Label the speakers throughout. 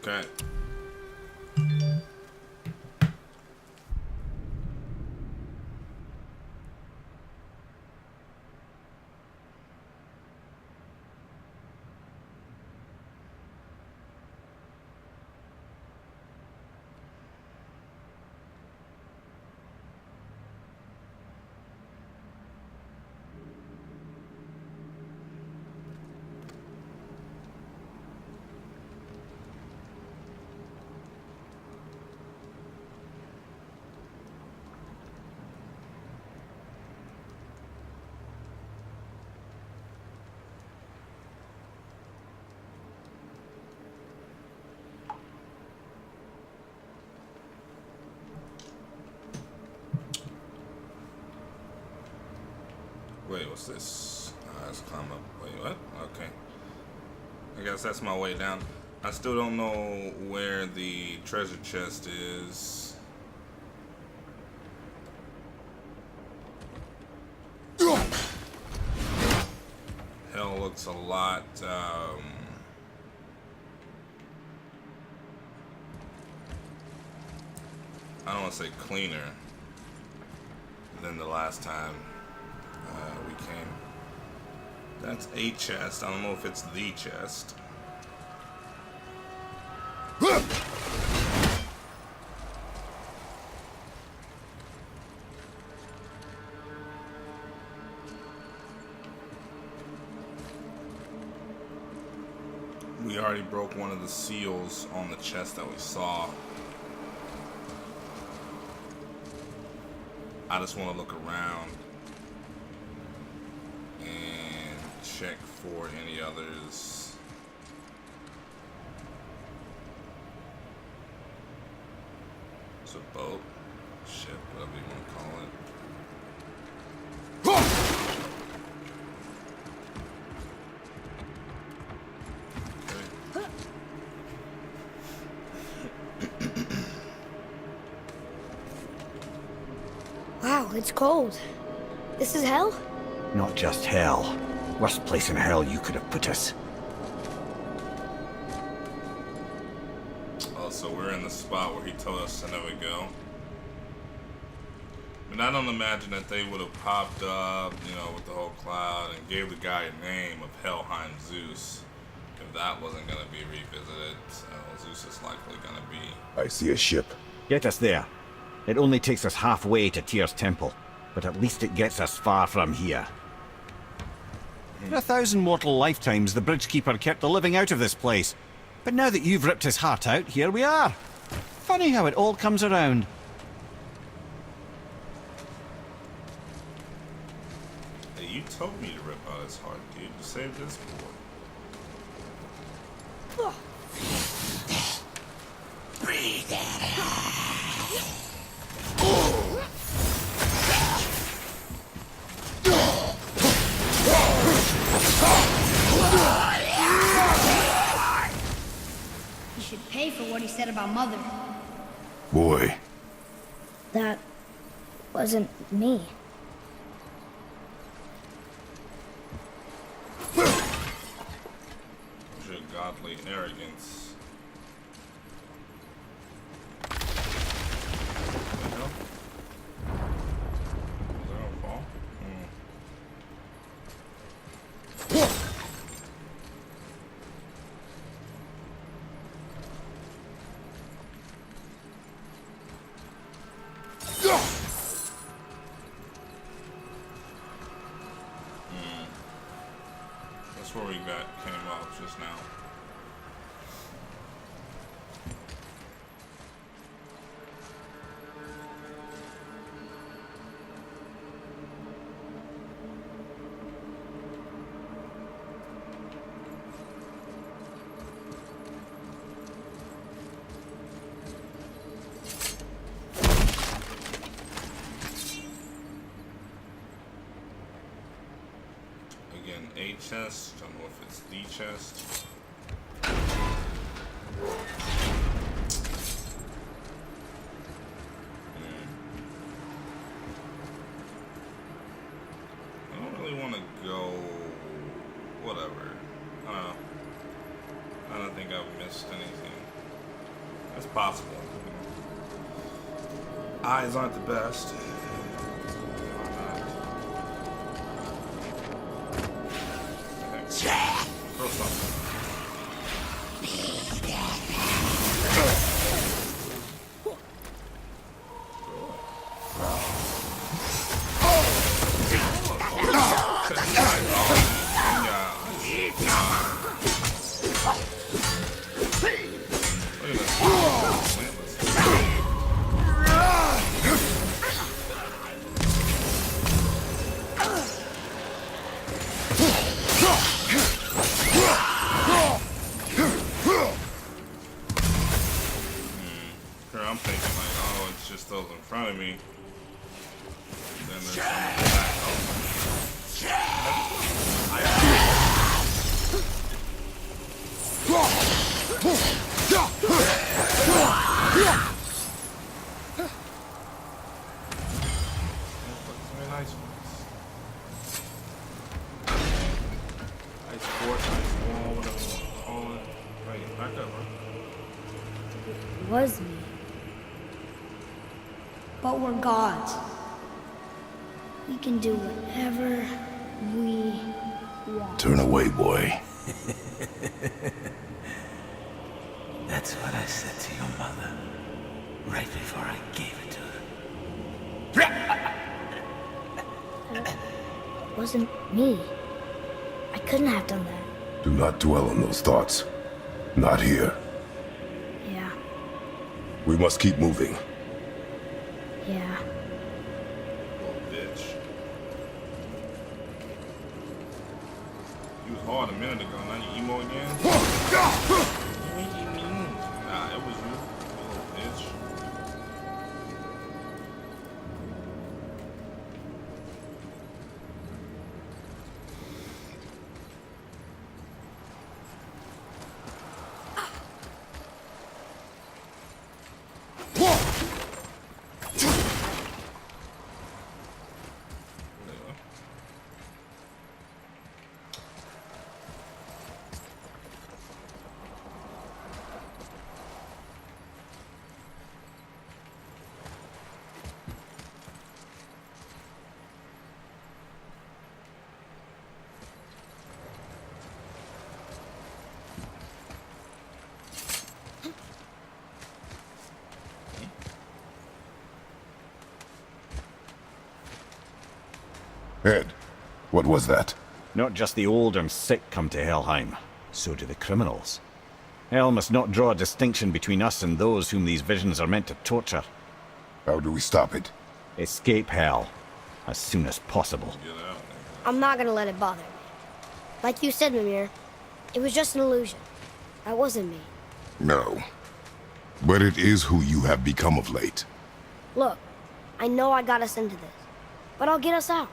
Speaker 1: Okay. Wait, what's this? Let's climb up. Wait, what? Okay. I guess that's my way down. I still don't know where the treasure chest is. Hell looks a lot, I don't want to say cleaner than the last time we came. That's a chest. I don't know if it's the chest. We already broke one of the seals on the chest that we saw. I just want to look around and check for any others. It's a boat, ship, whatever you want to call it.
Speaker 2: Wow, it's cold. This is hell?
Speaker 3: Not just hell. Worst place in hell you could have put us.
Speaker 1: Oh, so we're in the spot where he told us to never go. And I don't imagine that they would have popped up, you know, with the whole cloud and gave the guy a name of Helheim Zeus. If that wasn't going to be revisited, so Zeus is likely going to be...
Speaker 4: I see a ship.
Speaker 3: Get us there. It only takes us halfway to Tyr's temple, but at least it gets us far from here. For 1,000 mortal lifetimes, the Bridgekeeper kept the living out of this place. But now that you've ripped his heart out, here we are. Funny how it all comes around.
Speaker 1: Hey, you told me to rip out his heart, dude. You saved this boy.
Speaker 3: Breathe it.
Speaker 5: He should pay for what he said about Mother.
Speaker 4: Boy.
Speaker 2: That wasn't me.
Speaker 1: Your godly arrogance. What the hell? Was there a fall? That's where we came off just now. Again, a chest. Don't know if it's the chest. I don't really want to go. Whatever. I don't know. I don't think I've missed anything. It's possible. Eyes aren't the best. Throw something. I'm thinking like, oh, it's just those in front of me. Then there's some in the back. Very nice ones. Ice fort, ice wall, whatever you want to call it. Right, back up, bro.
Speaker 2: It was me.
Speaker 5: But we're gods.
Speaker 2: We can do whatever we want.
Speaker 4: Turn away, boy.
Speaker 6: That's what I said to your mother, right before I gave it to her.
Speaker 2: It wasn't me. I couldn't have done that.
Speaker 4: Do not dwell on those thoughts. Not here.
Speaker 2: Yeah,
Speaker 4: We must keep moving.
Speaker 2: yeah.
Speaker 1: Little bitch. You was hard a minute ago, now you emo again? Nah, it was you, little bitch.
Speaker 4: Ed, what was that?
Speaker 3: Not just the old and sick come to Helheim, so do the criminals. Hell must not draw a distinction between us and those whom these visions are meant to torture.
Speaker 4: How do we stop it?
Speaker 3: Escape Hell as soon as possible.
Speaker 1: Get out, nigga.
Speaker 2: I'm not gonna let it bother me. Like you said, Mimir, it was just an illusion. That wasn't me.
Speaker 4: No. But it is who you have become of late.
Speaker 2: Look, I know I got us into this, but I'll get us out.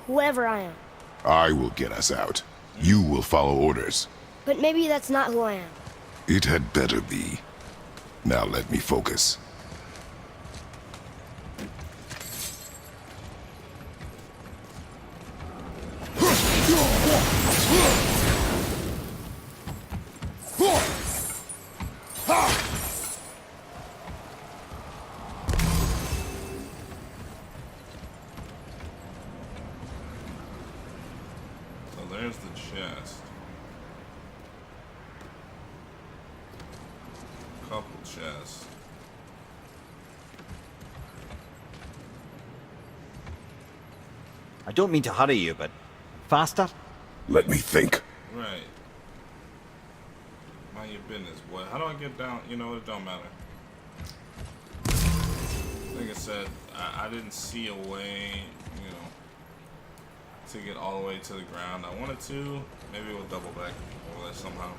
Speaker 2: Whoever I am.
Speaker 4: I will get us out. You will follow orders.
Speaker 2: But maybe that's not who I am.
Speaker 4: It had better be. Now let me focus.
Speaker 1: So there's the chest. Couple chests.
Speaker 3: I don't mean to hurry you, but faster?
Speaker 4: Let me think.
Speaker 1: Right. Mind your business, boy. How do I get down? You know what? It don't matter. Like I said, I didn't see a way, you know, to get all the way to the ground. I wanted to. Maybe we'll double back over there somehow.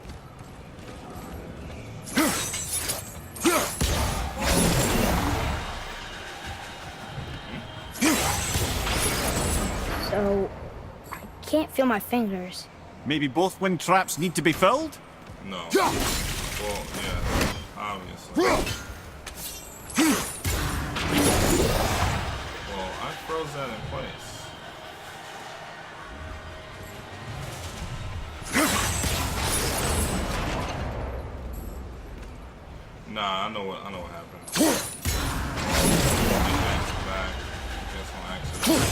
Speaker 2: So, I can't feel my fingers.
Speaker 3: Maybe both wind traps need to be filled?
Speaker 1: No. Well, yeah, obviously. Well, I froze that in place. Nah, I know what happened. Back. Guess on accident.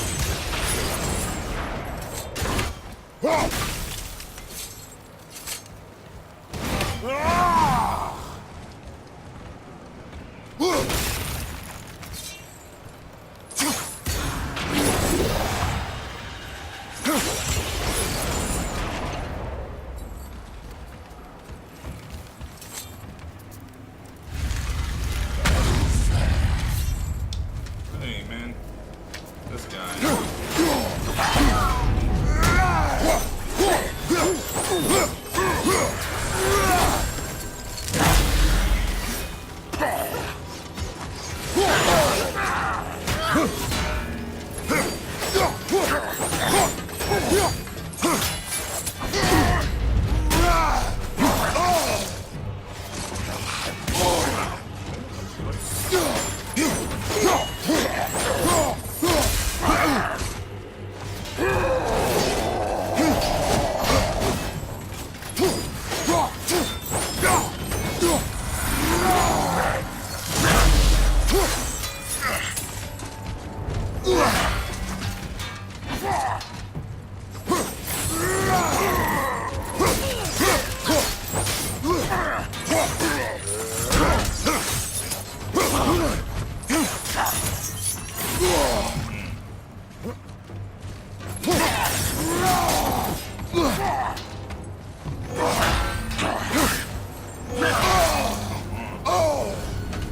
Speaker 1: Hey man, this guy.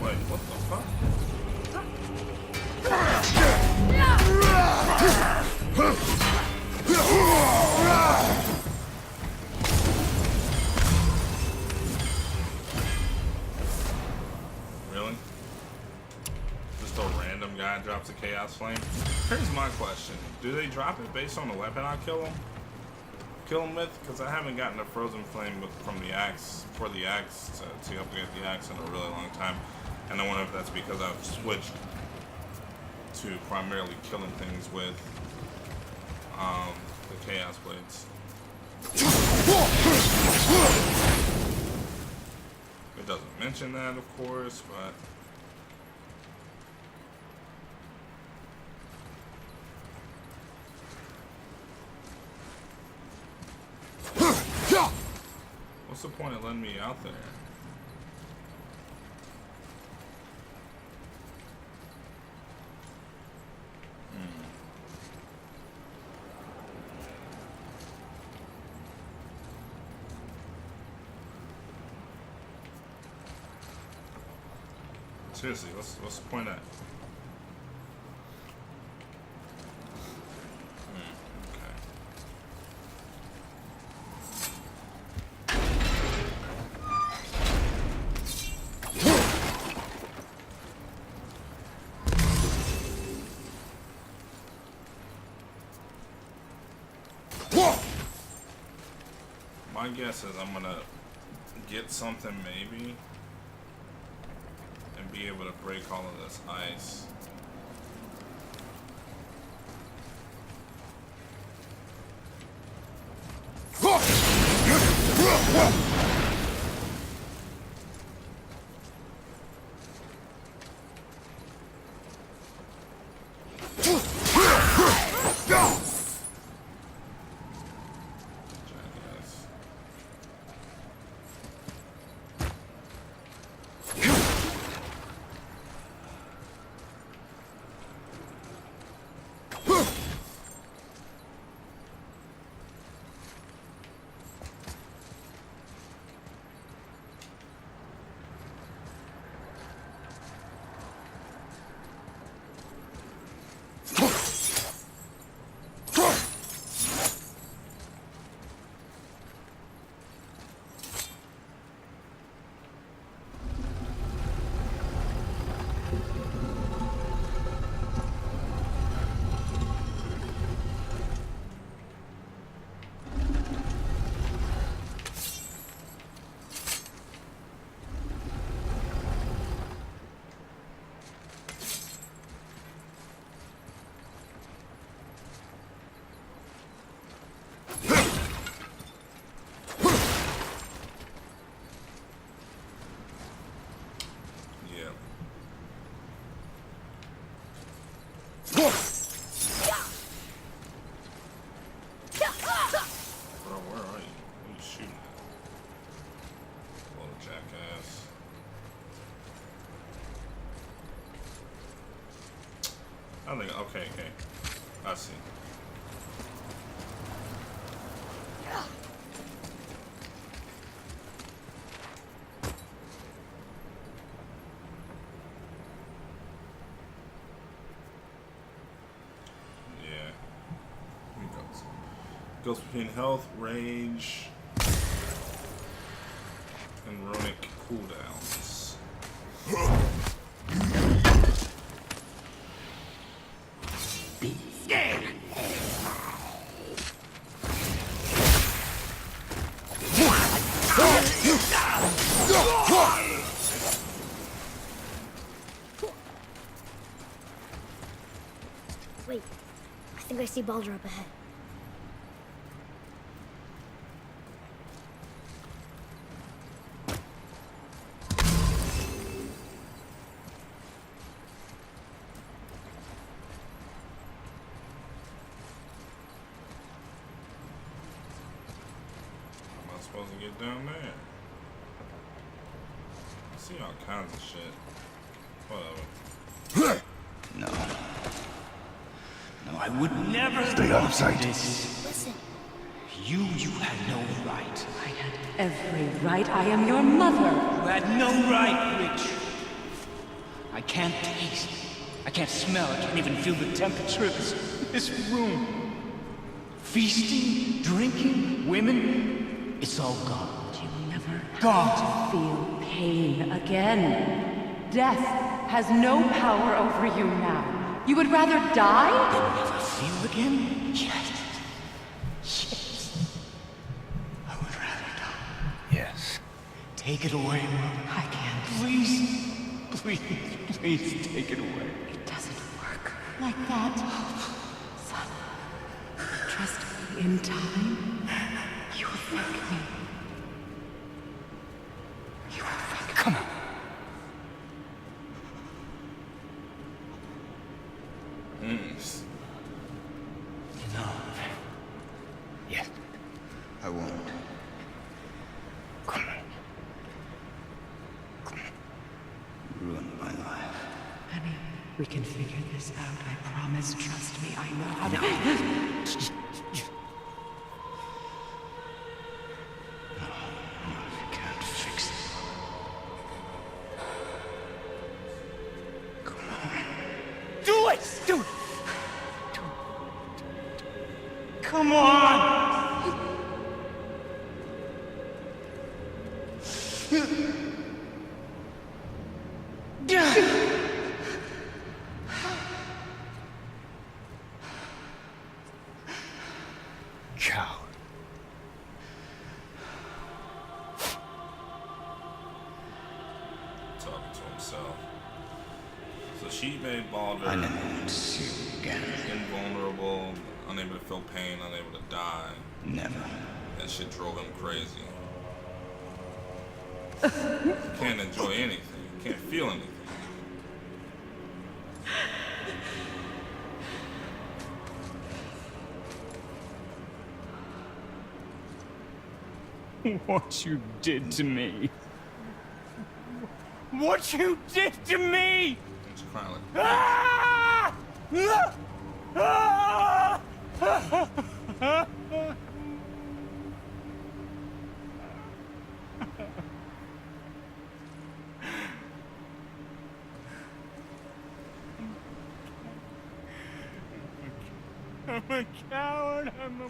Speaker 1: Wait, what the fuck? Really? Just a random guy drops a Chaos Flame? Here's my question. Do they drop it based on the weapon I kill him with? Because I haven't gotten a Frozen Flame from the axe, for the axe, to upgrade the axe in a really long time. And I wonder if that's because I've switched to primarily killing things with the Chaos Blades. It doesn't mention that, of course, but what's the point of letting me out there? Seriously, what's the point of that? My guess is I'm gonna get something maybe and be able to break all of this ice. Okay, okay. I see. Yeah. Here it goes. Goes between health, rage, and runic cooldowns.
Speaker 6: Be scared.
Speaker 2: Wait, I think I see Baldur up ahead.
Speaker 1: How am I supposed to get down there? I see all kinds of shit. Whatever.
Speaker 6: No. No, I would never
Speaker 4: Stay out of sight.
Speaker 6: This.
Speaker 2: Listen,
Speaker 6: You had no right.
Speaker 7: I had every right. I am your mother.
Speaker 6: You had no right, Rich. I can't taste. I can't smell. I can't even feel the temperature of this room. Feasting, drinking, women. It's all gone.
Speaker 7: You never
Speaker 6: Gone.
Speaker 7: have to feel pain again. Death has no power over you now. You would rather die?
Speaker 6: Never feel again? Yes. Yes. I would rather die. Yes. Take it away, Mother.
Speaker 7: I can't.
Speaker 6: Please. Please. Please take it away.
Speaker 7: It doesn't work like that. Son, trust me. In time, you will thank me. You will thank me.
Speaker 6: Come on. No. Yes. I won't. Come on. Come on. Ruin my life.
Speaker 7: Honey, we can figure this out. I promise. Trust me. I know how to.
Speaker 6: I can't fix it. Come on. Do it! Do it! Come on! Coward.
Speaker 1: Talking to himself. So she made Baldur
Speaker 6: I never want to see you again.
Speaker 1: invulnerable, unable to feel pain, unable to die.
Speaker 6: Never.
Speaker 1: That shit drove him crazy. You can't enjoy anything. You can't feel anything.
Speaker 6: What you did to me. What you did to me!
Speaker 1: He's crying like
Speaker 6: Ah! Ah! I'm a coward. I'm a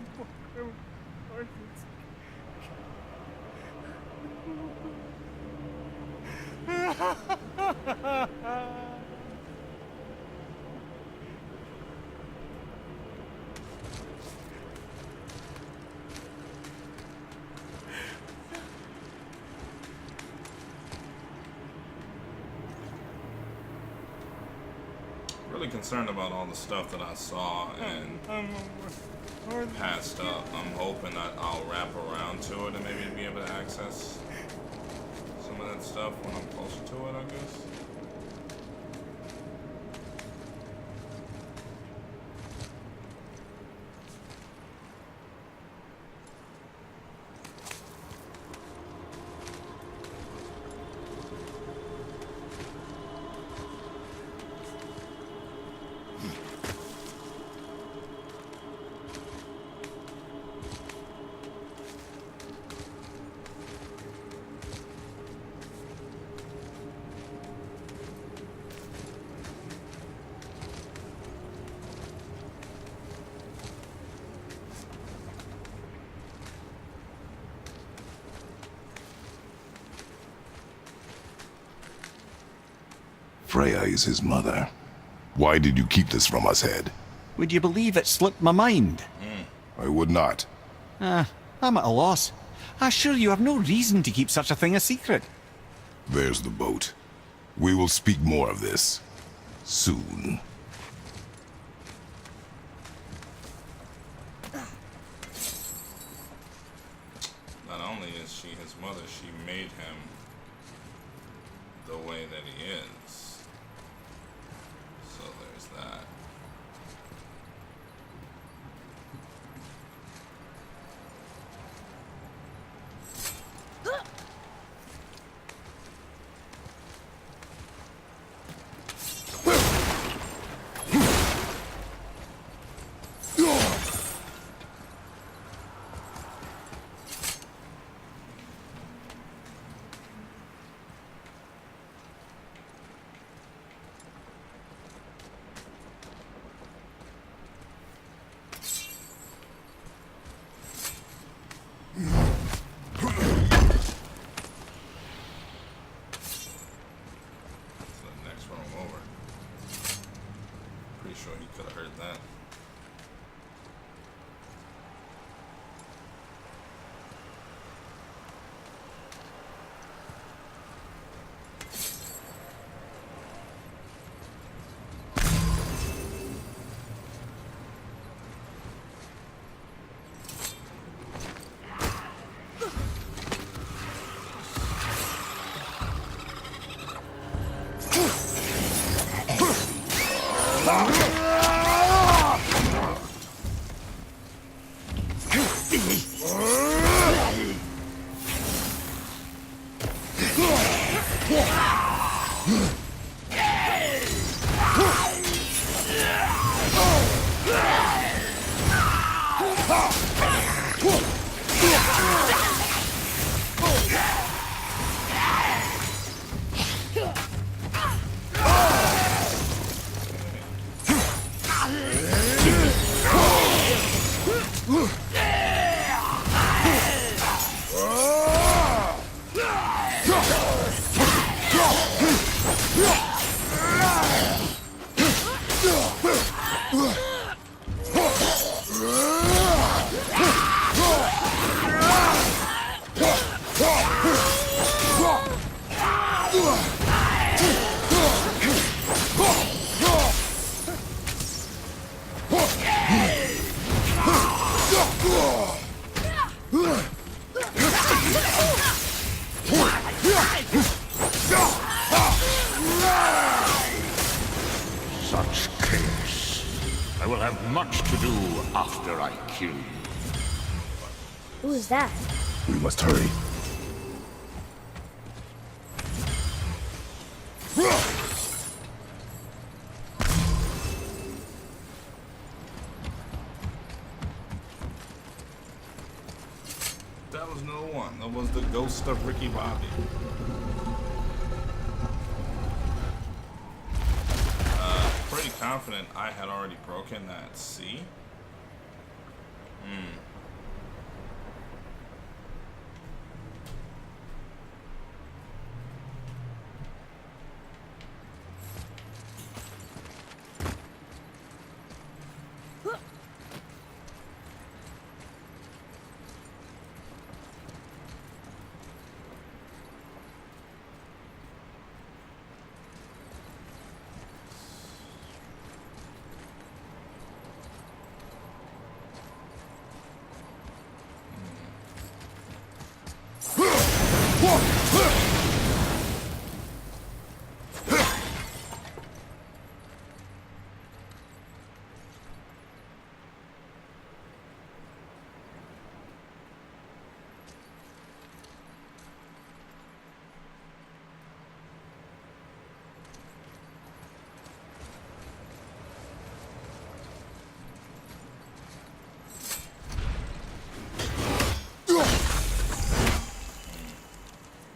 Speaker 1: really concerned about all the stuff that I saw and passed up. I'm hoping that I'll wrap around to it and maybe be able to access some of that stuff when I'm closer to it, I guess.
Speaker 4: Freya is his mother. Why did you keep this from us, Head?
Speaker 3: Would you believe it slipped my mind?
Speaker 4: I would not.
Speaker 3: I'm at a loss. I assure you have no reason to keep such a thing a secret.
Speaker 4: There's the boat. We will speak more of this soon.
Speaker 1: Not only is she his mother, she made him the way that he is. So there's that. Pretty sure he could have heard that.
Speaker 8: Such chaos. I will have much to do after I kill you.
Speaker 2: Who is that?
Speaker 4: We must hurry.
Speaker 1: That was no one. That was the ghost of Ricky Bobby. Pretty confident I had already broken that C.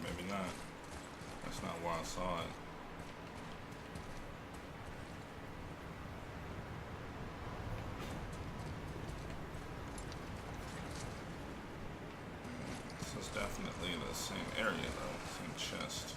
Speaker 1: Maybe not. That's not why I saw it. This is definitely the same area though, same chest.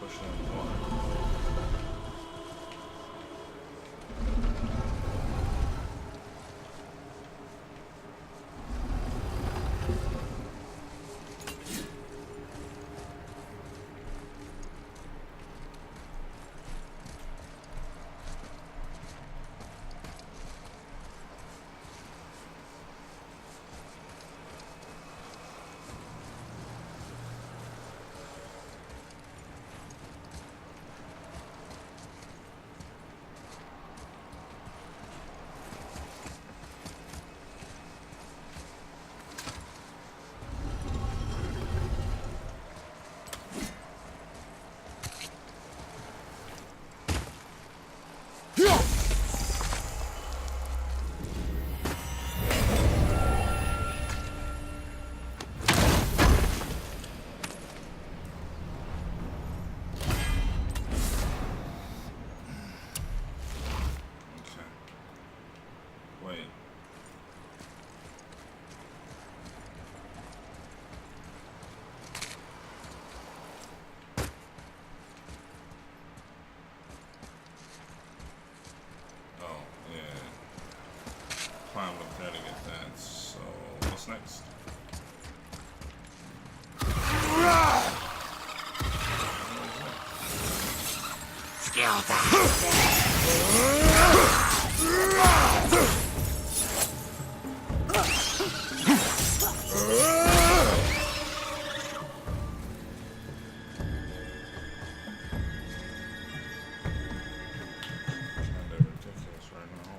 Speaker 1: shit in the water. Wait. Oh, yeah. Climb up there to get that. So, what's next? Kinda ridiculous right now.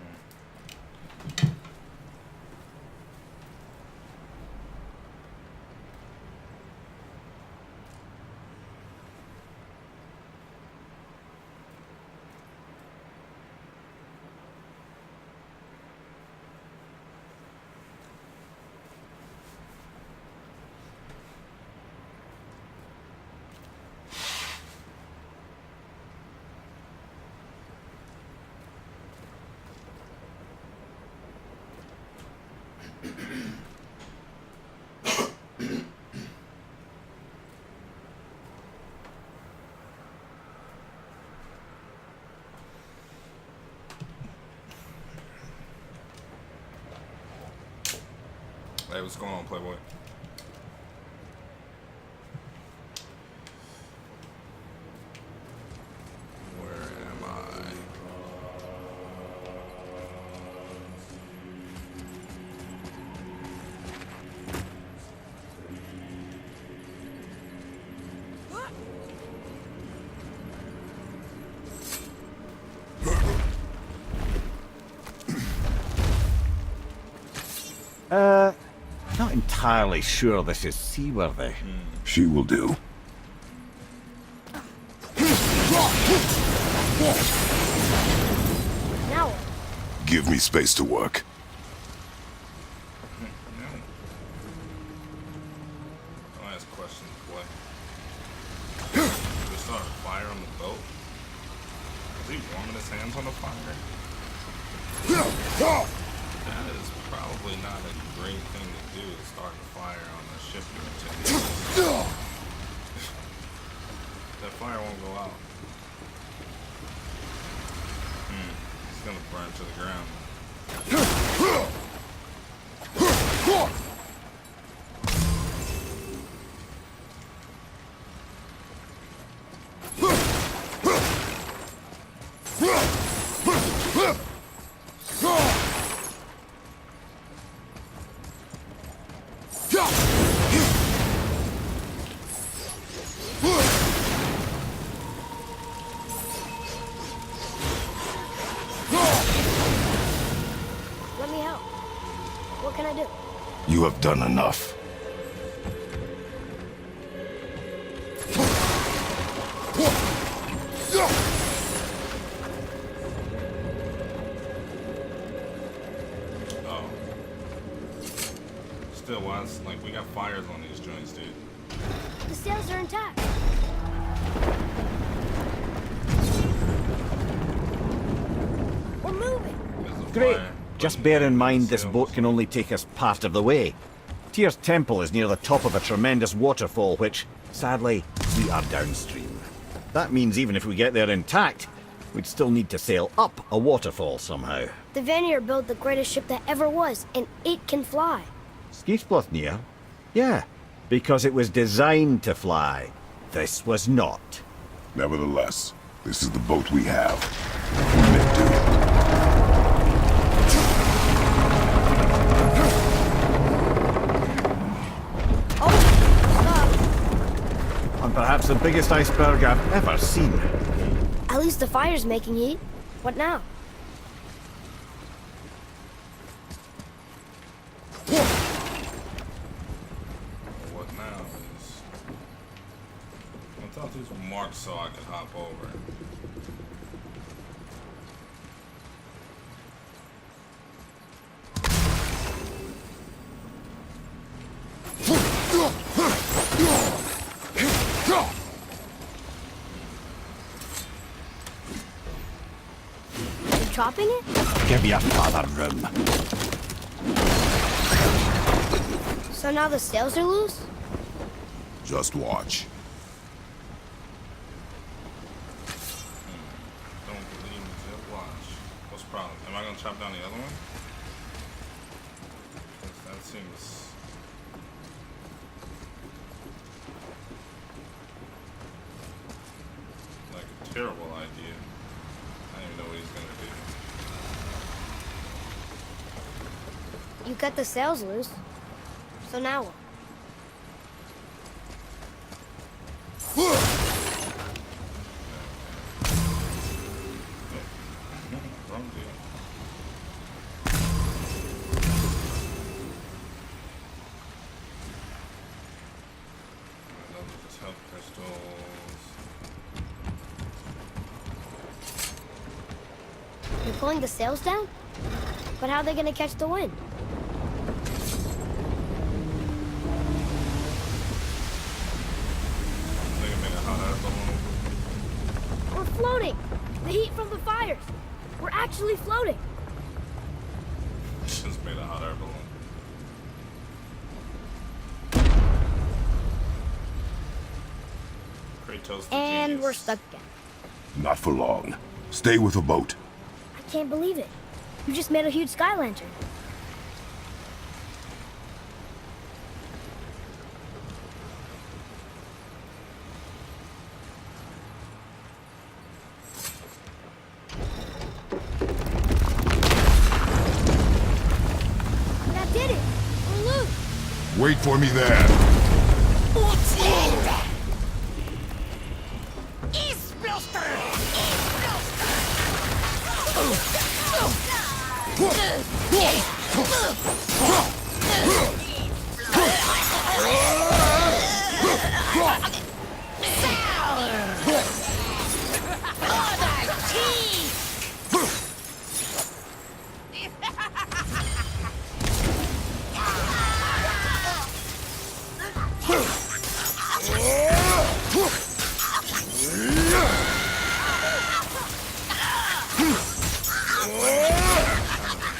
Speaker 1: Hey, what's going on, Playboy? Where am I?
Speaker 3: Not entirely sure this is seaworthy.
Speaker 4: She will do.
Speaker 2: Now what?
Speaker 4: Give me space to work.
Speaker 1: Don't ask questions, boy. We start a fire on the boat? Is he warming his hands on the fire? That is probably not a great thing to do, to start a fire on the ship you're attending. That fire won't go out. It's gonna burn to the ground.
Speaker 2: Let me help. What can I do?
Speaker 4: You have done enough.
Speaker 1: Oh. Still, why? Like, we got fires on these joints, dude.
Speaker 2: The sails are intact. We're moving.
Speaker 1: There's a
Speaker 3: Great.
Speaker 1: fire,
Speaker 3: Just
Speaker 1: but
Speaker 3: bear in
Speaker 1: the
Speaker 3: mind this
Speaker 1: sails-
Speaker 3: boat can only take us part of the way. Tyr's temple is near the top of a tremendous waterfall which, sadly, we are downstream. That means even if we get there intact, we'd still need to sail up a waterfall somehow.
Speaker 2: The Vanir built the greatest ship that ever was, and it can fly.
Speaker 3: Skisblothnia? Yeah, because it was designed to fly. This was not.
Speaker 4: Nevertheless, this is the boat we have. We may do.
Speaker 3: And perhaps the biggest iceberg I've ever seen.
Speaker 2: At least the fire's making heat. What now?
Speaker 1: What now is... I thought these were marked so I could hop over.
Speaker 2: You chopping it?
Speaker 3: Give your father room.
Speaker 2: So now the sails are loose?
Speaker 4: Just watch.
Speaker 1: Don't believe me, just watch. What's the problem? Am I gonna chop down the other one? 'Cause that seems... like a terrible idea. I don't even know what he's gonna do.
Speaker 2: You cut the sails loose. So now what?
Speaker 1: Wrong deal. Those are just health crystals.
Speaker 2: You're pulling the sails down? But how are they gonna catch the wind?
Speaker 1: They can make a hot air balloon.
Speaker 2: We're floating! The heat from the fires! We're actually floating!
Speaker 1: Just made a hot air balloon. Kratos the
Speaker 2: And
Speaker 1: genius.
Speaker 2: we're stuck again.
Speaker 4: Not for long. Stay with the boat.
Speaker 2: I can't believe it. You just made a huge sky lantern. That did it! We're loose!
Speaker 4: Wait for me there.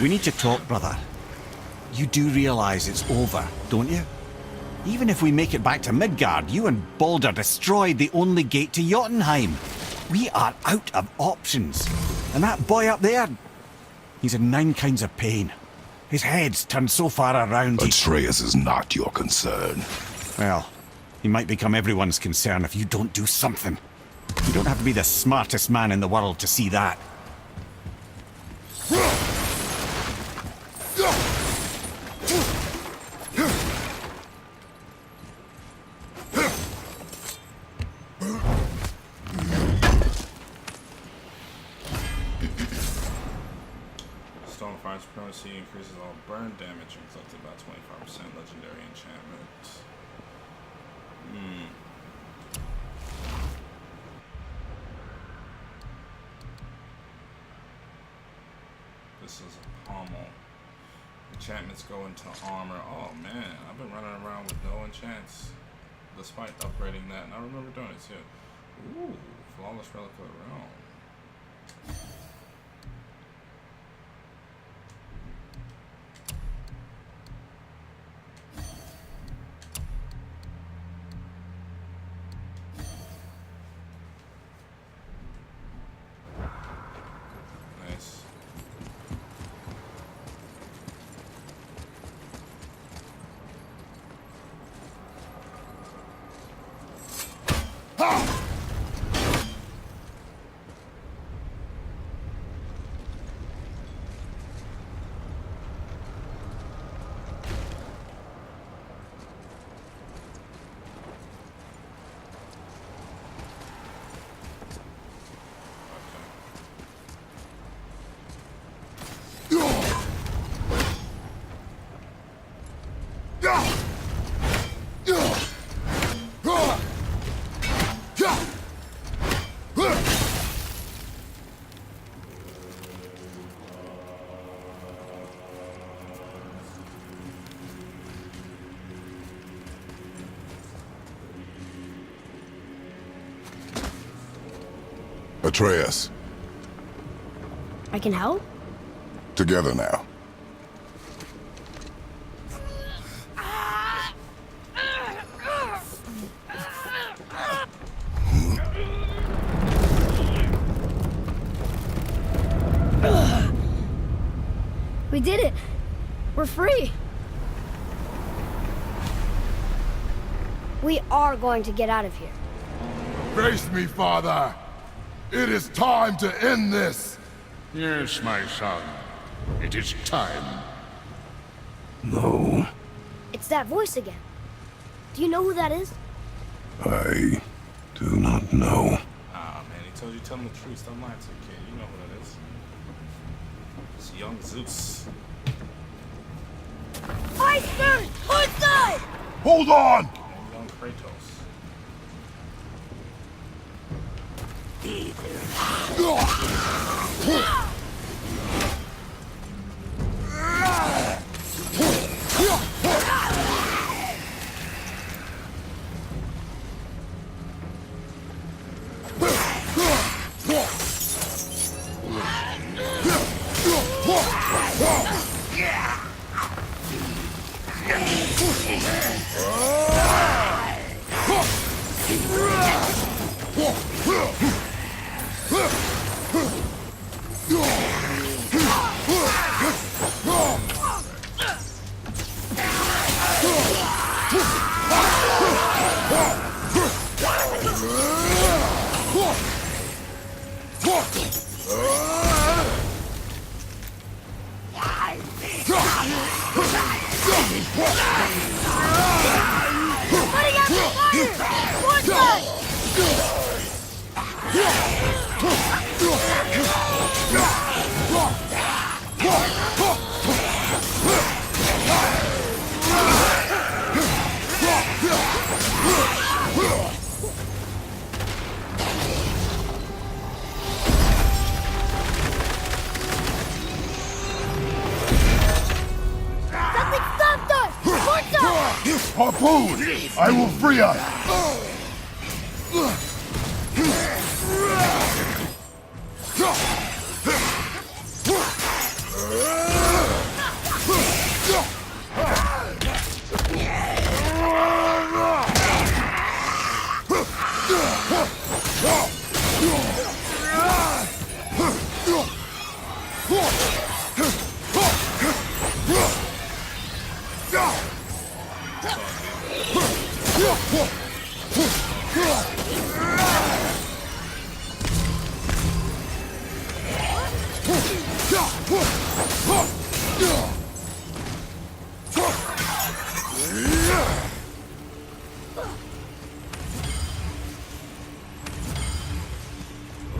Speaker 3: We need to talk, brother. You do realize it's over, don't you? Even if we make it back to Midgard, you and Balder destroyed the only gate to Jotunheim. We are out of options. And that boy up there, he's in 9 kinds of pain. His head's turned so far around
Speaker 4: Atreus is not your concern.
Speaker 3: Well, he might become everyone's concern if you don't do something. You don't have to be the smartest man in the world to see that.
Speaker 1: Stormfire's supremacy increases all burn damage inflicted by 25%. Legendary enchantment. This is a pommel. Enchantments go into armor. Oh man, I've been running around with no enchants despite upgrading that, and I remember doing it too. Ooh, flawless relic of the realm.
Speaker 4: Atreus,
Speaker 2: I can help?
Speaker 4: together now.
Speaker 2: We did it! We're free! We are going to get out of here.
Speaker 4: Face me, father! It is time to end this!
Speaker 8: Yes, my son. It is time.
Speaker 4: No,
Speaker 2: It's that voice again. Do you know who that is?
Speaker 4: I do not know.
Speaker 1: Ah, man, he told you tell him the truth. Stop lying to the kid. You know who that is. It's young Zeus.
Speaker 2: Iceberg! Outside!
Speaker 4: Hold on!
Speaker 1: And young Kratos.
Speaker 2: Letting out the fire! Outside! Something stopped us! Outside!
Speaker 4: Harpoon! I will free us!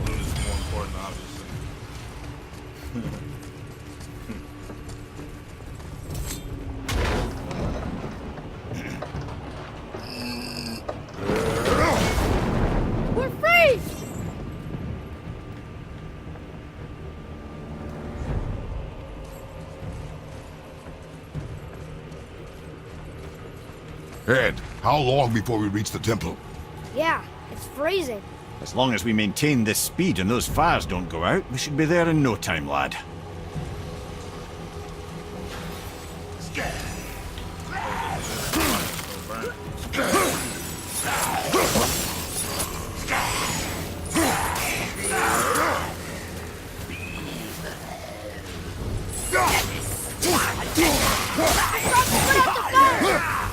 Speaker 1: Loot is more important, obviously.
Speaker 2: We're free!
Speaker 4: Ed, how long before we reach the temple?
Speaker 2: Yeah, it's freezing.
Speaker 3: As long as we maintain this speed and those fires don't go out, we should be there in no time, lad.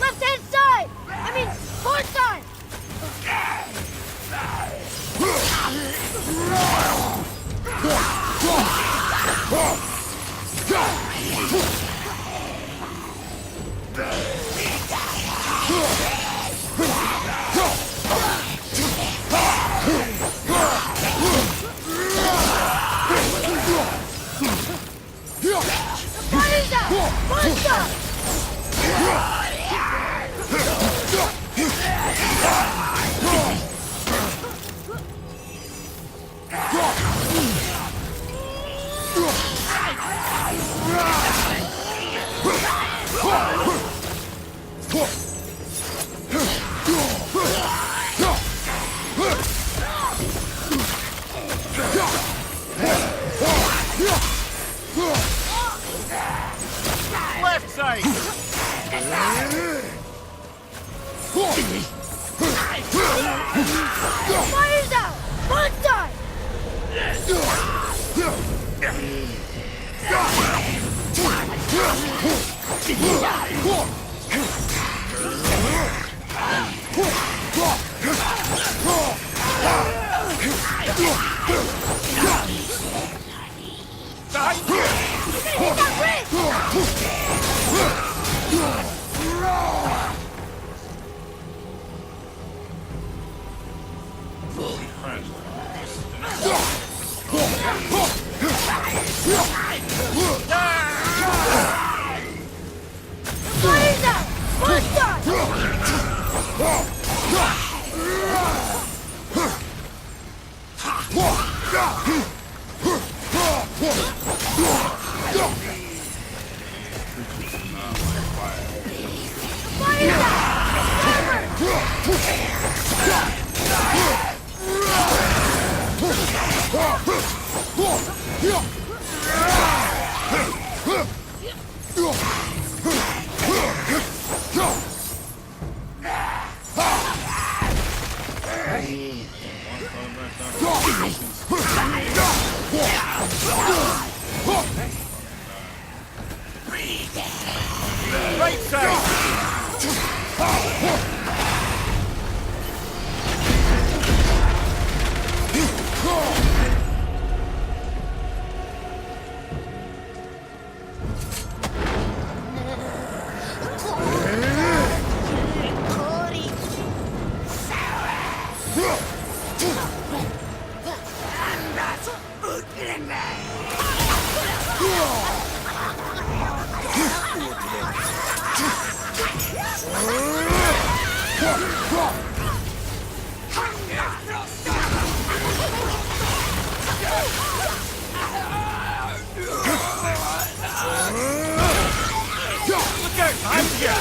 Speaker 2: Left hand side! I mean, port side!
Speaker 8: Left side!
Speaker 2: Fire's out! Monster! Fire's out! Monster! Fire's
Speaker 8: Right side! Look out! I'm here!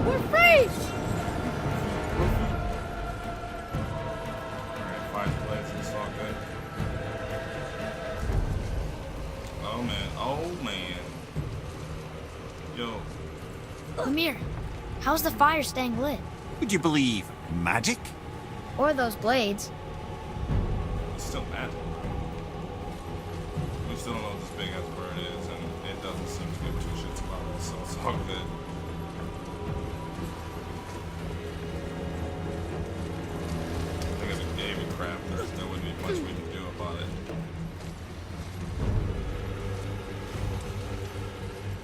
Speaker 2: We're free!
Speaker 1: Alright, 5 plays, it's all good. Oh man, oh man. Yo,
Speaker 2: Amir, how's the fire staying lit?
Speaker 3: Would you believe magic?
Speaker 2: Or those blades?
Speaker 1: it's still mad. We still don't know what this big ass bird is, and it doesn't seem to give two shits about it, so it's all good. I think if it gave a crap, there wouldn't be much we can do about it.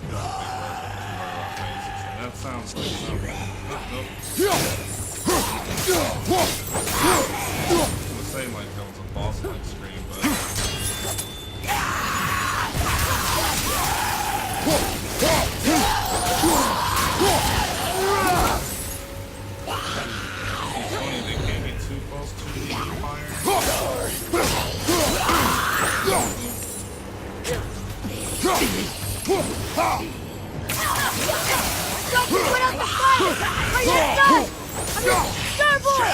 Speaker 1: Big bird with 2 murder faces, and that sounds like would say like that was a boss like scream, but it's funny they can't get too close to the fire.
Speaker 2: Don't put out the fire! I'm your son! I'm your star boy!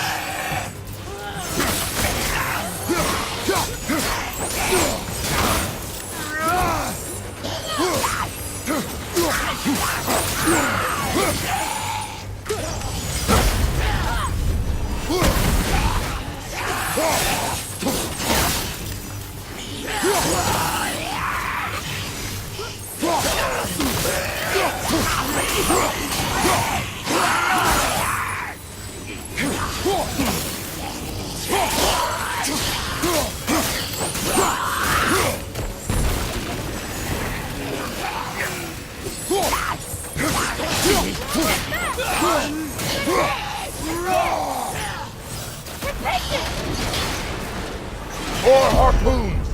Speaker 8: More harpoons!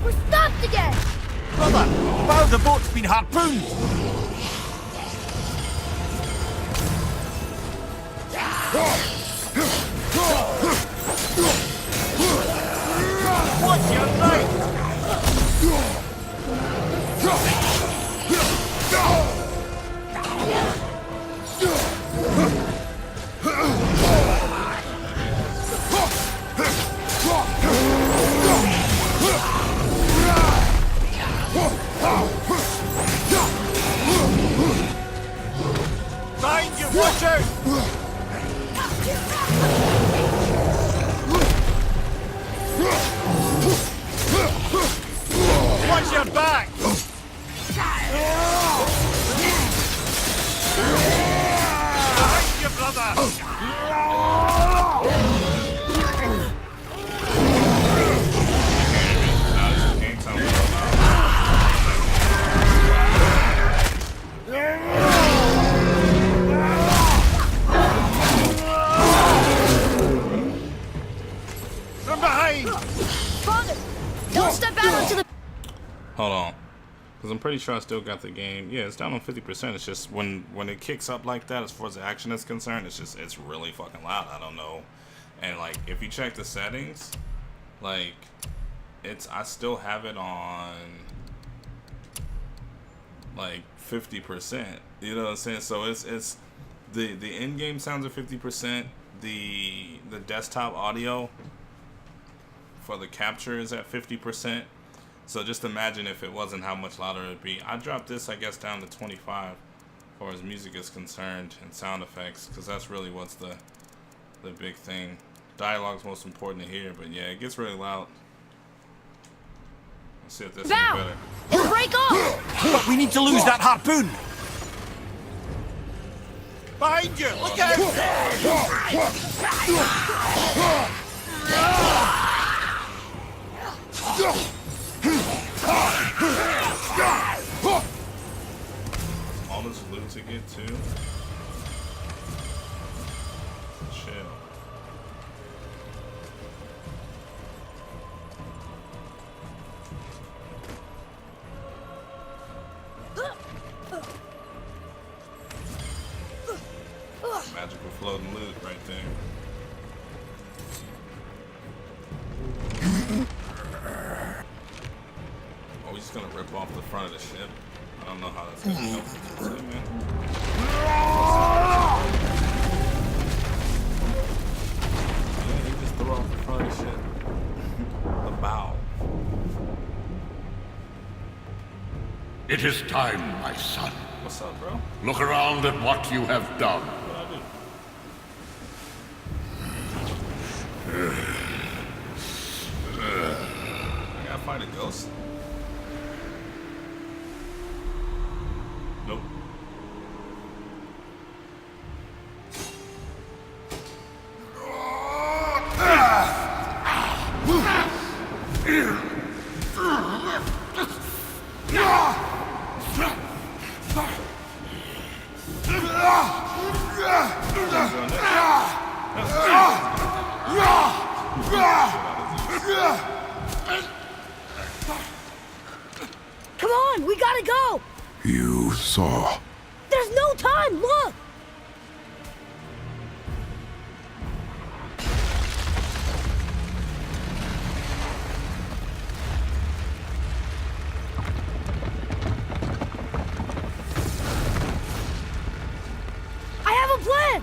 Speaker 2: We're stopped again!
Speaker 3: Brother, the bow of the boat's been harpooned! What's your right? Mind you, watch out! Watch your back! Behind you, brother!
Speaker 1: Can't tell me about
Speaker 3: From behind!
Speaker 2: Father, don't step out onto the...
Speaker 1: Hold on, because I'm pretty sure I still got the game. Yeah, it's down on 50%. It's just when it kicks up like that, as far as the action is concerned, it's really fucking loud. I don't know. And like, if you check the settings, like, I still have it on like 50%. You know what I'm saying? So it's the in-game sounds are 50%. The desktop audio for the capture is at 50%. So just imagine if it wasn't, how much louder it'd be. I dropped this, I guess, down to 25 as far as music is concerned and sound effects, because that's really what's the big thing. Dialogue's most important to hear, but yeah, it gets really loud. Let's see if this is better.
Speaker 2: It'll break off!
Speaker 3: But we need to lose that harpoon! Behind you! Look out!
Speaker 1: All this loot to get to. Shit. Magical floating loot right there. Oh, he's just gonna rip off the front of the ship. I don't know how that's gonna help. Say, man. Yeah, he just threw off the front of the ship. The bow.
Speaker 8: It is time, my son.
Speaker 1: What's up, bro?
Speaker 8: Look around at what you have done.
Speaker 1: What'd I do? I gotta fight a ghost? Nope.
Speaker 2: Come on, we gotta go!
Speaker 4: You saw.
Speaker 2: There's no time, look! I have a plan!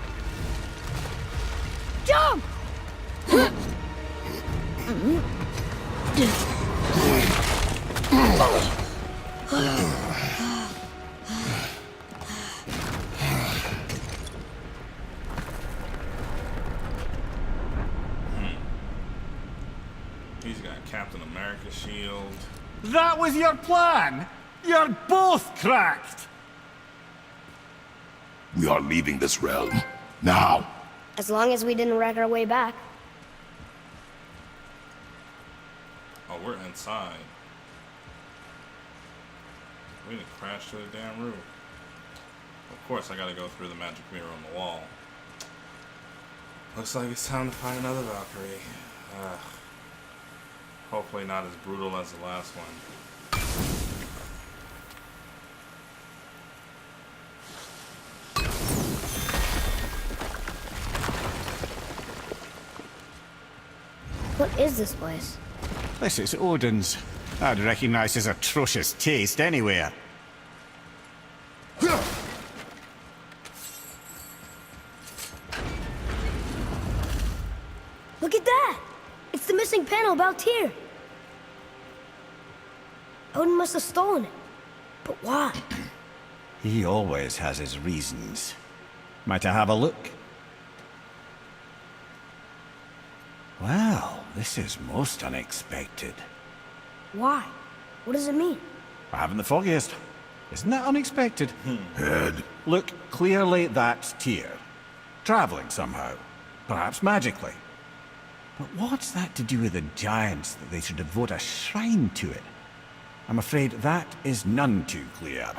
Speaker 2: Jump!
Speaker 1: He's got Captain America shield.
Speaker 3: That was your plan? You're both cracked!
Speaker 4: We are leaving this realm. Now.
Speaker 2: As long as we didn't wreck our way back.
Speaker 1: Oh, we're inside. We didn't crash through the damn roof. Of course, I gotta go through the magic mirror on the wall. Looks like it's time to find another Valkyrie. Hopefully not as brutal as the last one.
Speaker 2: What is this place?
Speaker 3: This is Odin's. I'd recognize his atrocious taste anywhere.
Speaker 2: Look at that! It's the missing panel about Tyr. Odin must have stolen it. But why?
Speaker 3: He always has his reasons. Might I have a look? Well, this is most unexpected.
Speaker 2: Why? What does it mean?
Speaker 3: I haven't the foggiest. Isn't that unexpected?
Speaker 4: Head.
Speaker 3: Look, clearly that's Tyr. Traveling somehow. Perhaps magically. But what's that to do with the giants that they should devote a shrine to it? I'm afraid that is none too clear.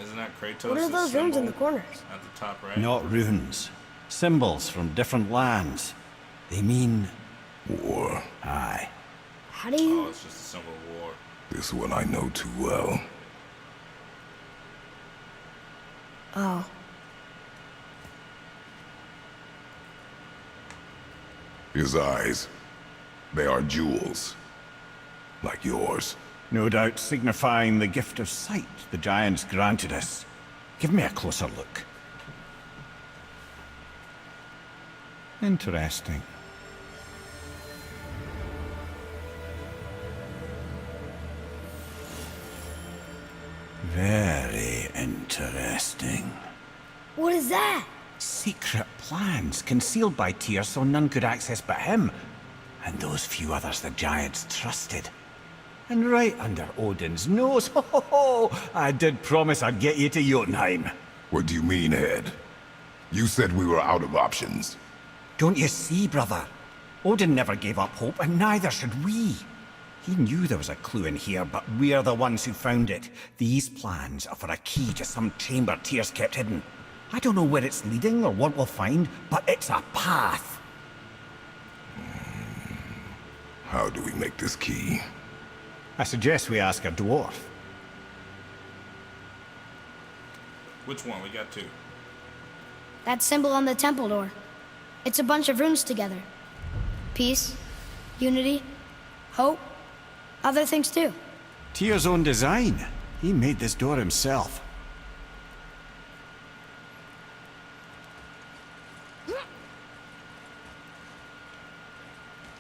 Speaker 1: Isn't that Kratos'
Speaker 2: What are those runes in the
Speaker 1: symbol
Speaker 2: corners?
Speaker 1: at the top right?
Speaker 3: Not runes. Symbols from different lands. They mean...
Speaker 4: War.
Speaker 3: Aye.
Speaker 2: How do
Speaker 1: Oh,
Speaker 2: you...
Speaker 1: it's just a symbol of war.
Speaker 4: This one I know too well.
Speaker 2: Oh.
Speaker 4: His eyes. They are jewels. Like yours.
Speaker 3: No doubt signifying the gift of sight the giants granted us. Give me a closer look. Interesting. Very interesting.
Speaker 2: What is that?
Speaker 3: Secret plans concealed by Tyr so none could access but him, and those few others the giants trusted. And right under Odin's nose, ho ho ho! I did promise I'd get you to Jotunheim.
Speaker 4: What do you mean, Head? You said we were out of options.
Speaker 3: Don't you see, brother? Odin never gave up hope, and neither should we. He knew there was a clue in here, but we're the ones who found it. These plans are for a key to some chamber Tyr's kept hidden. I don't know where it's leading or what we'll find, but it's a path.
Speaker 4: How do we make this key?
Speaker 3: I suggest we ask a dwarf.
Speaker 1: Which one? We got two.
Speaker 2: That symbol on the temple door. It's a bunch of runes together. Peace, unity, hope, other things too.
Speaker 3: Tyr's own design. He made this door himself.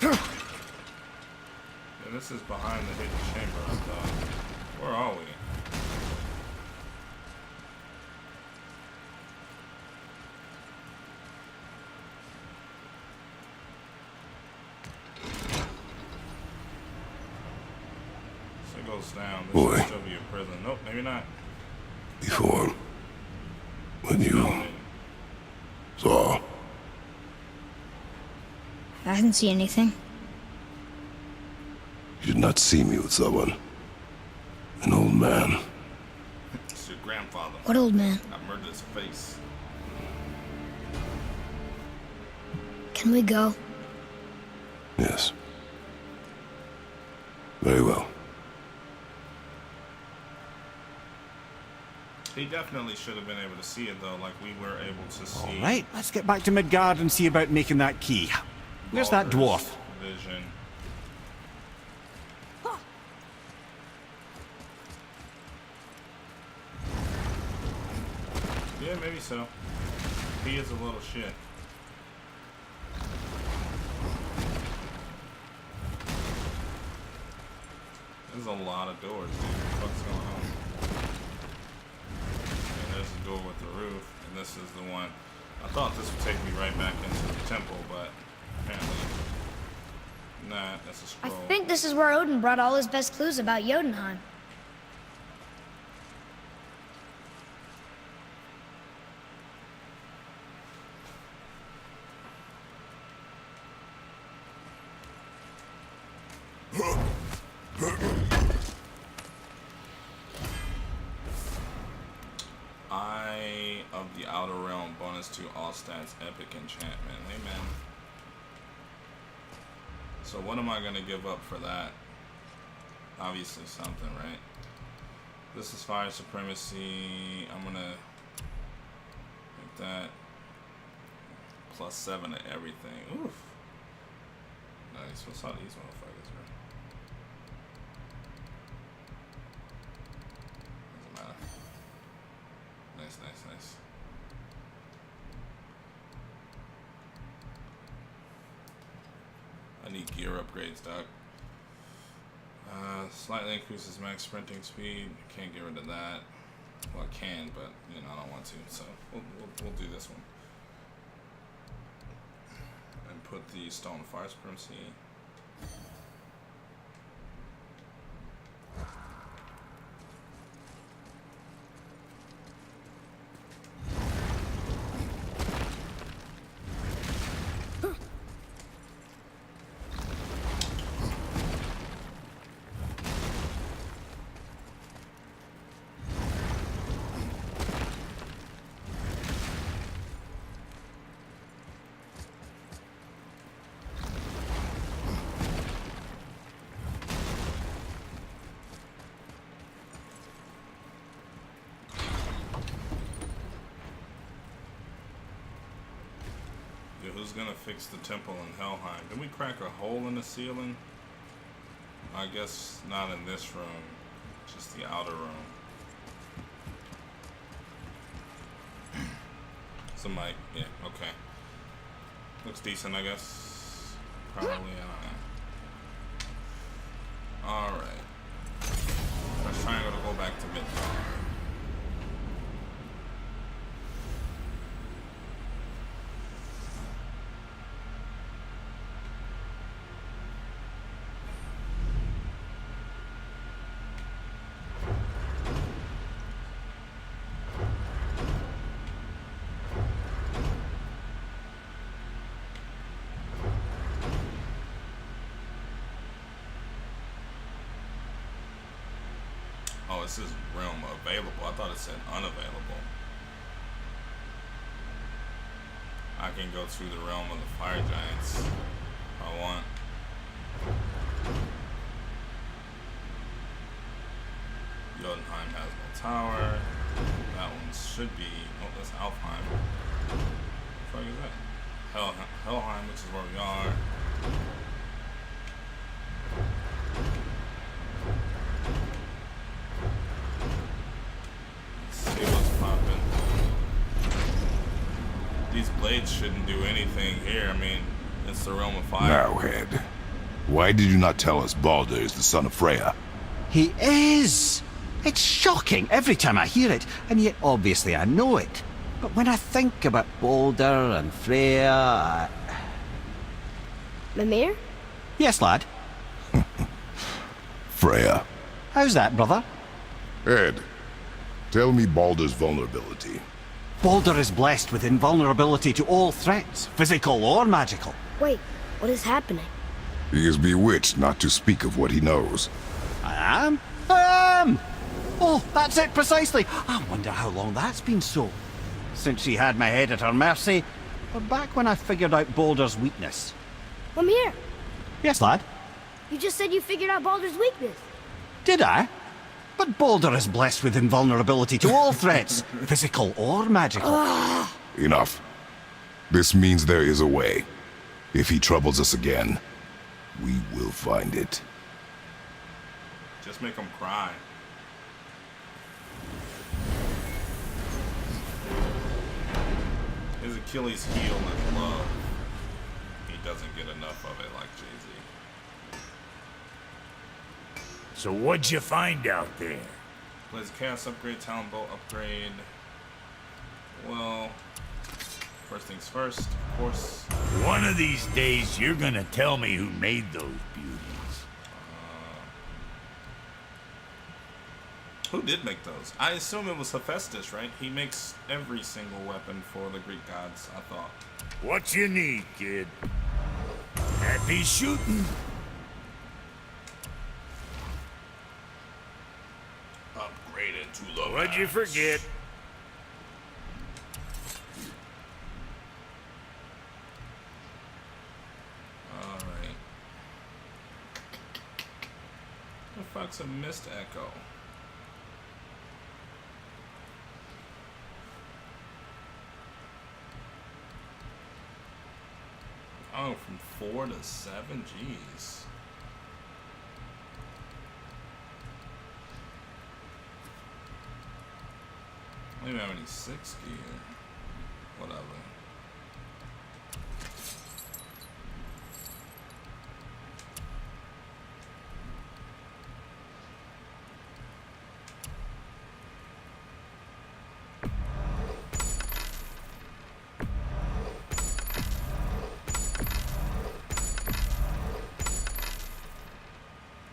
Speaker 1: Yeah, this is behind the hidden chamber, I thought. Where are we? So it goes down. This
Speaker 4: Boy.
Speaker 1: should still be a prison. Nope, maybe not.
Speaker 4: Before. When you saw.
Speaker 5: I didn't see anything.
Speaker 4: You did not see me with someone. An old man.
Speaker 1: It's your grandfather.
Speaker 5: What old man?
Speaker 1: I murdered his face.
Speaker 2: Can we go?
Speaker 4: Yes. Very well.
Speaker 1: He definitely should have been able to see it, though, like we were able to see.
Speaker 3: All right, let's get back to Midgard and see about making that key. Where's that
Speaker 1: Baldur's
Speaker 3: dwarf?
Speaker 1: Vision. Yeah, maybe so. He is a little shit. There's a lot of doors, dude. What's going on? And there's a door with the roof, and this is the one. I thought this would take me right back into the temple, but apparently not. That's a
Speaker 2: I
Speaker 1: scroll.
Speaker 2: think this is where Odin brought all his best clues about Jotunheim.
Speaker 1: Eye of the Outer Realm, bonus to all stats, epic enchantment. Amen. So what am I gonna give up for that? Obviously something, right? This is fire supremacy. I'm gonna make that +7 to everything. Oof. Nice. What's all these motherfuckers, bro? Doesn't matter. Nice, nice, nice. I need gear upgrades, dog. Slightly increases max sprinting speed. Can't get rid of that. Well, I can, but you know I don't want to. So we'll do this one and put the stone fire supremacy. Who's gonna fix the temple in Helheim? Did we crack a hole in the ceiling? I guess not in this room, just the outer room. Some mic, yeah, okay. Looks decent, I guess. Probably, I don't know. Alright. First triangle to go back to Midgard. Oh, it says realm available. I thought it said unavailable. I can go to the realm of the fire giants if I want. Jotunheim has no tower. That one should be. Oh, that's Alfheim. What the fuck is that? Helheim, which is where we are. These blades shouldn't do anything here. I mean, it's the realm of fire.
Speaker 4: Now, Head, why did you not tell us Baldur is the son of Freya?
Speaker 3: He is! It's shocking every time I hear it, and yet obviously I know it. But when I think about Baldur and Freya,
Speaker 2: Mimir?
Speaker 3: Yes, lad.
Speaker 4: Freya.
Speaker 3: How's that, brother?
Speaker 4: Ed, tell me Baldur's vulnerability.
Speaker 3: Baldur is blessed with invulnerability to all threats, physical or magical.
Speaker 2: Wait, what is happening?
Speaker 4: He is bewitched not to speak of what he knows.
Speaker 3: I am? I am! Oh, that's it precisely. I wonder how long that's been so. Since she had my head at her mercy, Or back when I figured out Boulder's weakness?
Speaker 2: I'm here.
Speaker 3: Yes, lad.
Speaker 2: You just said you figured out Baldur's weakness.
Speaker 3: Did I? But Boulder is blessed with invulnerability to all threats, physical or magical.
Speaker 4: Enough. This means there is a way. If he troubles us again, we will find it.
Speaker 1: Just make him cry. His Achilles heel is love. He doesn't get enough of it like Jay-Z.
Speaker 8: So what'd you find out there?
Speaker 1: Blaze Chaos upgrade, Talon Bolt upgrade. Well, first things first, of course.
Speaker 8: One of these days, you're gonna tell me who made those beauties.
Speaker 1: Who did make those? I assume it was Hephaestus, right? He makes every single weapon for the Greek gods, I thought.
Speaker 8: What you need, kid? Happy shooting.
Speaker 1: Upgraded to the
Speaker 8: What'd you
Speaker 1: max.
Speaker 8: forget?
Speaker 1: Alright. The fuck's a mist echo? Oh, from 4 to 7? Jeez. I don't even have any 6 gear. Whatever.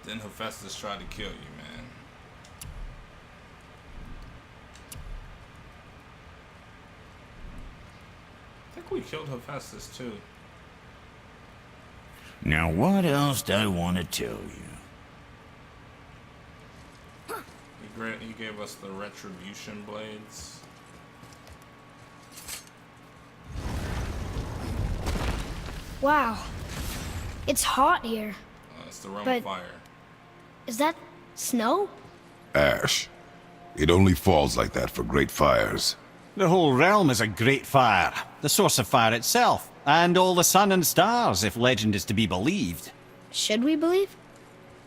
Speaker 1: Then Hephaestus tried to kill you, man. I think we killed Hephaestus too.
Speaker 8: Now what else do I want to tell you?
Speaker 1: He gave us the Retribution Blades.
Speaker 2: Wow. It's hot here.
Speaker 1: It's the realm
Speaker 2: But-
Speaker 1: of fire.
Speaker 2: Is that snow?
Speaker 4: Ash. It only falls like that for great fires.
Speaker 3: The whole realm is a great fire, the source of fire itself, and all the sun and stars, if legend is to be believed.
Speaker 2: Should we believe?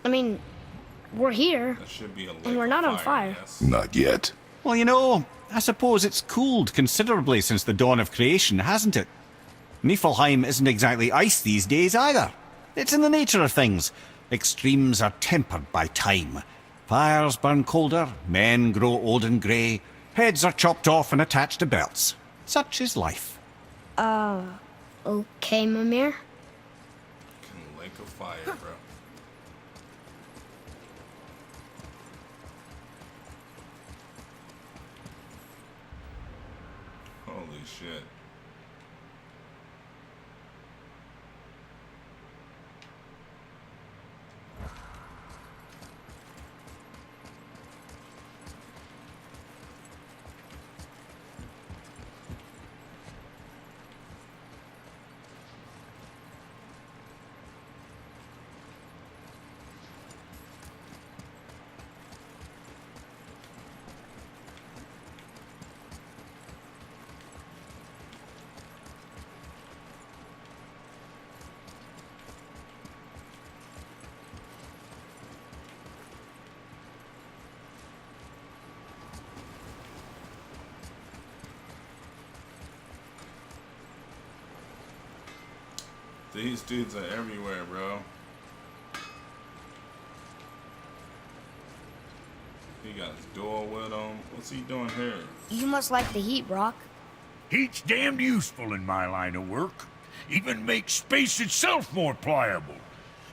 Speaker 2: I mean, we're here.
Speaker 1: That should be a lake
Speaker 2: And we're
Speaker 1: of
Speaker 2: not on fire.
Speaker 1: Yes.
Speaker 4: Not yet.
Speaker 3: Well, you know, I suppose it's cooled considerably since the dawn of creation, hasn't it? Niflheim isn't exactly ice these days either. It's in the nature of things. Extremes are tempered by time. Fires burn colder, men grow old and grey, heads are chopped off and attached to belts. Such is life.
Speaker 2: Okay, Mimir.
Speaker 1: Fucking lake of fire, bro. Holy shit. These dudes are everywhere, bro. He got his door with him. What's he doing here?
Speaker 2: You must like the heat, Brock.
Speaker 8: Heat's damned useful in my line of work. Even makes space itself more pliable.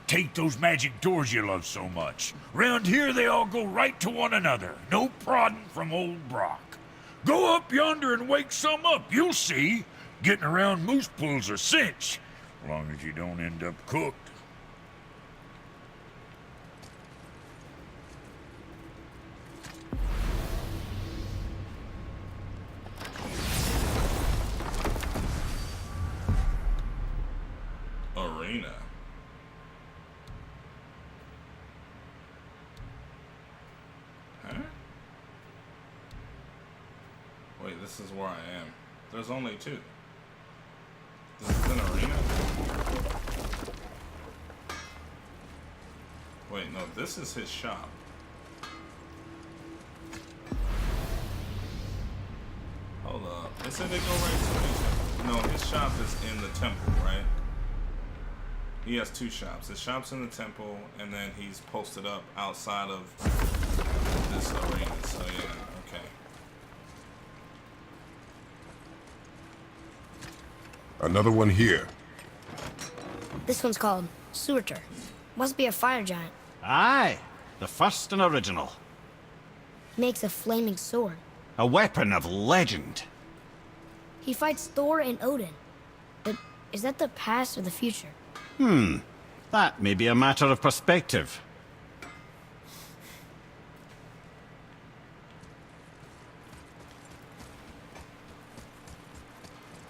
Speaker 8: Take those magic doors you love so much. Round here they all go right to one another. No prodding from old Brock. Go up yonder and wake some up, you'll see. Getting around moose pool's a cinch. As long as you don't end up cooked.
Speaker 1: arena. Huh? Wait, this is where I am. There's only 2. This is an arena? Wait, no, this is his shop. Hold up. They said they go right to the... No, his shop is in the temple, right? He has 2 shops. His shop's in the temple, and then he's posted up outside of this arena. So, yeah, okay.
Speaker 4: Another one here.
Speaker 2: This one's called Surtur. Must be a fire giant.
Speaker 3: Aye, the first and original.
Speaker 2: He makes a flaming sword.
Speaker 3: A weapon of legend.
Speaker 2: He fights Thor and Odin. But is that the past or the future?
Speaker 3: That may be a matter of perspective.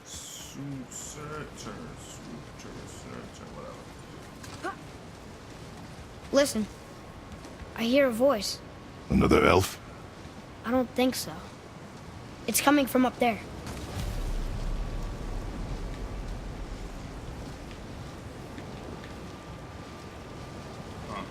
Speaker 1: Surtur, whatever.
Speaker 2: Listen. I hear a voice.
Speaker 4: Another elf?
Speaker 2: I don't think so. It's coming from up there.
Speaker 1: Huh.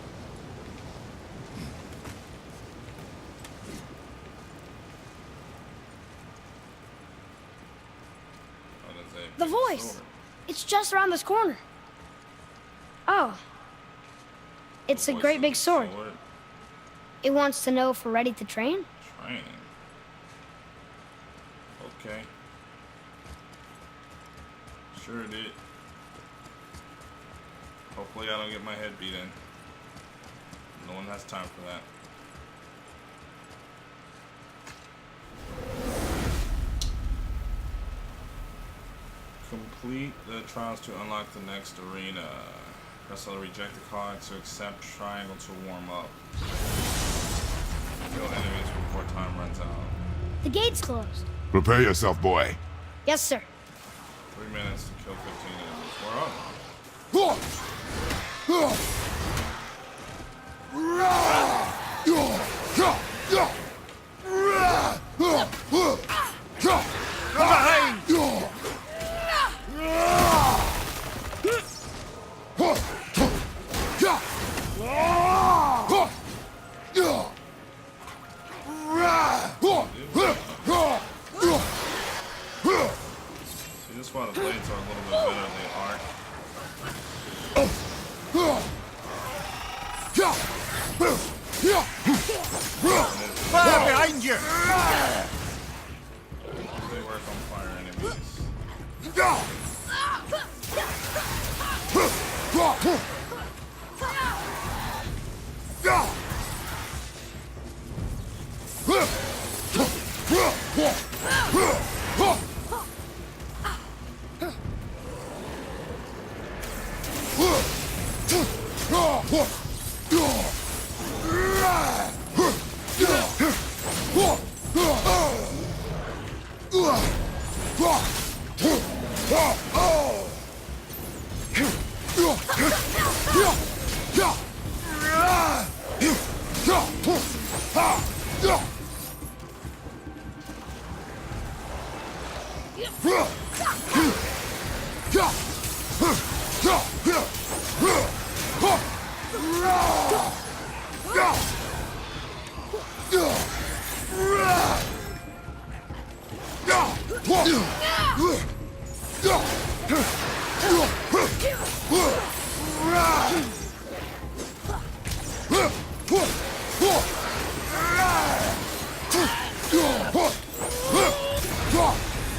Speaker 1: What is a
Speaker 2: The
Speaker 1: big
Speaker 2: voice!
Speaker 1: sword?
Speaker 2: It's just around this corner. Oh. It's a
Speaker 1: Voice
Speaker 2: great
Speaker 1: of
Speaker 2: big
Speaker 1: the
Speaker 2: sword.
Speaker 1: sword?
Speaker 2: It wants to know if we're ready to train.
Speaker 1: Train. Okay. Sure did. Hopefully I don't get my head beat in. No one has time for that. Complete the trials to unlock the next arena. Press the reject the card to accept triangle to warm up. Kill enemies before time runs out.
Speaker 2: The gate's closed.
Speaker 4: Prepare yourself, boy.
Speaker 2: Yes, sir.
Speaker 1: 3 minutes to kill 15 enemies. Where are they? See, this is why the blades are a little bit better than they aren't.
Speaker 3: Fire behind you!
Speaker 1: They work on fire enemies.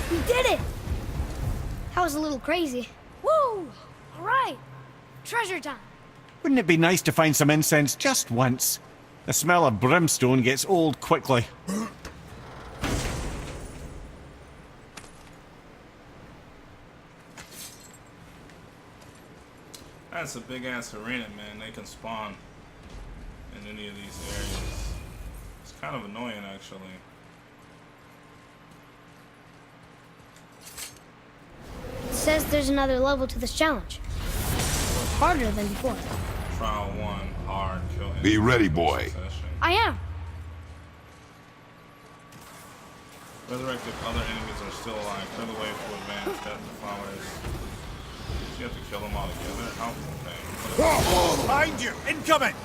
Speaker 2: We did it! That was a little crazy. Woo! All right. Treasure time.
Speaker 3: Wouldn't it be nice to find some incense just once? The smell of brimstone gets old quickly.
Speaker 1: That's a big ass arena, man. They can spawn in any of these areas. It's kind of annoying, actually.
Speaker 2: It says there's another level to this challenge. harder than before.
Speaker 1: Trial 1, hard, kill.
Speaker 4: Be ready, boy.
Speaker 1: Session.
Speaker 2: I am.
Speaker 1: Resurrect if other enemies are still alive. Clear the way for advanced death to flowers. You have to kill them all together? How? Okay.
Speaker 3: Behind you! Incoming!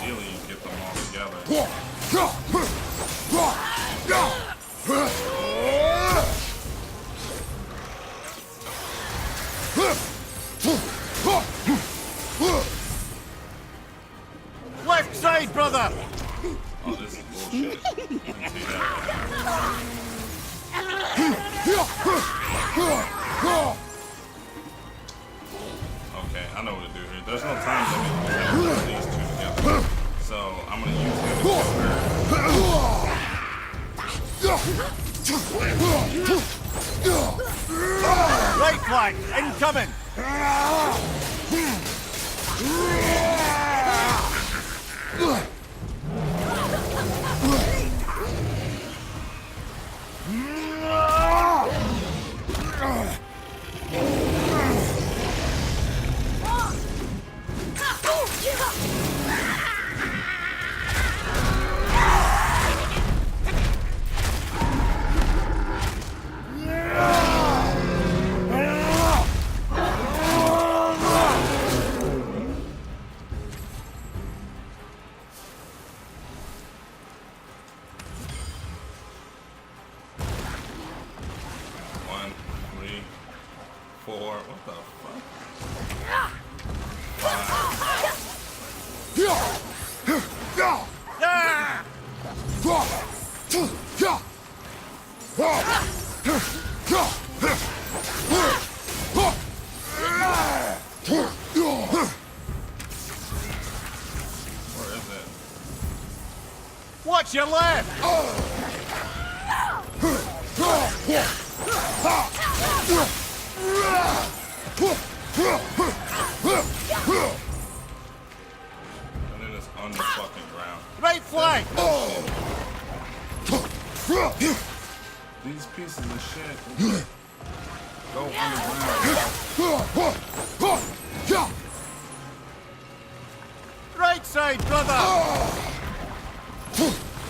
Speaker 1: Ideally, you get them all together.
Speaker 3: Left side, brother!
Speaker 1: Oh, this is bullshit. I can see that. Okay, I know what to do here. There's no time limit to put these two together. So, I'm gonna use him.
Speaker 3: Right flank, incoming!
Speaker 1: One, three, four. What the fuck? Where is it?
Speaker 3: Watch your left!
Speaker 1: And then it's on the fucking ground.
Speaker 3: Right flank!
Speaker 1: These pieces of shit go underground.
Speaker 3: Right side, brother!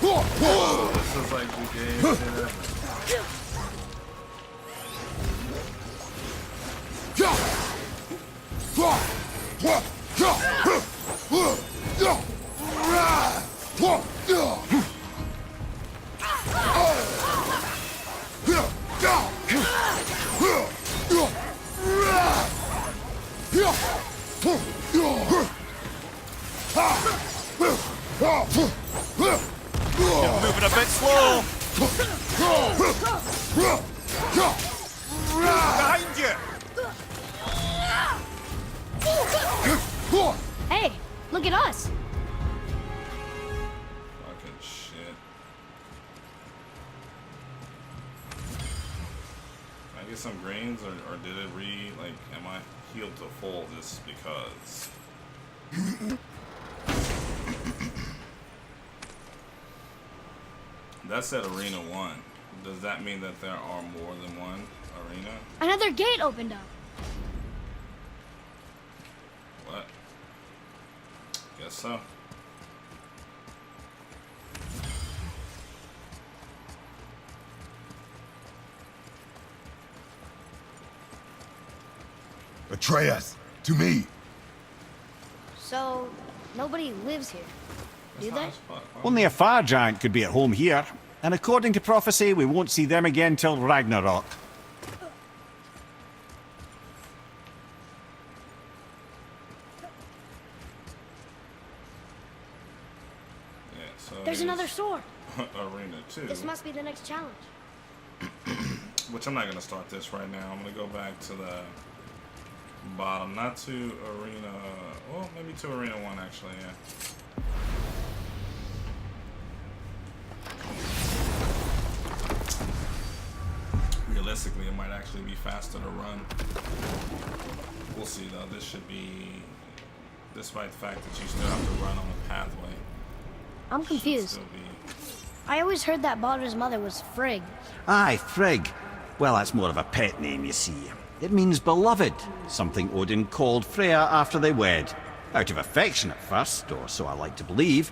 Speaker 1: This is like the game shit ever.
Speaker 3: You're moving a bit slow! Behind you!
Speaker 2: Hey, look at us.
Speaker 1: Fucking shit. Can I get some greens or did it like, am I healed to full just because? That said Arena 1. Does that mean that there are more than one arena?
Speaker 2: Another gate opened up.
Speaker 1: What? Guess so.
Speaker 4: Atreus, to me.
Speaker 2: So, nobody lives here, do
Speaker 1: That's
Speaker 2: they?
Speaker 1: hot as fuck.
Speaker 3: Only a fire giant could be at home here. And according to prophecy, we won't see them again till Ragnarok.
Speaker 1: Yeah, so
Speaker 2: There's another sword.
Speaker 1: Arena 2.
Speaker 2: This must be the next challenge.
Speaker 1: Which I'm not gonna start this right now. I'm gonna go back to the bottom, not to Arena. Well, maybe to Arena 1 actually. Yeah. realistically, it might actually be faster to run. We'll see though. This should be, despite the fact that you still have to run on a pathway.
Speaker 2: I'm confused.
Speaker 1: Still be...
Speaker 2: I always heard that Baldur's mother was Frigg.
Speaker 3: Aye, Frigg. Well, that's more of a pet name, you see. It means beloved, something Odin called Freya after they wed. Out of affection at first, or so I like to believe.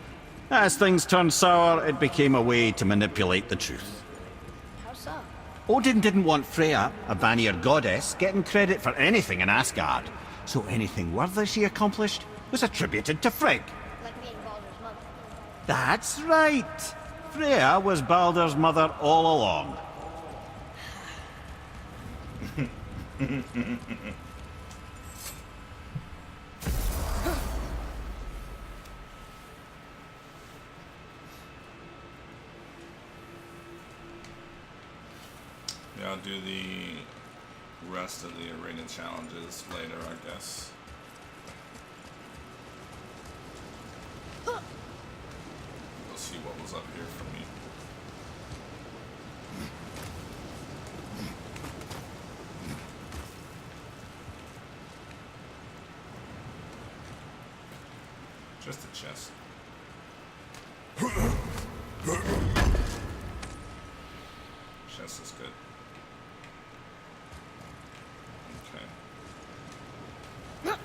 Speaker 3: As things turned sour, it became a way to manipulate the truth.
Speaker 2: How so?
Speaker 3: Odin didn't want Freya, a Vanir goddess, getting credit for anything in Asgard. So anything worthy she accomplished was attributed to Frigg.
Speaker 2: Like being Baldur's mother.
Speaker 3: That's right. Freya was Baldur's mother all along.
Speaker 1: Yeah, I'll do the rest of the arena challenges later, I guess. We'll see what was up here for me. Just a chest. Chest is good. Okay.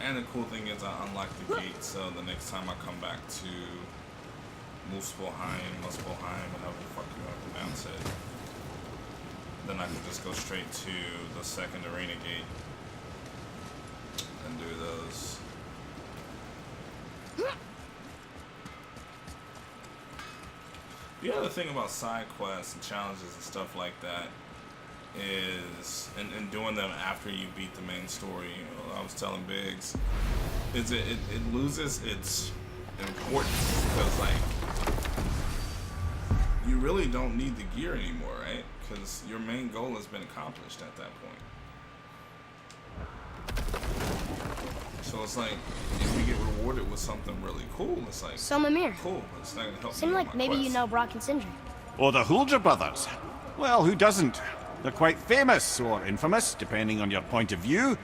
Speaker 1: And the cool thing is I unlocked the gate, so the next time I come back to Muspelheim, whatever the fuck you want to pronounce it, then I can just go straight to the second arena gate and do those. The other thing about side quests and challenges and stuff like that is, and doing them after you beat the main story, you know, I was telling Biggs, is it loses its importance because, like, you really don't need the gear anymore, right? Because your main goal has been accomplished at that point. So it's like, if you get rewarded with something really cool, it's like,
Speaker 2: So Mimir,
Speaker 1: cool, but it's not gonna help me
Speaker 2: seemed
Speaker 1: on
Speaker 2: like
Speaker 1: my
Speaker 2: maybe you
Speaker 1: quest.
Speaker 2: know Brock and Sindri.
Speaker 3: Or the Huldra brothers. Well, who doesn't? They're quite famous, or infamous, depending on your point of view.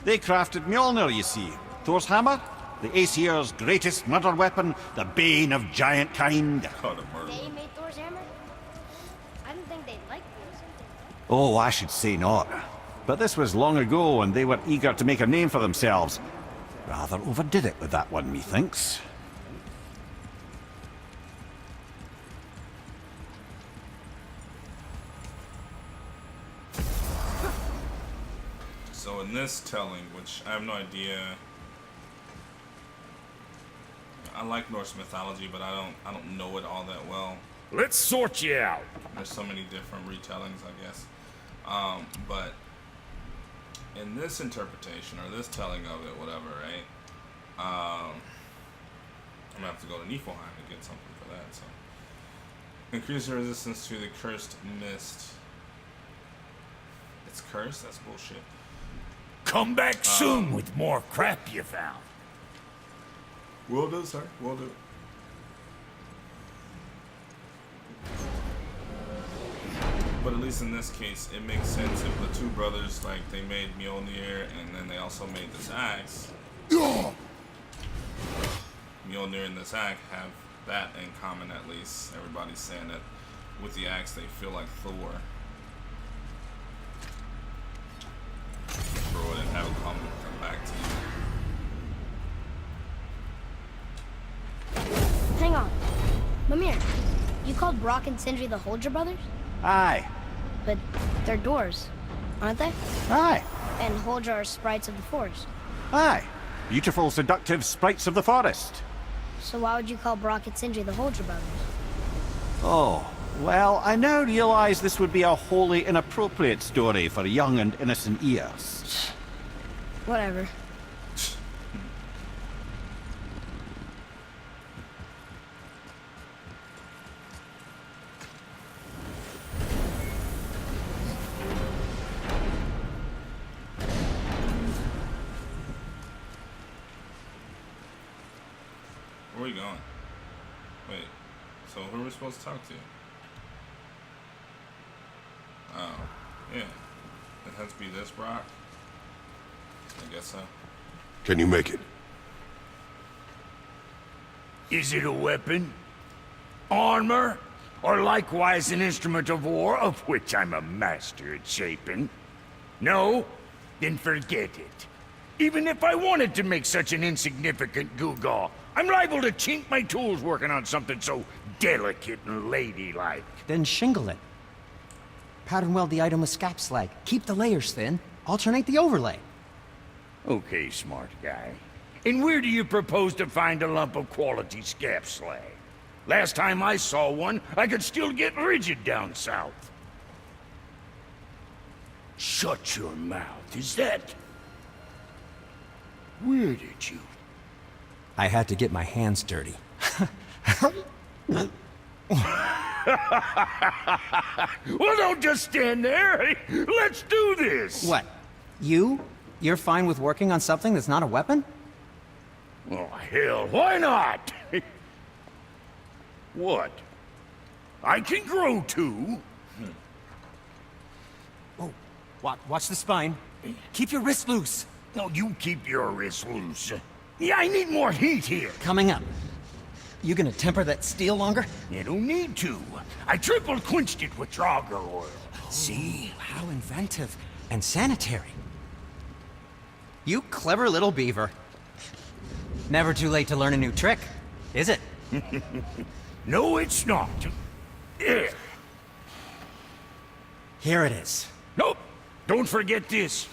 Speaker 3: They crafted Mjolnir, you see. Thor's hammer, the Aesir's greatest murder weapon, the bane of giant kind.
Speaker 1: Oh, the murder.
Speaker 2: They made Thor's hammer? I didn't think they'd like these.
Speaker 3: Oh, I should say not. But this was long ago, and they were eager to make a name for themselves. Rather overdid it with that one, methinks.
Speaker 1: So in this telling, which I have no idea, I like Norse mythology, but I don't know it all that well.
Speaker 8: Let's sort you out.
Speaker 1: There's so many different retellings, I guess. But in this interpretation or this telling of it, whatever, right? I'm gonna have to go to Niflheim to get something for that. So increase the resistance to the cursed mist. It's cursed? That's bullshit.
Speaker 8: Come back soon with more crap you found.
Speaker 1: Will do, sir. Will do. But at least in this case, it makes sense if the two brothers, like, they made Mjolnir and then they also made this axe. Mjolnir and this axe have that in common, at least. Everybody's saying that with the axe they feel like Thor. Throw it and have it come back to you.
Speaker 2: Hang on. Mimir, you called Brock and Sindri the Huldra brothers?
Speaker 3: Aye.
Speaker 2: But they're doors, aren't they?
Speaker 3: Aye.
Speaker 2: And Huldra are sprites of the forest.
Speaker 3: Aye. Beautiful, seductive sprites of the forest.
Speaker 2: So why would you call Brock and Sindri the Huldra brothers?
Speaker 3: Oh, well, I now realize this would be a wholly inappropriate story for young and innocent ears.
Speaker 2: Whatever.
Speaker 1: Where are we going? Wait, so who are we supposed to talk to? Oh, yeah. It has to be this rock. I guess so.
Speaker 4: Can you make it?
Speaker 8: Is it a weapon? Armor? Or likewise an instrument of war, of which I'm a master at shaping? No? Then forget it. Even if I wanted to make such an insignificant gewgaw, I'm liable to chink my tools working on something so delicate and ladylike.
Speaker 6: Then shingle it. Pattern weld the item with scap slag. Keep the layers thin. Alternate the overlay.
Speaker 8: Okay, smart guy. And where do you propose to find a lump of quality scap slag? Last time I saw one, I could still get rigid down south. Shut your mouth, is that... Where did you...
Speaker 6: I had to get my hands dirty.
Speaker 8: Well, don't just stand there. Let's do this.
Speaker 6: What? You're fine with working on something that's not a weapon?
Speaker 8: Oh, hell, why not? What? I can grow too.
Speaker 6: Oh, watch the spine. Keep your wrist loose.
Speaker 8: No, you keep your wrist loose. Yeah, I need more heat here.
Speaker 6: Coming up. You gonna temper that steel longer?
Speaker 8: You don't need to. I triple quenched it with Draugr oil. See?
Speaker 6: How inventive and sanitary. You clever little beaver. Never too late to learn a new trick, is it?
Speaker 8: No, it's not. There.
Speaker 6: Here it is.
Speaker 8: Nope. Don't forget this.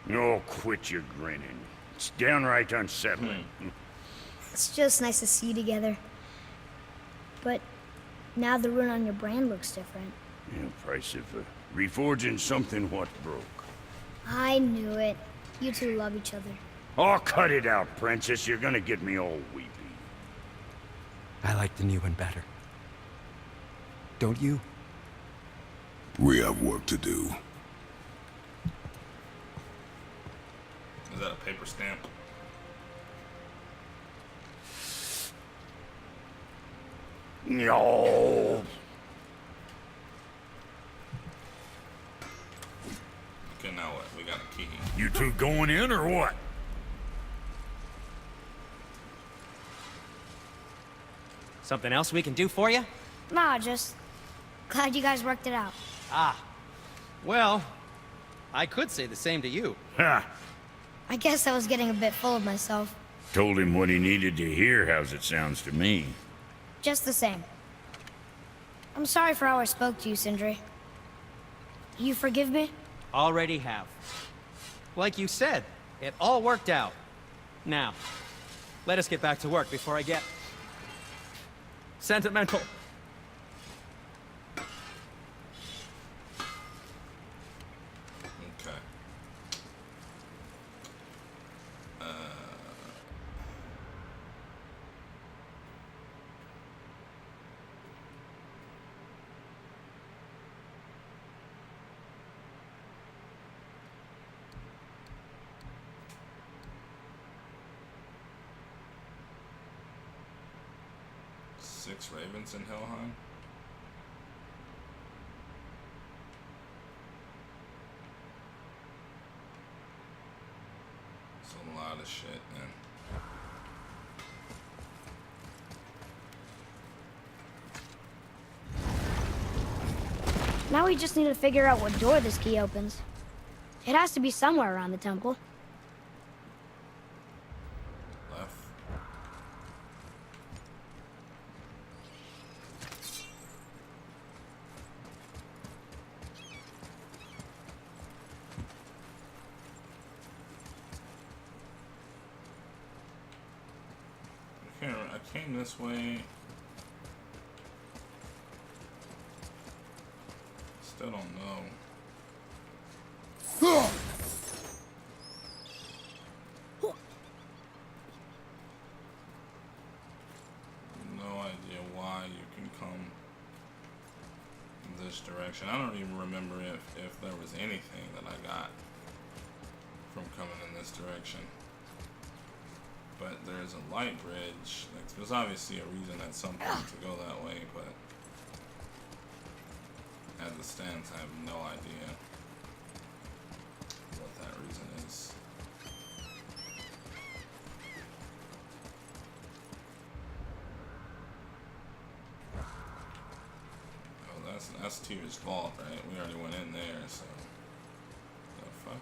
Speaker 8: Oh, quit your grinning. It's downright unsettling.
Speaker 2: It's just nice to see you together. But now the rune on your brand looks different.
Speaker 8: Yeah, price of reforging something what broke.
Speaker 2: I knew it. You two love each other.
Speaker 8: Oh, cut it out, Princess. You're gonna get me all weepy.
Speaker 6: I like the new one better. Don't you?
Speaker 4: We have work to do.
Speaker 1: Is that a paper stamp?
Speaker 8: No.
Speaker 1: Okay, now what? We got a key.
Speaker 8: You two going in or what?
Speaker 6: Something else we can do for you?
Speaker 2: Nah, just glad you guys worked it out.
Speaker 6: Well, I could say the same to you.
Speaker 8: Ha!
Speaker 2: I guess I was getting a bit full of myself.
Speaker 8: Told him what he needed to hear, how's it sounds to me.
Speaker 2: Just the same. I'm sorry for how I spoke to you, Sindri. You forgive me?
Speaker 9: Already have. Like you said, it all worked out. Now, let us get back to work before I get sentimental.
Speaker 1: Okay. Six ravens in Helheim. It's a lot of shit, man.
Speaker 2: Now we just need to figure out what door this key opens. It has to be somewhere around the temple.
Speaker 1: Left. I came this way. Still don't know. No idea why you can come in this direction. I don't even remember if there was anything that I got from coming in this direction. But there's a light bridge. Like, there's obviously a reason at some point to go that way, but as it stands, I have no idea what that reason is. Oh, that's Tyr's fault, right? We already went in there, so the fuck.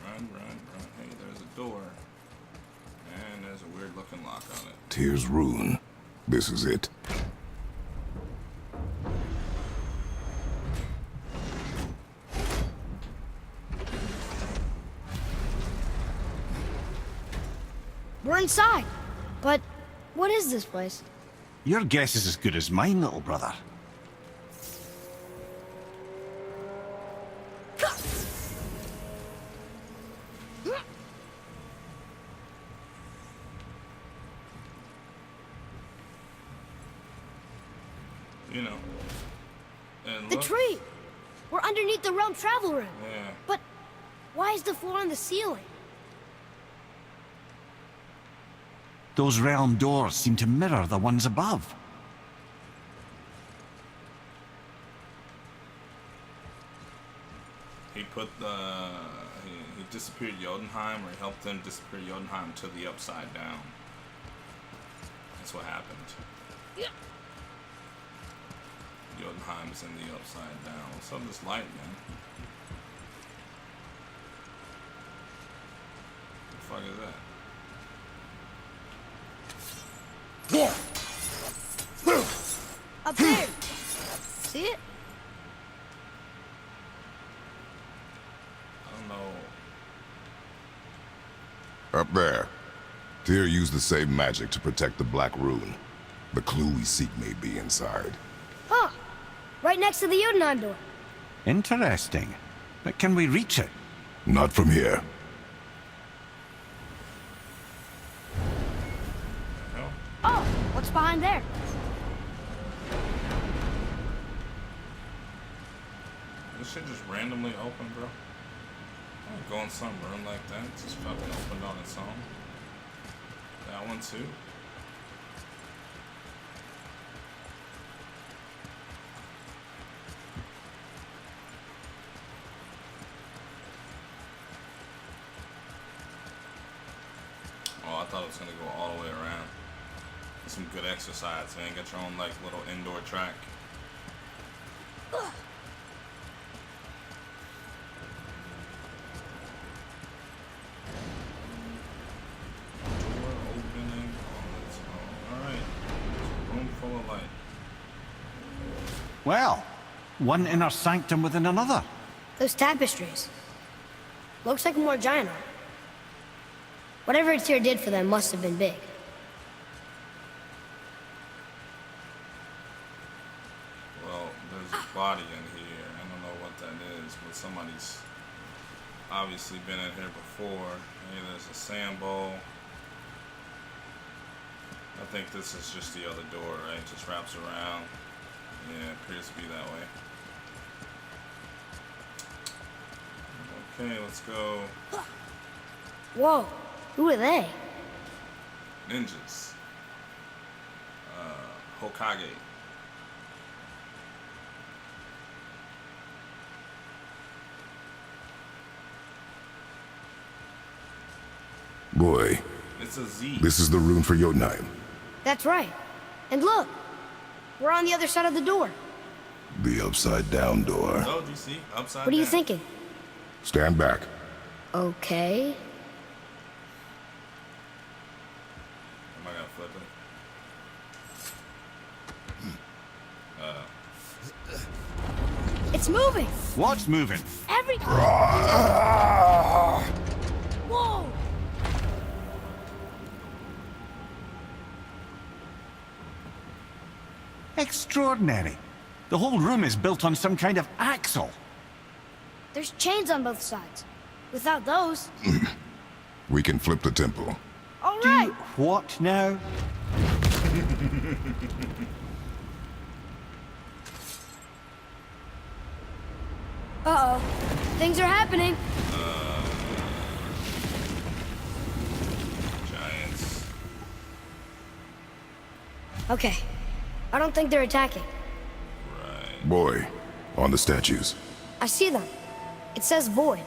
Speaker 1: Run. Hey, there's a door. And there's a weird looking lock on it.
Speaker 4: Tyr's rune. This is it.
Speaker 2: We're inside. But what is this place?
Speaker 3: Your guess is as good as mine, little brother.
Speaker 1: You know. And
Speaker 2: The
Speaker 1: look.
Speaker 2: tree! We're underneath the realm travel room.
Speaker 1: Yeah.
Speaker 2: But why is the floor on the ceiling?
Speaker 3: Those realm doors seem to mirror the ones above.
Speaker 1: He put the... He disappeared Jotunheim, or he helped them disappear Jotunheim to the upside down. That's what happened.
Speaker 2: Yeah.
Speaker 1: Jotunheim's in the upside down. What's up with this light, man? What the fuck is that?
Speaker 2: Up there! See it?
Speaker 1: I don't know.
Speaker 4: Up there. Tyr used the same magic to protect the Black Rune. The clue we seek may be inside.
Speaker 2: Huh. Right next to the Jotunheim door.
Speaker 3: Interesting. But can we reach it?
Speaker 4: Not from here.
Speaker 1: No?
Speaker 2: Oh, what's behind there?
Speaker 1: This shit just randomly open, bro. I don't go in some room like that. It's just fucking opened on its own. That one too. Oh, I thought it was gonna go all the way around. That's some good exercise, man. Get your own like little indoor track. Door opening on its own. Alright. Room full of light.
Speaker 3: Well, one inner sanctum within another.
Speaker 2: Those tapestries. Looks like more giant art. Whatever Tyr did for them must have been big.
Speaker 1: Well, there's a body in here. I don't know what that is, but somebody's obviously been in here before. Hey, there's a sand bowl. I think this is just the other door, right? It just wraps around. Yeah, it appears to be that way. Okay, let's go.
Speaker 2: Whoa, who are they?
Speaker 1: Ninjas. Hokage.
Speaker 4: Boy,
Speaker 1: It's a Z.
Speaker 4: this is the rune for Jotunheim.
Speaker 2: That's right. And look, we're on the other side of the door.
Speaker 4: The upside down door.
Speaker 1: Oh, do you see? Upside
Speaker 2: What are you
Speaker 1: down.
Speaker 2: thinking?
Speaker 4: Stand back.
Speaker 2: Okay.
Speaker 1: Am I gonna flip it?
Speaker 2: It's moving!
Speaker 3: What's moving?
Speaker 2: Every... Whoa!
Speaker 3: Extraordinary. The whole room is built on some kind of axle.
Speaker 2: There's chains on both sides. Without those...
Speaker 4: We can flip the temple.
Speaker 2: All right!
Speaker 3: What now?
Speaker 2: Uh-oh. Things are happening.
Speaker 1: Giants.
Speaker 2: Okay. I don't think they're attacking.
Speaker 1: Right.
Speaker 4: Boy, on the statues.
Speaker 2: I see them. It says void.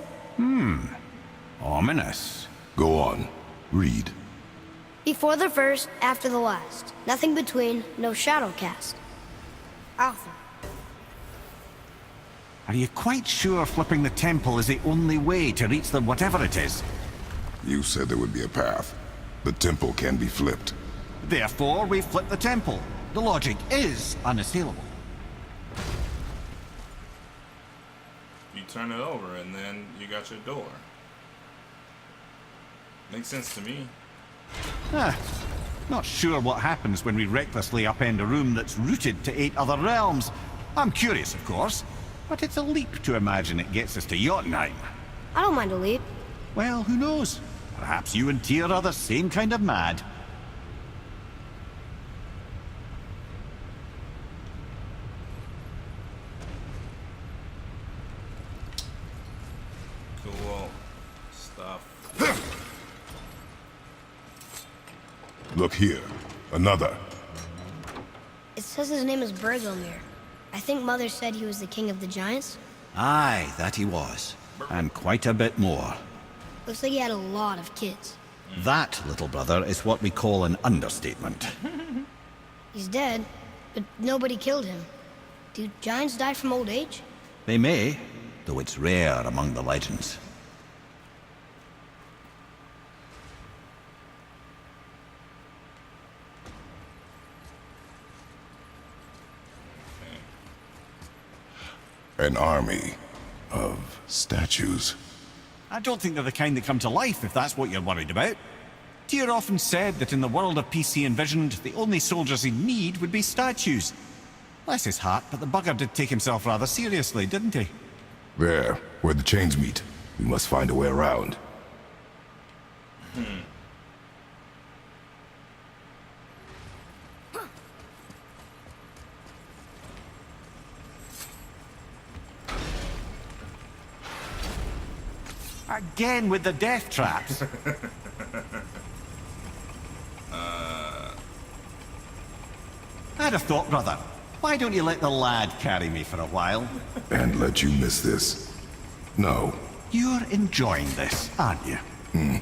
Speaker 3: Ominous.
Speaker 4: Go on. Read.
Speaker 2: Before the first, after the last. Nothing between, no shadow cast. Alpha.
Speaker 3: Are you quite sure flipping the temple is the only way to reach the whatever it is?
Speaker 4: You said there would be a path. The temple can be flipped.
Speaker 3: Therefore, we flip the temple. The logic is unassailable.
Speaker 1: You turn it over and then you got your door. Makes sense to me.
Speaker 3: Not sure what happens when we recklessly upend a room that's rooted to 8 other realms. I'm curious, of course, but it's a leap to imagine it gets us to Jotunheim.
Speaker 2: I don't mind a leap.
Speaker 3: Well, who knows? Perhaps you and Tyr are the same kind of mad.
Speaker 1: Cool stuff.
Speaker 4: Look here. Another.
Speaker 2: It says his name is Bergelmir. I think Mother said he was the king of the giants.
Speaker 3: Aye, that he was. And quite a bit more.
Speaker 2: Looks like he had a lot of kids.
Speaker 3: That, little brother, is what we call an understatement.
Speaker 2: He's dead, but nobody killed him. Do giants die from old age?
Speaker 3: They may, though it's rare among the legends.
Speaker 4: An army of statues.
Speaker 3: I don't think they're the kind that come to life, if that's what you're worried about. Tyr often said that in the world of peace he envisioned, the only soldiers he'd need would be statues. Bless his heart, but the bugger did take himself rather seriously, didn't he?
Speaker 4: There, where the chains meet. We must find a way around.
Speaker 3: Again with the death traps. I'd have thought, brother, why don't you let the lad carry me for a while?
Speaker 4: And let you miss this. No.
Speaker 3: You're enjoying this, aren't you?
Speaker 1: Well,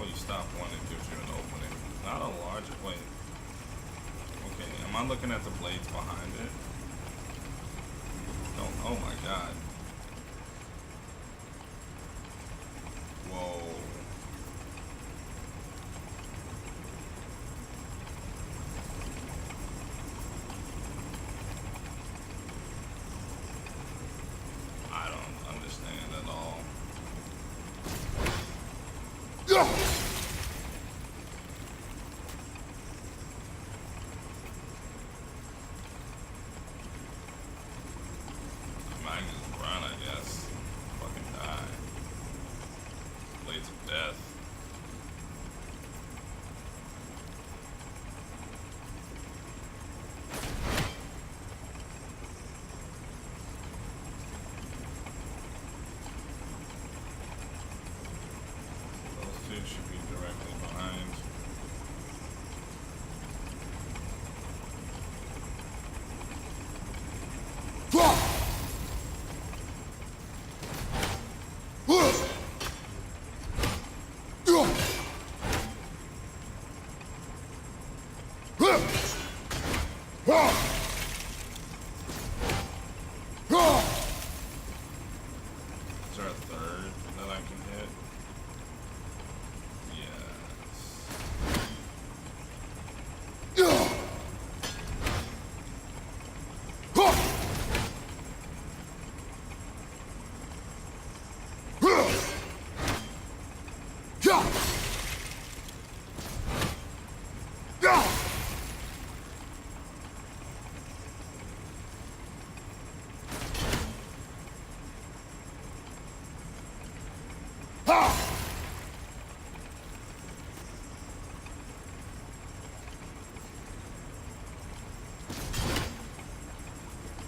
Speaker 1: you stop one, it gives you an opening. Not a larger blade. Okay, am I looking at the blades behind it? Don't, oh my god. Whoa. I don't understand at all. I can just run, I guess. Fucking die. Blades of death. Those two should be directly behind. Is there a third that I can hit? Yes.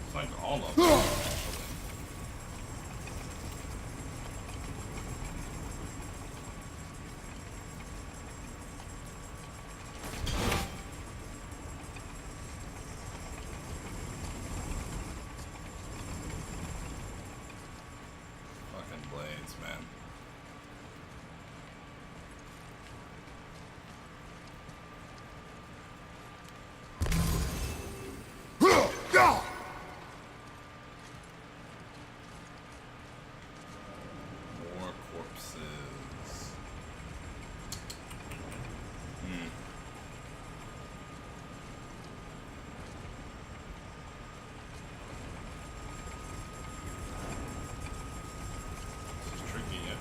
Speaker 1: It's like all of them. Fucking blades, man. More corpses. This is tricky, yeah.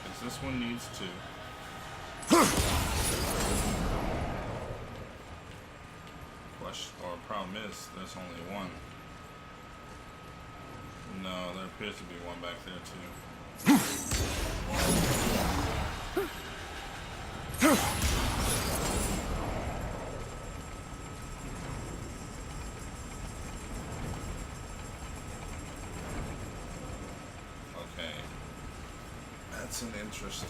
Speaker 1: Because this one needs two. Question or problem is there's only one. No, there appears to be one back there too. Okay. That's an interesting.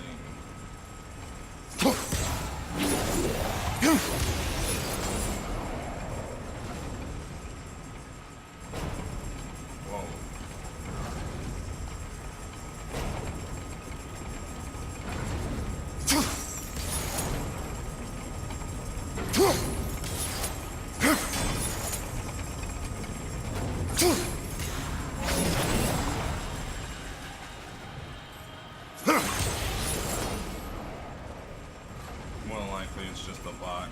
Speaker 1: Whoa. More than likely it's just a box.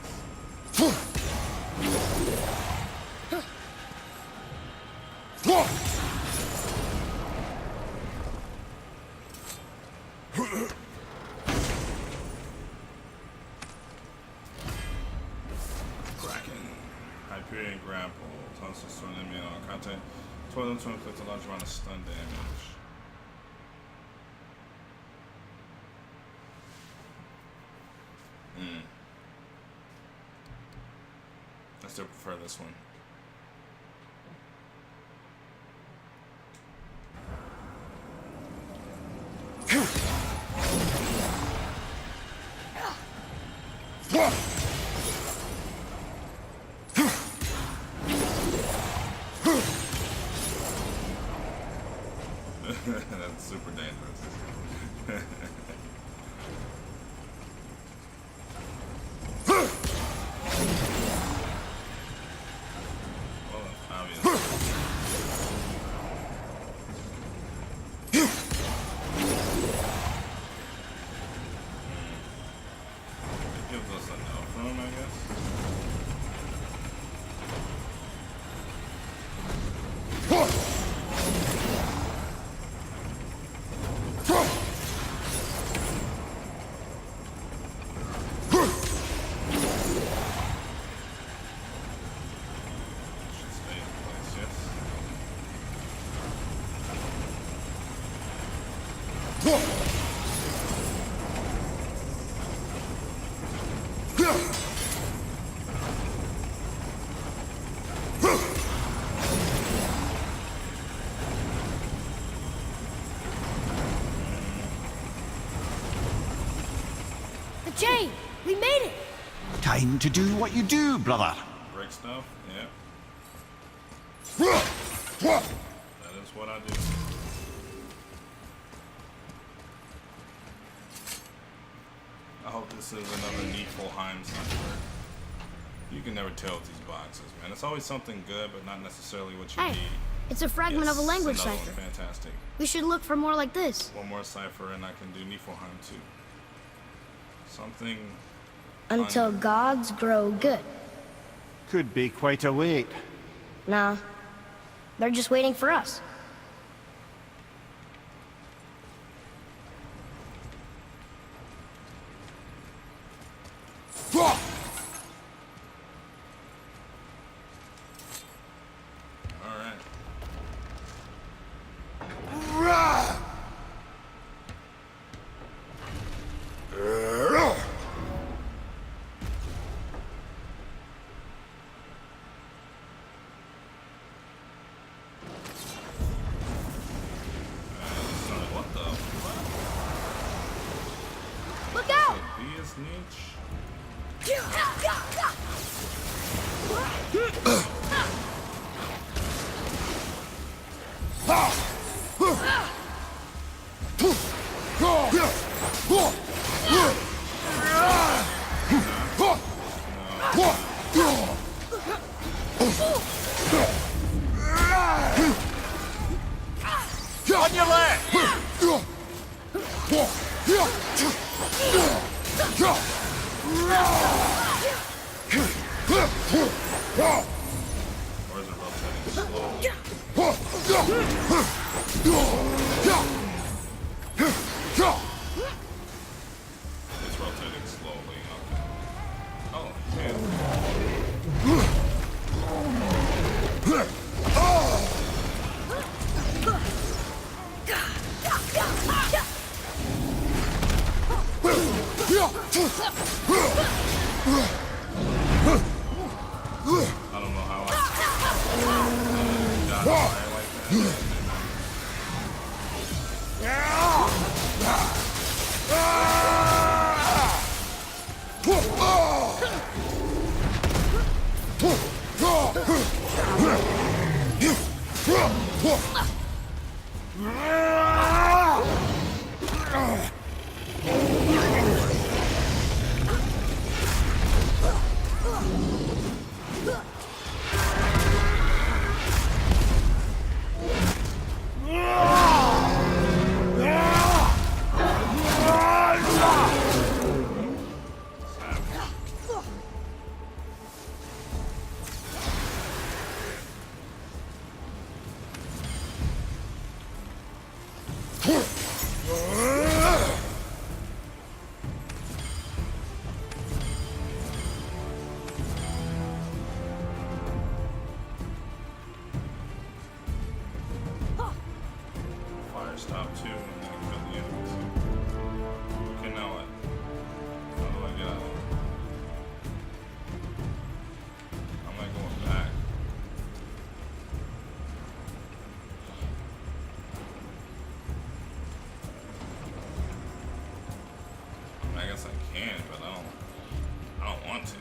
Speaker 1: Kraken. Hyperion grapple. Toss a stun enemy on contact. 12 to inflict a large amount of stun damage. I still prefer this one. That's super dangerous. Well, obvious. It gives us enough room, I guess. Should stay in place, yes.
Speaker 2: The chain! We made it!
Speaker 3: Time to do what you do, brother.
Speaker 1: Break stuff, yeah. That is what I do. I hope this is another Niflheim cipher. You can never tell with these boxes, man. It's always something good, but not necessarily what you
Speaker 2: Hey,
Speaker 1: need.
Speaker 2: it's a fragment of a language
Speaker 1: another
Speaker 2: cipher.
Speaker 1: one, fantastic.
Speaker 2: We should look for more like this.
Speaker 1: One more cipher and I can do Niflheim too. Something
Speaker 2: Until gods grow good.
Speaker 3: Could be quite a wait.
Speaker 2: Nah. They're just waiting for us.
Speaker 1: Alright. Snitch.
Speaker 9: On your left!
Speaker 1: Or is it rotating slow? It's rotating slowly. Okay. Oh, man. I don't know how I got fire like that. Fire stop too, and then kill the enemies. Okay, now what? How do I get out of here? How am I going back? I guess I can, but I don't want to.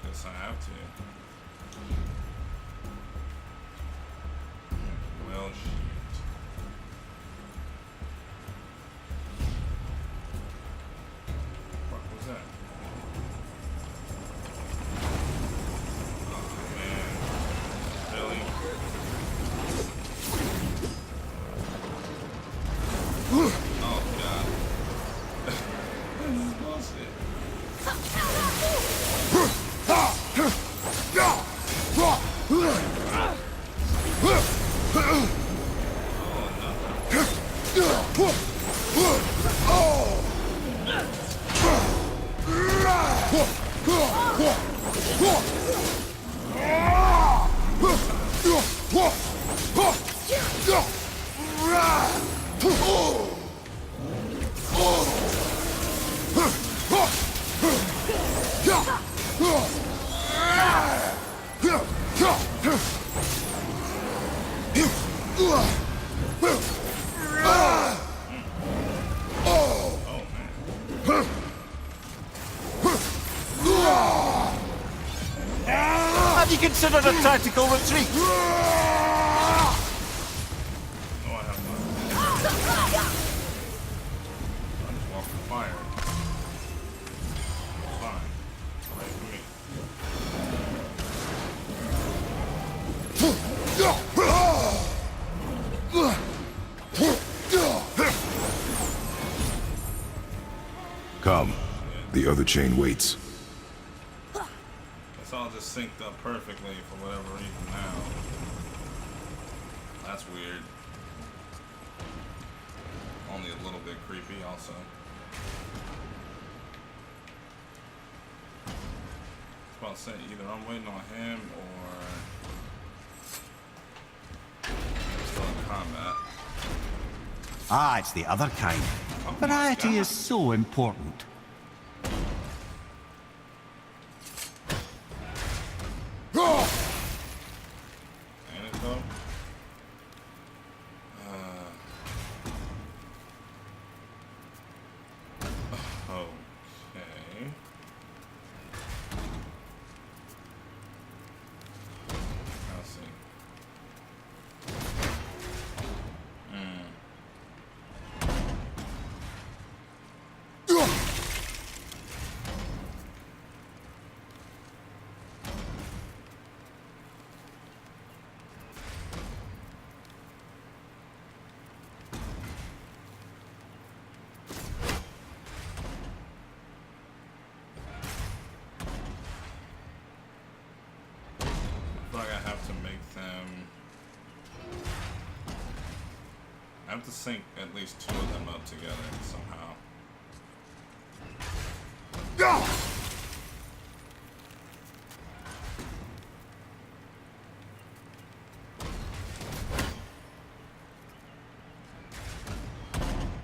Speaker 1: Guess I have to. Well, shit. What was that? Oh, man. Really? Oh, God. This is bullshit.
Speaker 3: Have you considered a tactical retreat?
Speaker 1: No, I have not. I just walked through fire. It's fine. Right for me.
Speaker 4: Come. The other chain waits.
Speaker 1: It's all just synced up perfectly for whatever reason now. That's weird. Only a little bit creepy also. I was about to say either I'm waiting on him or I'm still in combat.
Speaker 3: Ah, it's the other kind.
Speaker 1: Oh my
Speaker 3: Variety
Speaker 1: God.
Speaker 3: is so important.
Speaker 1: Antidote? Okay. Let's see. I feel like I have to make them. I have to sync at least 2 of them up together somehow.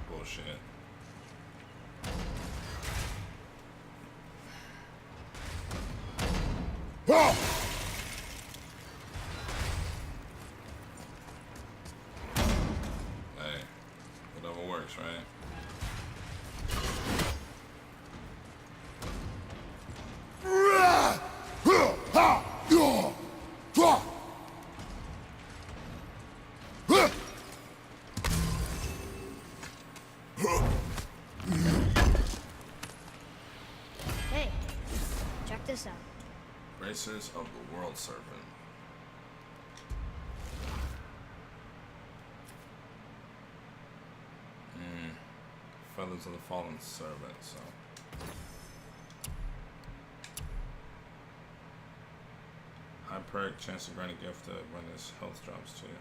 Speaker 1: Bullshit. Hey, whatever works, right?
Speaker 2: Hey, check this out.
Speaker 1: Bracers of the World Serpent. Feathers of the Fallen Servant, so. High perk, chance to grant a gift when his health drops to you.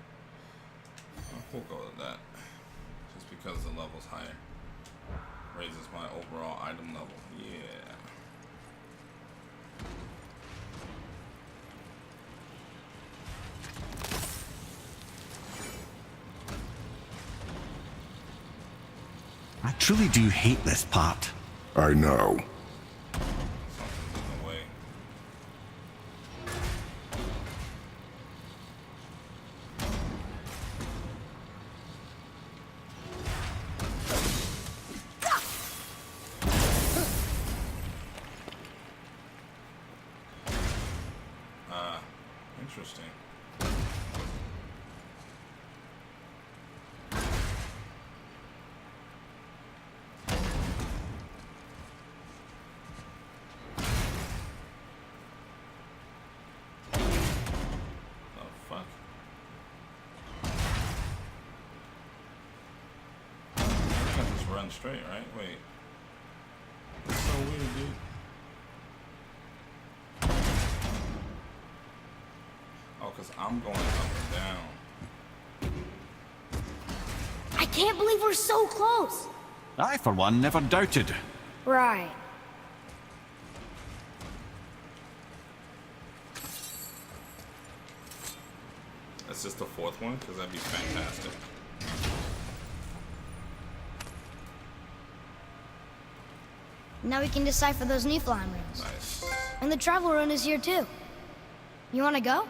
Speaker 1: We'll go with that. Just because the level's higher. Raises my overall item level. Yeah.
Speaker 3: I truly do hate this part.
Speaker 4: I know.
Speaker 1: Something's in the way. Interesting. Oh, fuck. I think I just run straight, right? Wait. That's so weird, dude. Oh, because I'm going up and down.
Speaker 2: I can't believe we're so close.
Speaker 3: I, for one, never doubted.
Speaker 2: Right.
Speaker 1: That's just the 4th one? Because that'd be fantastic.
Speaker 2: Now we can decipher those Nephilim runes.
Speaker 1: Nice.
Speaker 2: And the travel rune is here too. You wanna go?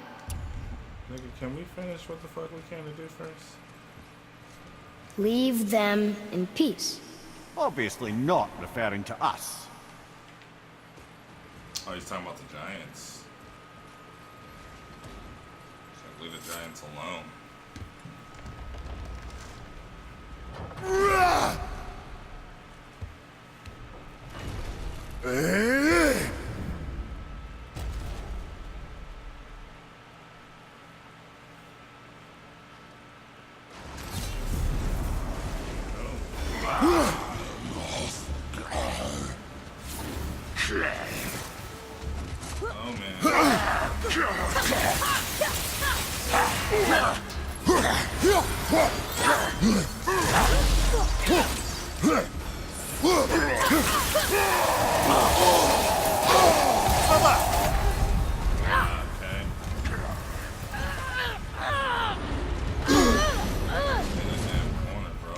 Speaker 1: Nigga, can we finish what the fuck we came to do first?
Speaker 2: Leave them in peace.
Speaker 3: Obviously not referring to us.
Speaker 1: Oh, he's talking about the giants. So leave the giants alone. Oh man. Okay. In the damn corner, bro.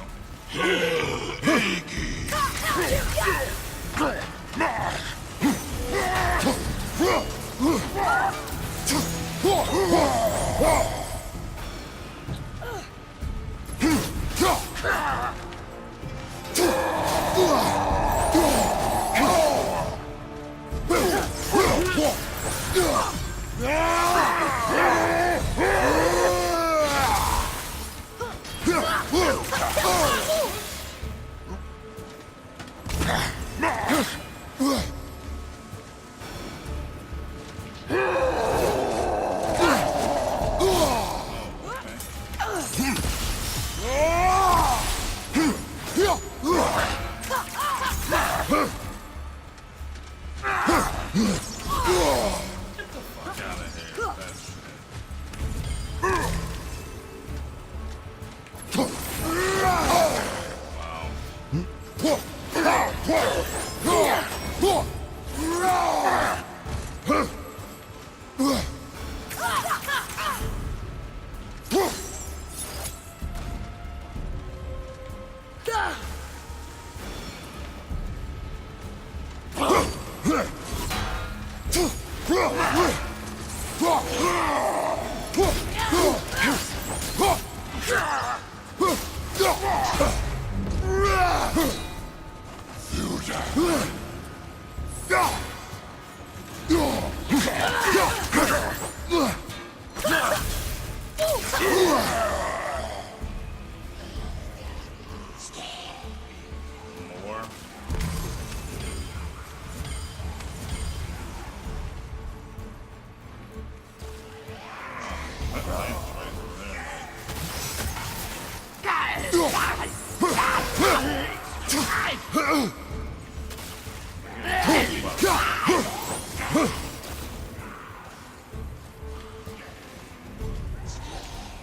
Speaker 1: Fuck out of here. That's more.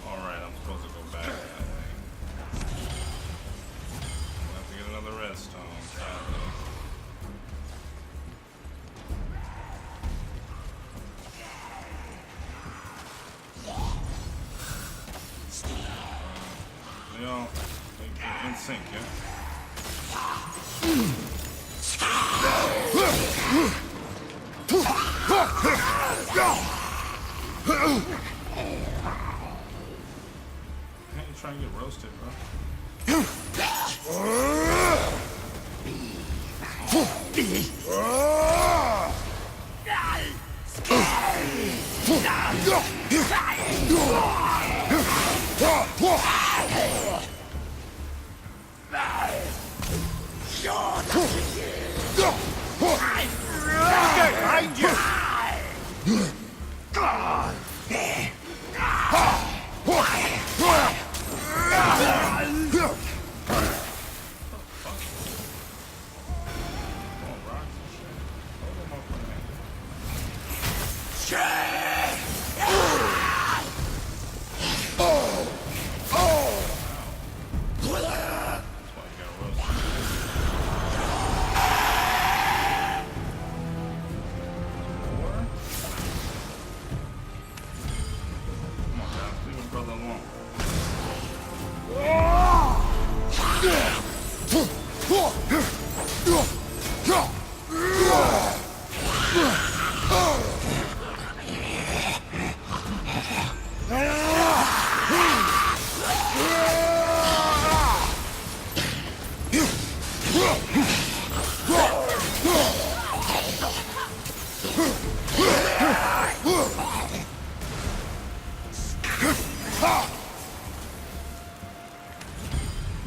Speaker 1: Alright, I'm supposed to go back that way. I'll have to get another redstone, sadly. We all in sync, yeah? Hey, you trying to get roasted, bro?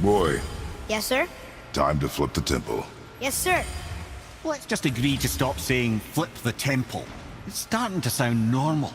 Speaker 4: Boy,
Speaker 2: Yes, sir?
Speaker 4: time to flip the temple.
Speaker 2: Yes, sir.
Speaker 3: Let's just agree to stop saying flip the temple. It's starting to sound normal.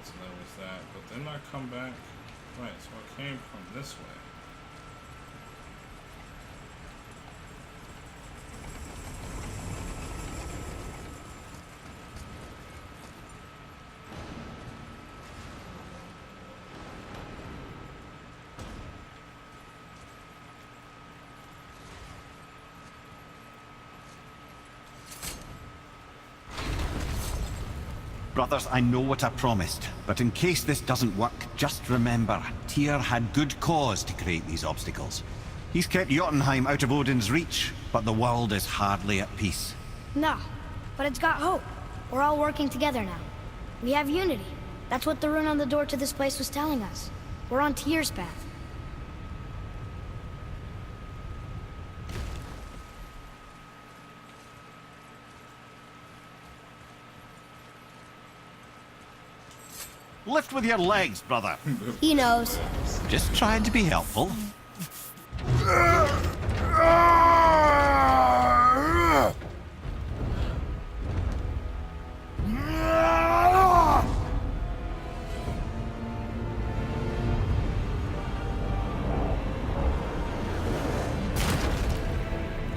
Speaker 1: So that was that. But then I come back. Right, so I came from this way.
Speaker 3: Brothers, I know what I promised, but in case this doesn't work, just remember, Tyr had good cause to create these obstacles. He's kept Jotunheim out of Odin's reach, but the world is hardly at peace.
Speaker 2: No, but it's got hope. We're all working together now. We have unity. That's what the rune on the door to this place was telling us. We're on Tyr's path.
Speaker 3: Lift with your legs, brother.
Speaker 2: He knows.
Speaker 3: Just trying to be helpful.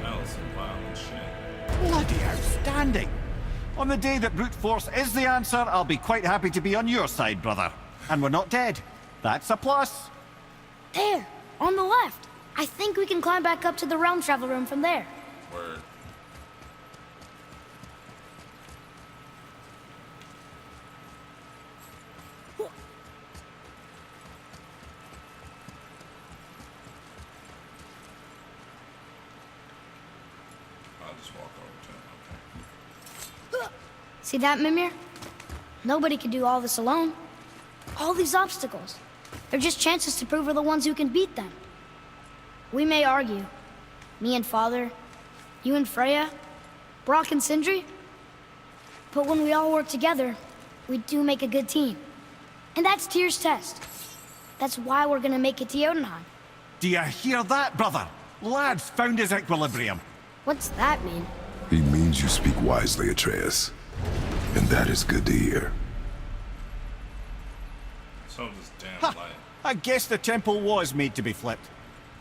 Speaker 1: That was some violent shit.
Speaker 3: Bloody outstanding. On the day that brute force is the answer, I'll be quite happy to be on your side, brother. And we're not dead. That's a plus.
Speaker 2: There, on the left. I think we can climb back up to the realm travel room from there.
Speaker 1: Word. I'll just walk over to him. Okay.
Speaker 2: See that, Mimir? Nobody can do all this alone. All these obstacles. They're just chances to prove we're the ones who can beat them. We may argue. Me and Father, you and Freya, Brock and Sindri. But when we all work together, we do make a good team. And that's Tyr's test. That's why we're gonna make it to Jotunheim.
Speaker 3: Do you hear that, brother? Lad's found his equilibrium.
Speaker 2: What's that mean?
Speaker 4: He means you speak wisely, Atreus. And that is good to hear.
Speaker 1: So this damn
Speaker 3: Ha!
Speaker 1: light.
Speaker 3: I guess the temple was made to be flipped.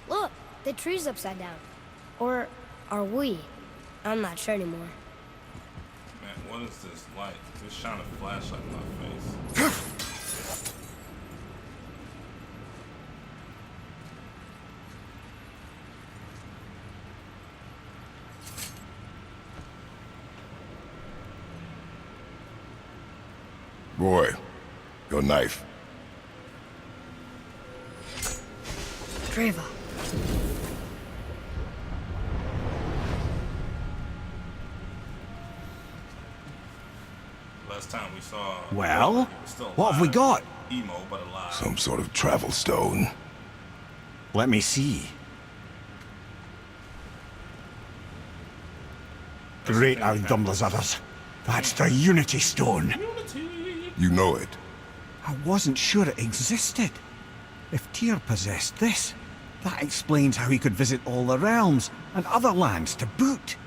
Speaker 2: Look, the tree's upside down. Or are we? I'm not sure anymore.
Speaker 1: Man, what is this light? This shine a flashlight in my face.
Speaker 4: Boy, your knife.
Speaker 2: Dreva.
Speaker 1: Last time we saw.
Speaker 3: Well,
Speaker 1: he was still
Speaker 3: what have we
Speaker 1: alive.
Speaker 3: got?
Speaker 1: Emo, but alive.
Speaker 4: Some sort of travel stone.
Speaker 3: Let me see. Great outdumblers others. That's the Unity Stone.
Speaker 4: You know it.
Speaker 3: I wasn't sure it existed. If Tyr possessed this, that explains how he could visit all the realms and other lands to boot.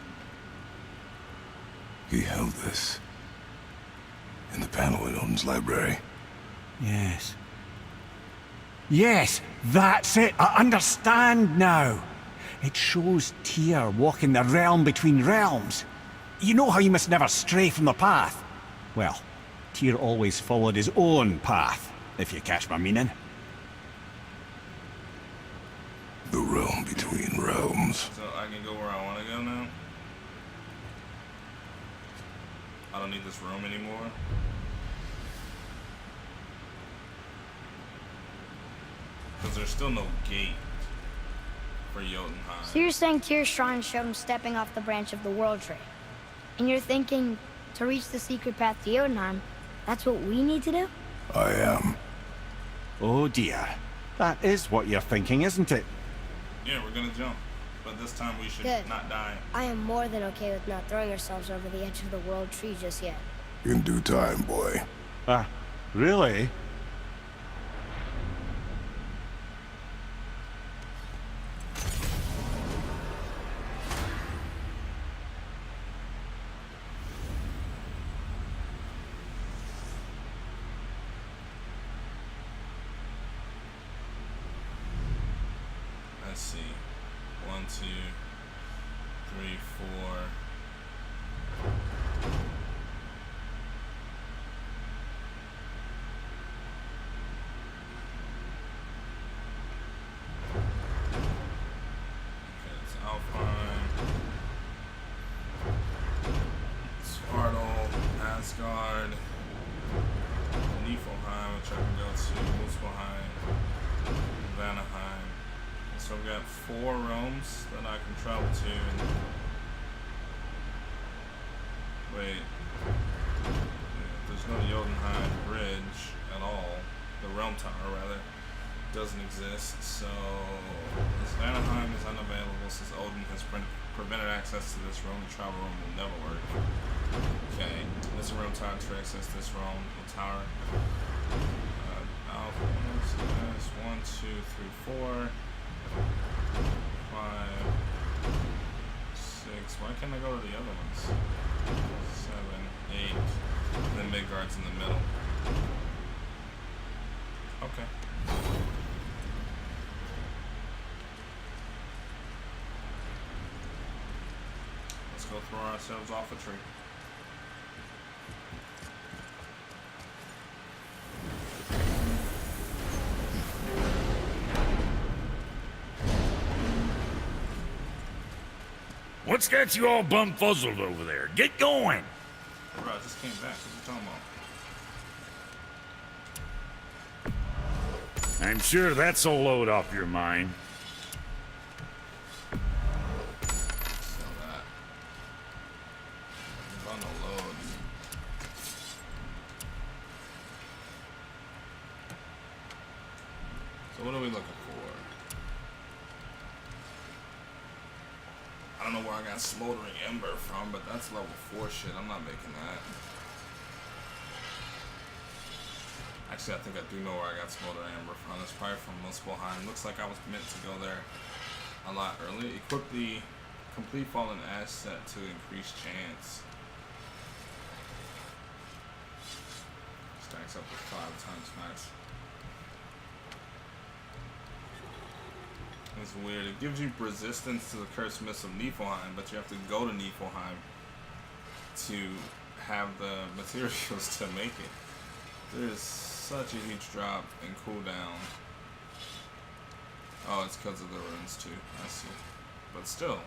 Speaker 4: He held this. In the panel in Odin's library.
Speaker 3: Yes. Yes, that's it. I understand now. It shows Tyr walking the realm between realms. You know how you must never stray from the path? Well, Tyr always followed his own path, if you catch my meaning.
Speaker 4: The realm between realms.
Speaker 1: So I can go where I want to go now? I don't need this room anymore? Because there's still no gate for Jotunheim.
Speaker 2: So you're saying Tyr's shrine showed him stepping off the branch of the World Tree. And you're thinking, to reach the secret path to Jotunheim, that's what we need to do?
Speaker 4: I am.
Speaker 3: Oh dear. That is what you're thinking, isn't it?
Speaker 1: Yeah, we're gonna jump. But this time we should
Speaker 2: Good.
Speaker 1: not die.
Speaker 2: I am more than okay with not throwing ourselves over the edge of the World Tree just yet.
Speaker 4: In due time, boy.
Speaker 3: Really?
Speaker 1: Let's see. 1, 2, 3, 4. Okay, it's Alpine. Spartal, Asgard. so we got 4 realms that I can travel to. And wait, there's no Jotunheim Bridge at all. The Realm Tower, rather, doesn't exist. So this Vanaheim is unavailable since Odin has prevented access to this realm. The travel room will never work. Okay, this Realm Tower to access this realm. The tower. Alpha 1, 2, 3, 4, 5, 6. Why can't I go to the other ones? 7, 8. And then Midgard's in the middle. Okay. Let's go throw ourselves off a tree.
Speaker 8: What's got you all bum-fuzzled over there? Get going!
Speaker 1: Bro, I just came back. What are you talking about?
Speaker 8: I'm sure that's a load off your mind.
Speaker 1: So that. Bundle loads. So what are we looking for? I don't know where I got Smoldering Ember from, but that's level 4 shit. I'm not making that. Actually, I think I do know where I got Smoldering Ember from. It's probably from Muspelheim. Looks like I was meant to go there a lot earlier. Equip the Complete Fallen Asset to increase chance. Stacks up to 5 times max. It's weird. It gives you resistance to the Cursed Mist of Niflheim, but you have to go to Niflheim to have the materials to make it. There's such a huge drop in cooldown. Oh, it's because of the runes too. I see. But still,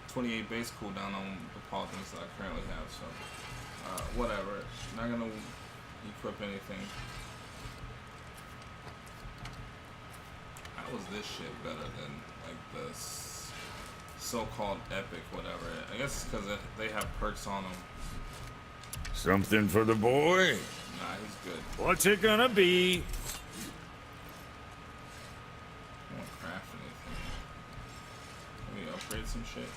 Speaker 1: 28 base cooldown on the paladins that I currently have. So, whatever. Not gonna equip anything. How is this shit better than like the so-called epic whatever? I guess it's because they have perks on them.
Speaker 8: Something for the boy?
Speaker 1: Nah, he's good.
Speaker 8: What's it gonna be?
Speaker 1: I won't craft anything. Let me upgrade some shit.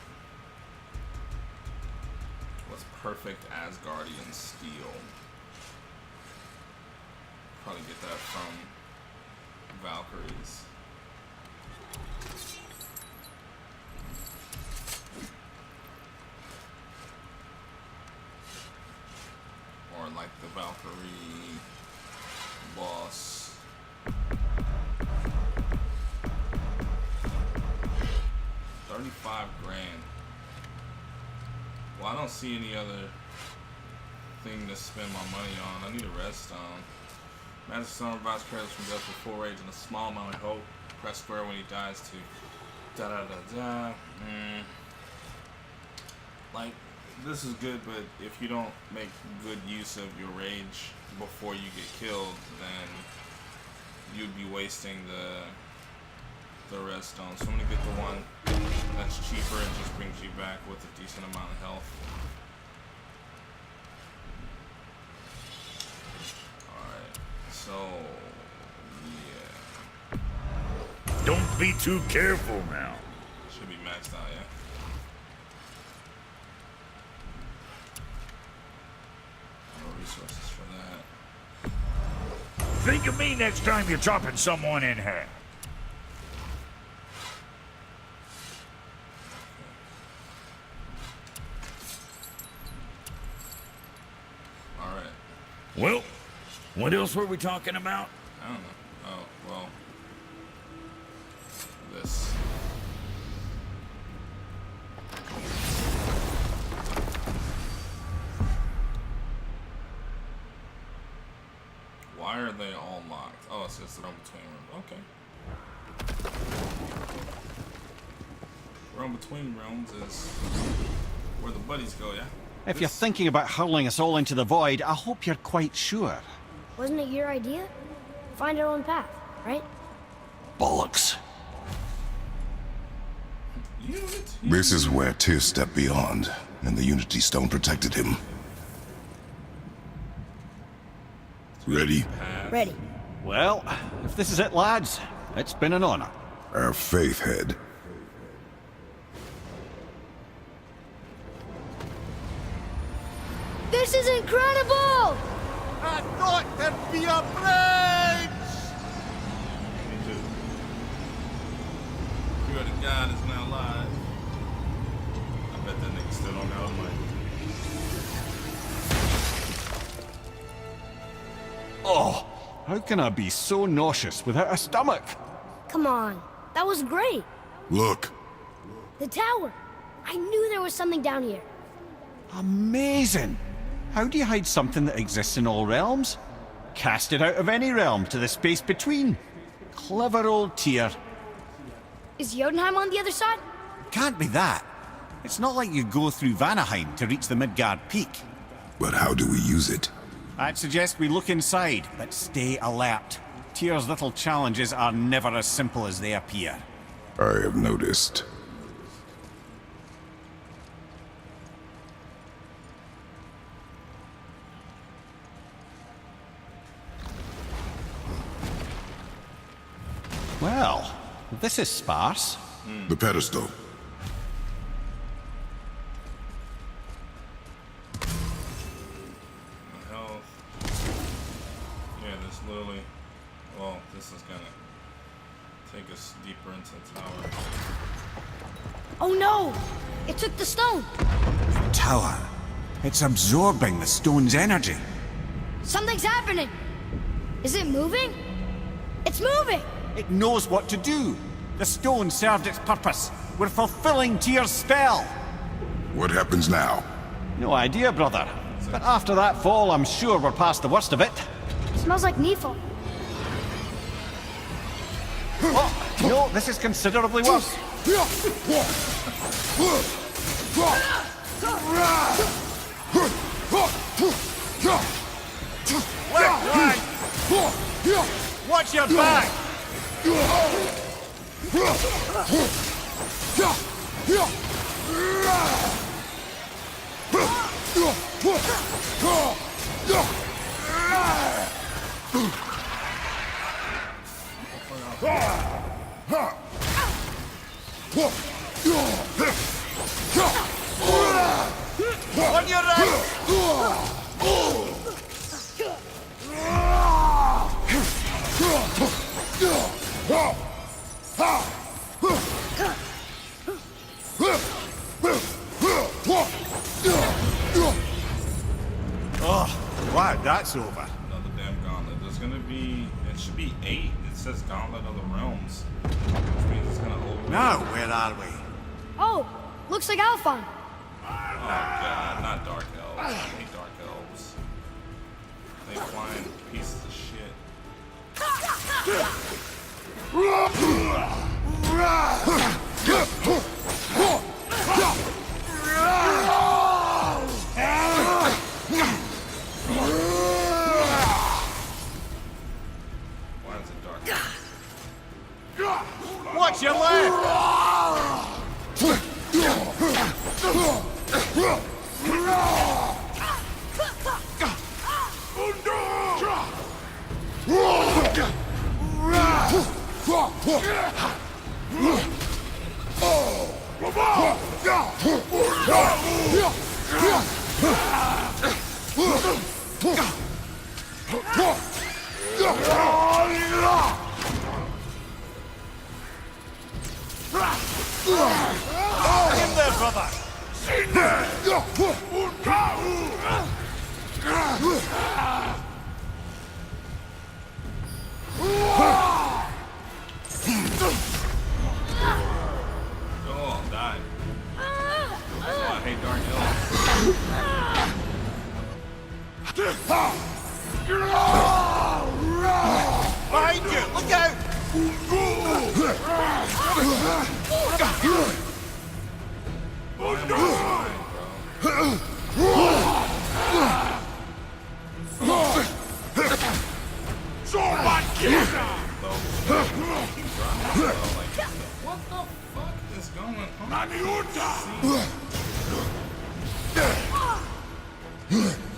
Speaker 1: What's perfect Asgardian steel? Probably get that from Valkyries. Or like the Valkyrie boss. $35 grand. Well, I don't see any other thing to spend my money on. I need a redstone. Magic Stone revives characters from death with full rage and a small amount of hope. Press square when he dies to da da da da. Like, this is good, but if you don't make good use of your rage before you get killed, then you'd be wasting the redstone. So I'm gonna get the one that's cheaper and just brings you back with a decent amount of health. Alright, so yeah.
Speaker 8: Don't be too careful now.
Speaker 1: Should be maxed out, yeah. No resources for that.
Speaker 8: Think of me next time you're chopping someone in half.
Speaker 1: Alright.
Speaker 8: Well, what else were we talking about?
Speaker 1: I don't know. Oh, well. This. Why are they all locked? Oh, it's just the room between rooms. Okay. Room between rooms is where the buddies go, yeah?
Speaker 3: If you're thinking about hurling us all into the void, I hope you're quite sure.
Speaker 2: Wasn't it your idea? Find our own path, right?
Speaker 3: Bollocks.
Speaker 1: Unity.
Speaker 4: This is where Tyr stepped beyond, and the Unity Stone protected him. Ready?
Speaker 2: Ready.
Speaker 3: Well, if this is it, lads, it's been an honor.
Speaker 4: Our faith head.
Speaker 2: This is incredible!
Speaker 3: I thought there'd be a bridge!
Speaker 1: Me too. You are the God is now live. I bet that nigga still don't got a mic.
Speaker 3: Oh, how can I be so nauseous without a stomach?
Speaker 2: Come on. That was great.
Speaker 4: Look.
Speaker 2: The tower. I knew there was something down here.
Speaker 3: Amazing! How do you hide something that exists in all realms? Cast it out of any realm to the space between. Clever old Tyr.
Speaker 2: Is Jotunheim on the other side?
Speaker 3: Can't be that. It's not like you go through Vanaheim to reach the Midgard Peak.
Speaker 4: But how do we use it?
Speaker 3: I'd suggest we look inside, but stay alert. Tyr's little challenges are never as simple as they appear.
Speaker 4: I have noticed.
Speaker 3: Well, this is sparse.
Speaker 4: The pedestal.
Speaker 1: My health. Yeah, this literally. Well, this is gonna take us deeper into the tower.
Speaker 2: Oh no! It took the stone!
Speaker 3: Tower. It's absorbing the stone's energy.
Speaker 2: Something's happening! Is it moving? It's moving!
Speaker 3: It knows what to do. The stone served its purpose. We're fulfilling Tyr's spell.
Speaker 4: What happens now?
Speaker 3: No idea, brother. But after that fall, I'm sure we're past the worst of it.
Speaker 2: Smells like Nephil.
Speaker 3: Oh, no, this is considerably worse. Left, right! Watch your back! On your right! Oh, wow, that's over.
Speaker 1: Another damn gauntlet. There's gonna be. It should be 8. It says Gauntlet of the Realms. Which means it's gonna over.
Speaker 3: Now, where are we?
Speaker 2: Oh, looks like Alphon.
Speaker 1: Oh god, not Dark Elves. I hate Dark Elves. They flying pieces of shit. Why is it dark?
Speaker 3: Watch your left! In there, brother!
Speaker 1: Oh, died. That's why I hate Dark Elves.
Speaker 3: Behind you! Look out!
Speaker 1: Why am I dying, bro? What the fuck is going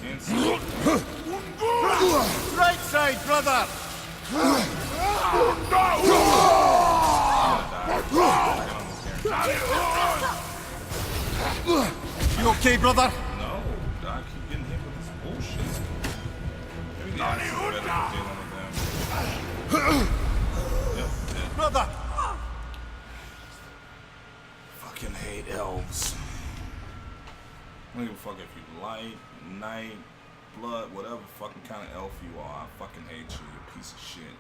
Speaker 1: Can't see.
Speaker 3: Right side, brother! You okay, brother?
Speaker 1: No, I keep getting hit with this bullshit. Maybe the axe is better for dealing with them. Yep, dead.
Speaker 3: Brother!
Speaker 1: Fucking hate elves. I don't give a fuck if you light, night, blood, whatever fucking kind of elf you are. I fucking hate you, you piece of shit.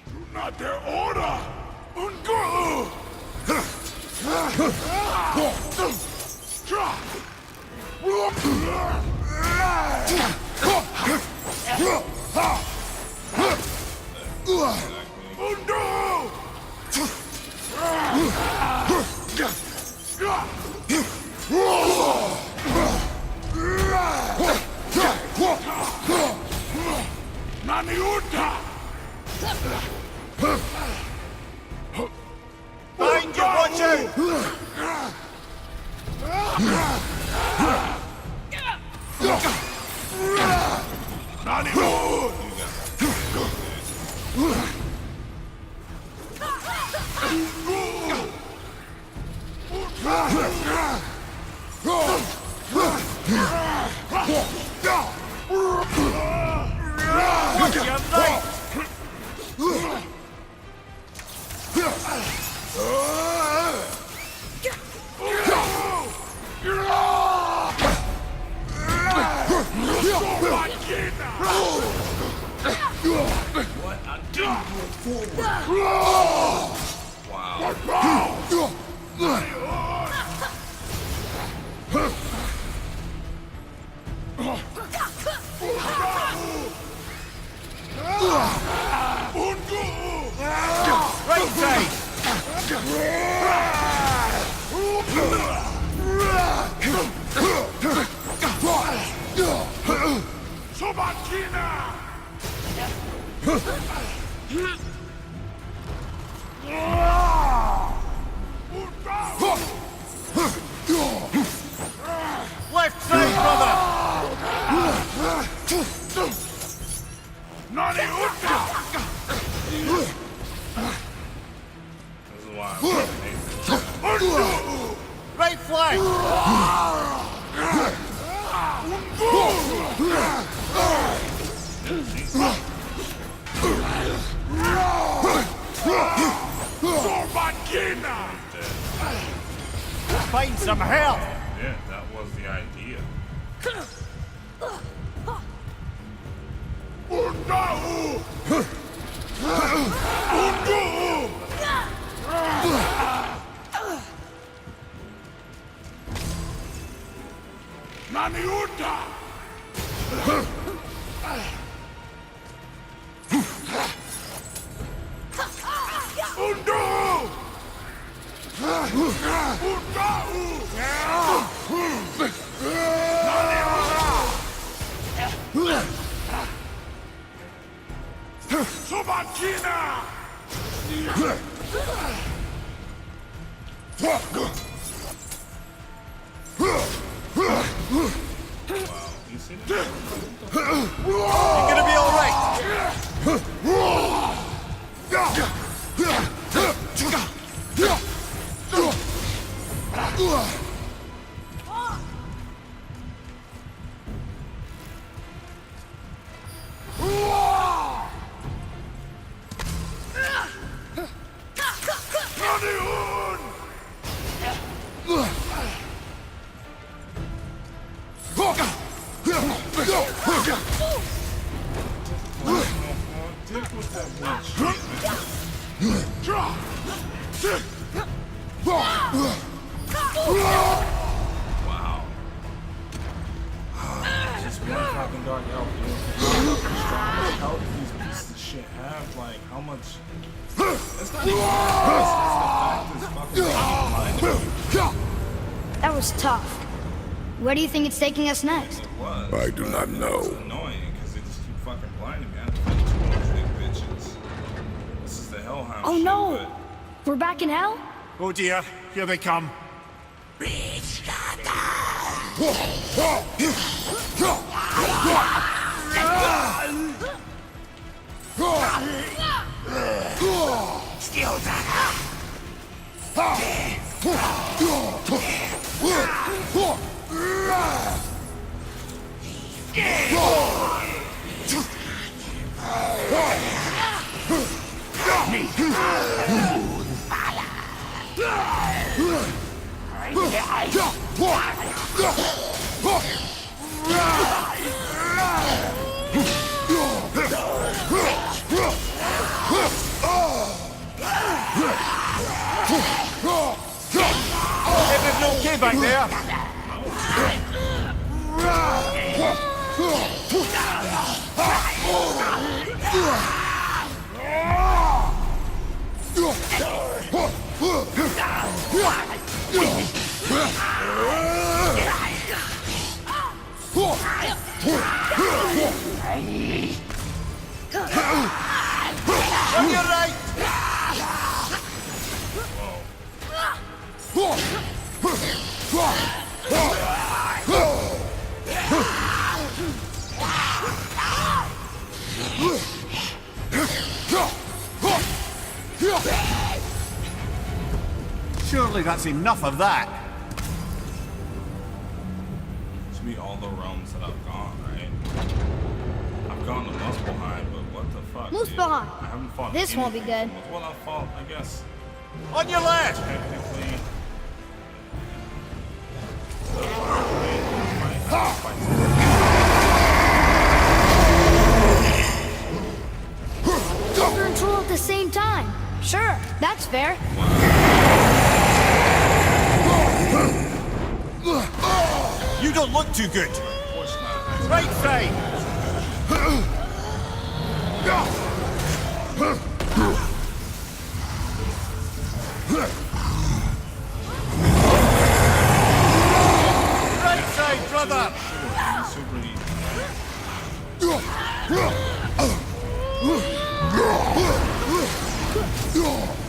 Speaker 8: Do not their order! Ungo!
Speaker 3: Behind you, watch out! Right side! Left side, brother!
Speaker 1: This is why I fucking hate this.
Speaker 3: Right flank! Find some help!
Speaker 1: Yeah, that was the idea. You see that?
Speaker 3: You're gonna be alright!
Speaker 1: Wow. Just one fucking dark elf, dude. How much health these pieces of shit have? Like, how much? It's not even it's the fact this fucking
Speaker 2: That was tough. Where do you think it's taking us next?
Speaker 1: It was.
Speaker 4: I do not know.
Speaker 1: It's annoying because they just keep fucking blinding me. I have to fight two of those big bitches. This is the Hellhound
Speaker 2: Oh
Speaker 1: shit,
Speaker 2: no! We're back in hell?
Speaker 3: Oh dear, Here they come. Everything okay back there? On your right! Surely that's enough of that.
Speaker 1: Should be all the realms that I've gone, right? I've gone to Muspelheim, but what the fuck? dude?
Speaker 2: Muspelheim.
Speaker 1: I haven't fought.
Speaker 2: This won't be
Speaker 1: anything.
Speaker 2: good.
Speaker 1: Well, I fought, I guess.
Speaker 3: On your left!
Speaker 1: Technically.
Speaker 2: Over and Tool at the same time. Sure, that's fair.
Speaker 3: You don't look too good.
Speaker 1: Of course not.
Speaker 3: Right side! Right side, brother!
Speaker 1: Super easy.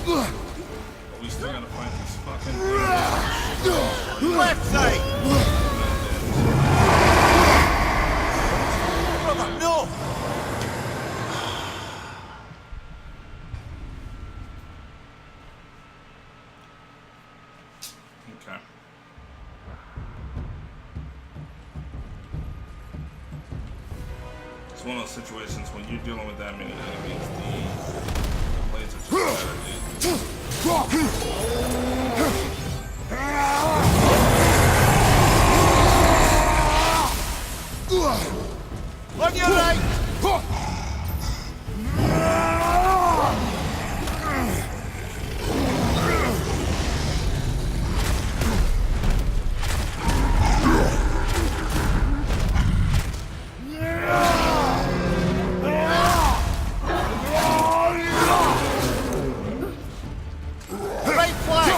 Speaker 1: But we still gotta fight these fucking things.
Speaker 3: Left side! Brother, no!
Speaker 1: Okay. It's one of those situations when you're dealing with that many enemies, the blades are just better, dude.
Speaker 3: On your right! Right flank!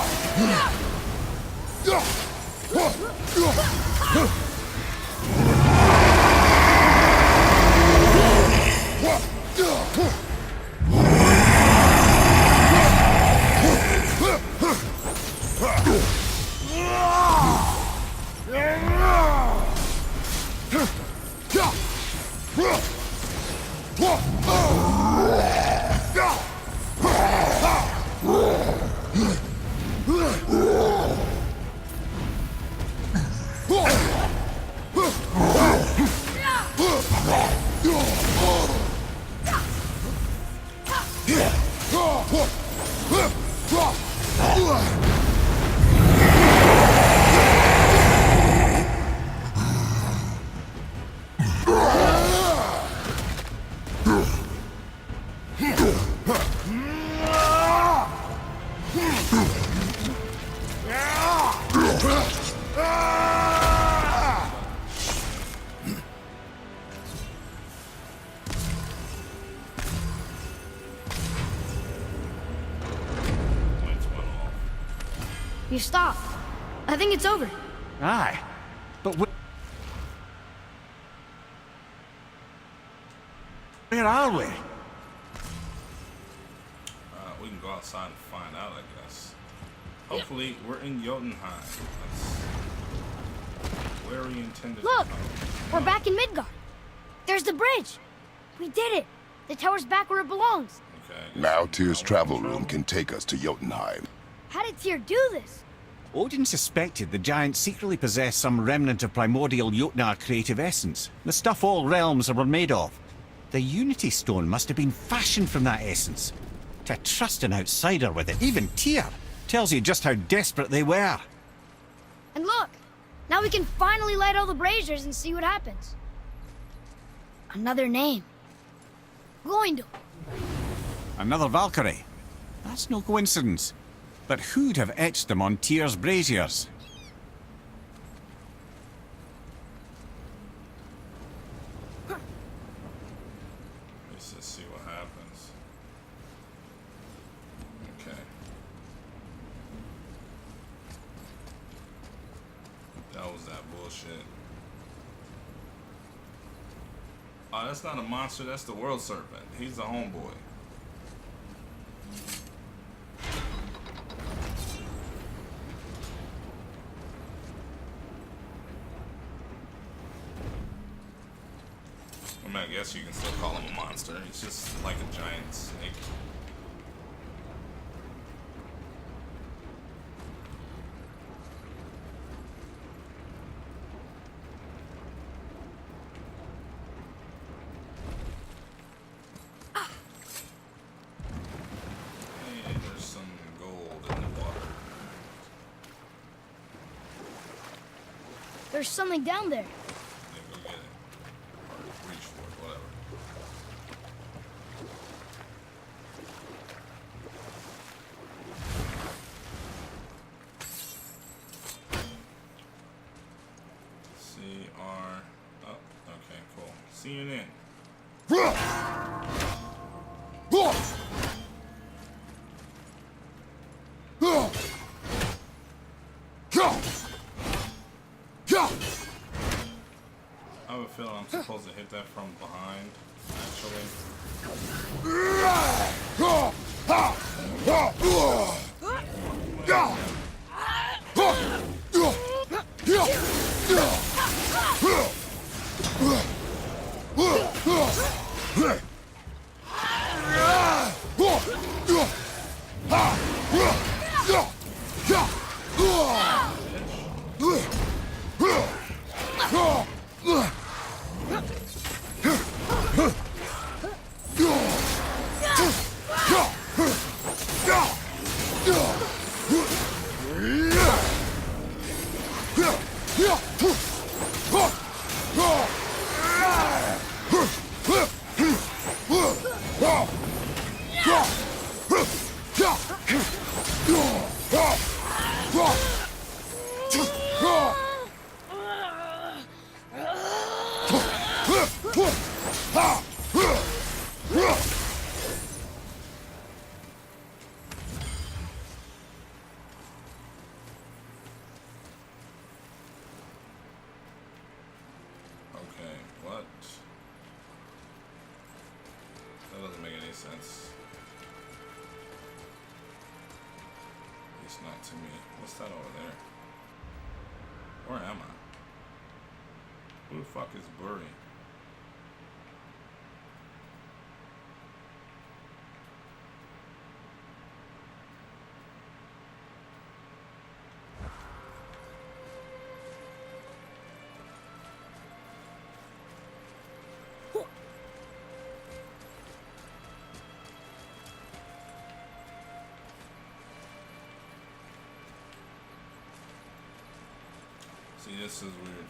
Speaker 1: Points went off.
Speaker 2: You stopped. I think it's over.
Speaker 3: Aye. But where are we?
Speaker 1: We can go outside and find out, I guess. Hopefully, we're in Jotunheim. That's where we intended
Speaker 2: Look!
Speaker 1: to go.
Speaker 2: We're back in Midgard. There's the bridge. We did it. The tower's back where it belongs.
Speaker 1: Okay.
Speaker 4: Now Tyr's travel room can take us to Jotunheim.
Speaker 2: How did Tyr do this?
Speaker 3: Odin suspected the giant secretly possessed some remnant of primordial Jotnar creative essence, the stuff all realms were made of. The Unity Stone must have been fashioned from that essence. To trust an outsider with it, even Tyr, tells you just how desperate they were.
Speaker 2: And look, now we can finally light all the braziers and see what happens. Another name. Gloindel.
Speaker 3: Another Valkyrie. That's no coincidence. But who'd have etched them on Tyr's braziers?
Speaker 1: Let's just see what happens. Okay. That was that bullshit. Oh, that's not a monster, that's the world serpent. He's the homeboy. I mean, I guess you can still call him a monster. He's just like a giant snake. Hey, there's some gold in the water.
Speaker 2: There's something down there.
Speaker 1: Yeah, go get it. Or reach for it, whatever. CR. Oh, okay, cool. CNN. I have a feeling I'm supposed to hit that from behind, actually. Okay, what? That doesn't make any sense. At least not to me. What's that over there? Where am I? Who the fuck is Blurry? See, this is weird.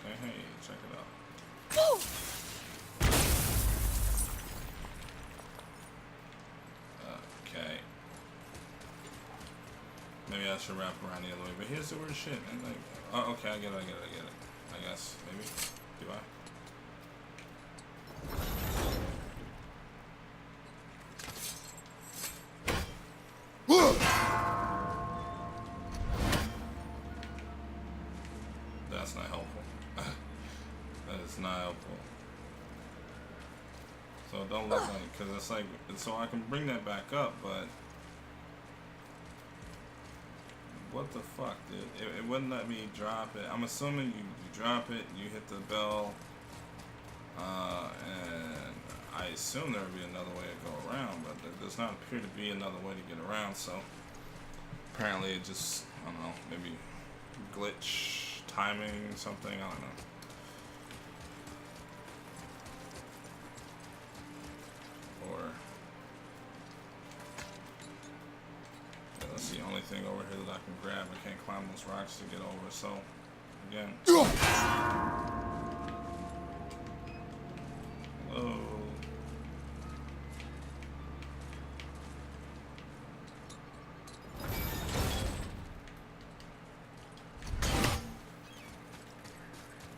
Speaker 1: Okay, hey, check it out. Okay. Maybe I should wrap around the other way, but here's the weird shit. And like, oh, okay, I get it. I guess, maybe. Do I? That's not helpful. That is not helpful. So it don't look like, because it's like, so I can bring that back up, but what the fuck, dude? It wouldn't let me drop it. I'm assuming you drop it, you hit the bell, and I assume there would be another way to go around, but there does not appear to be another way to get around, so apparently it just, I don't know, maybe glitch, timing, something, I don't know. Or, yeah, that's the only thing over here that I can grab. I can't climb those rocks to get over, so, again. Hello.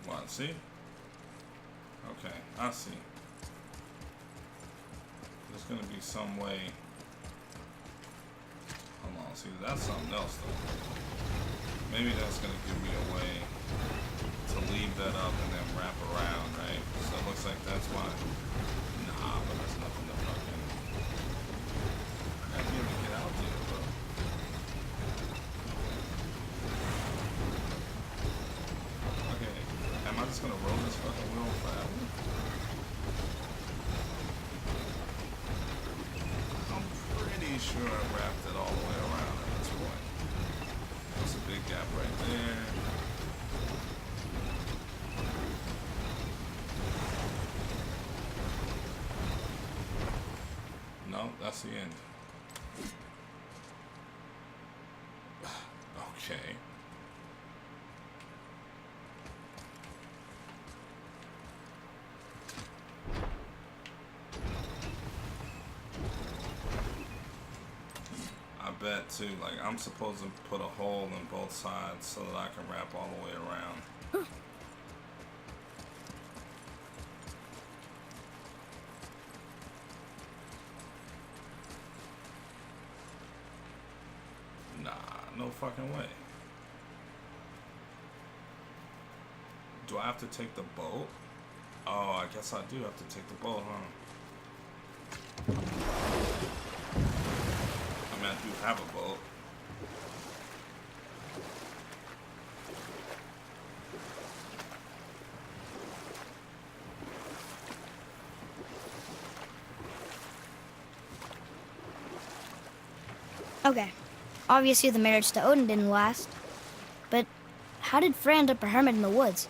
Speaker 1: What, see? Okay, I see. There's gonna be some way. Hold on, see, that's something else though. Maybe that's gonna give me a way to leave that up and then wrap around, right? So it looks like that's why. Nah, but there's nothing to fucking. I gotta be able to get out there, bro. Okay, am I just gonna roll this fucking wheel forever? I'm pretty sure I wrapped it all the way around at this point. There's a big gap right there. No, that's the end. Okay. I bet too, like I'm supposed to put a hole in both sides so that I can wrap all the way around. Nah, no fucking way. Do I have to take the boat? Oh, I guess I do have to take the boat, huh? I mean, I do have a boat.
Speaker 2: Okay. Obviously the marriage to Odin didn't last. But how did Frey end up a hermit in the woods?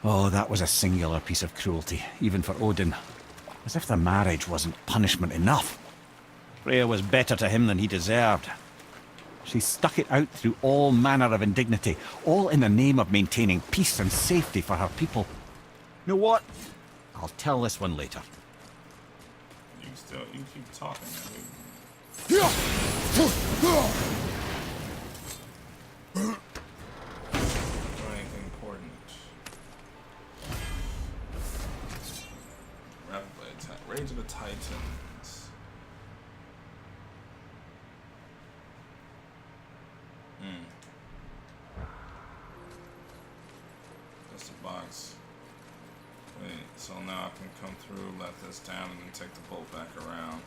Speaker 3: Oh, that was a singular piece of cruelty, even for Odin. As if the marriage wasn't punishment enough. Freya was better to him than he deserved. She stuck it out through all manner of indignity, all in the name of maintaining peace and safety for her people. You know what? I'll tell this one later.
Speaker 1: You keep talking, man. Anything important? Rapidly attack. Rage of the Titans. Just a box. Wait, so now I can come through, let this down, and then take the bolt back around.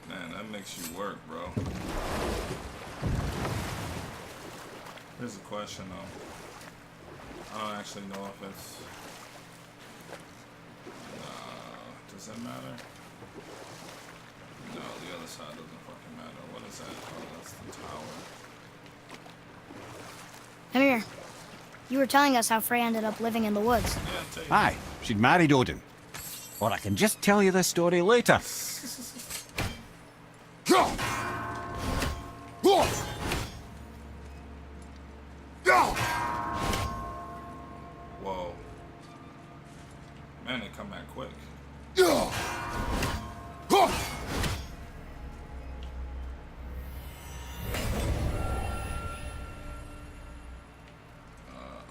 Speaker 1: Man, that makes you work, bro. Here's a question, though. I don't actually know if it's... does that matter? No, the other side doesn't fucking matter. What is that? Oh, that's the tower.
Speaker 2: Come here. You were telling us how Frey ended up living in the woods.
Speaker 1: Yeah, I'll tell you.
Speaker 3: Aye, she'd married Odin. Or I can just tell you this story later.
Speaker 1: Whoa. Man, they come back quick.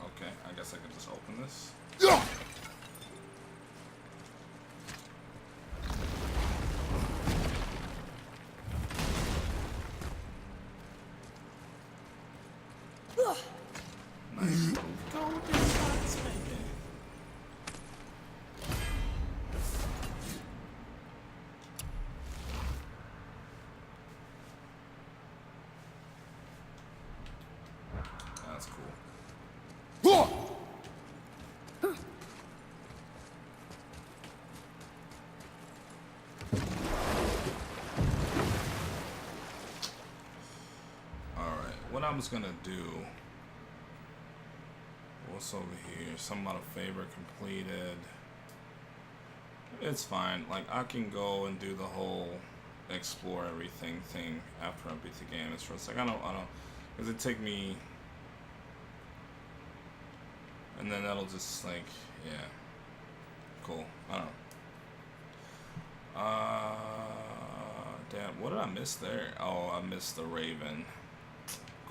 Speaker 1: Okay, I guess I can just open this. Nice. Golden shots, baby. I was gonna do. What's over here? Something about a favor completed. It's fine. Like, I can go and do the whole explore everything thing after I beat the game. It's just like, I don't, because it take me, and then that'll just, like, yeah. Cool. I don't know. Damn, what did I miss there? Oh, I missed the Raven.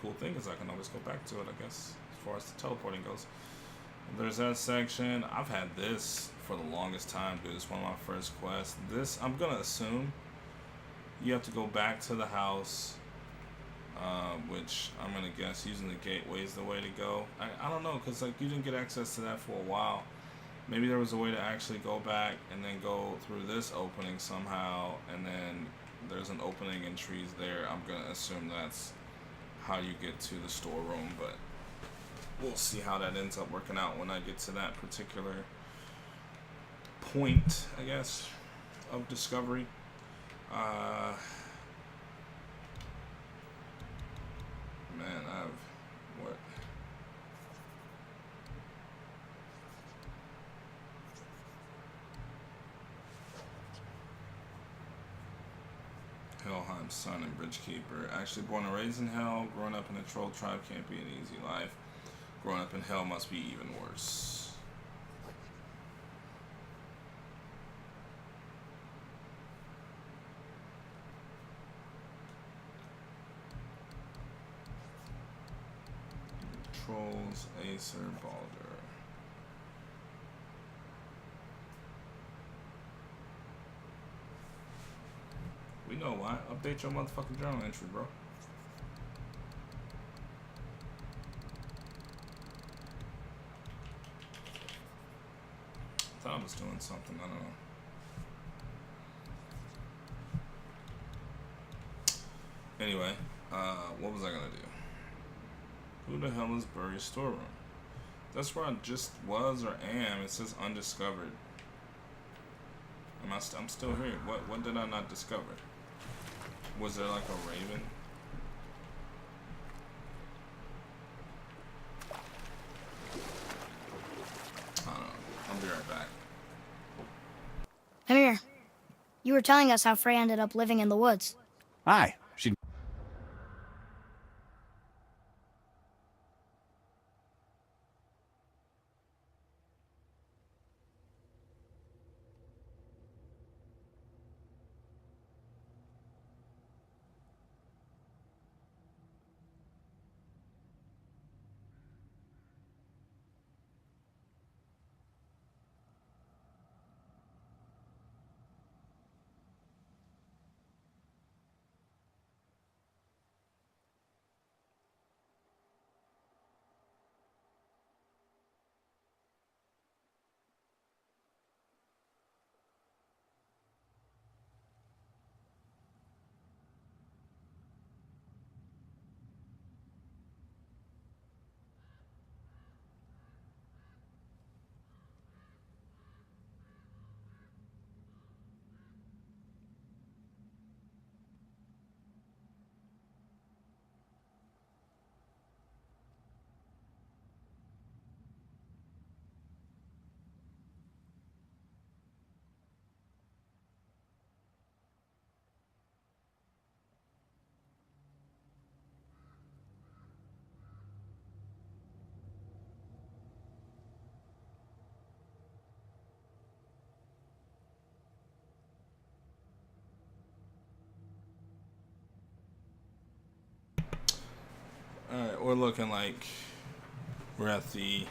Speaker 1: Cool thing is I can always go back to it, I guess, as far as the teleporting goes. There's that section. I've had this for the longest time, dude. It's one of my first quests. This, I'm gonna assume you have to go back to the house, which I'm gonna guess using the gateway is the way to go. I don't know, because like you didn't get access to that for a while. Maybe there was a way to actually go back and then go through this opening somehow, and then there's an opening in trees there. I'm gonna assume that's how you get to the storeroom, but we'll see how that ends up working out when I get to that particular point, I guess, of discovery. Man, what? Helheim's son and Bridgekeeper. Actually born and raised in Hell, growing up in a troll tribe can't be an easy life. Growing up in Hell must be even worse. Trolls, Acer, Baldur. We know why. Update your motherfucking journal entry, bro. Thought I was doing something, I don't know. Anyway, what was I gonna do? Who the hell is Burry's storeroom? That's where I just was or am. It says undiscovered. I'm still here. What did I not discover? Was there like a raven? I don't know. I'll be right back.
Speaker 2: Come here. You were telling us how Frey ended up living in the woods.
Speaker 3: Aye, she...
Speaker 1: Alright, we're looking like we're at the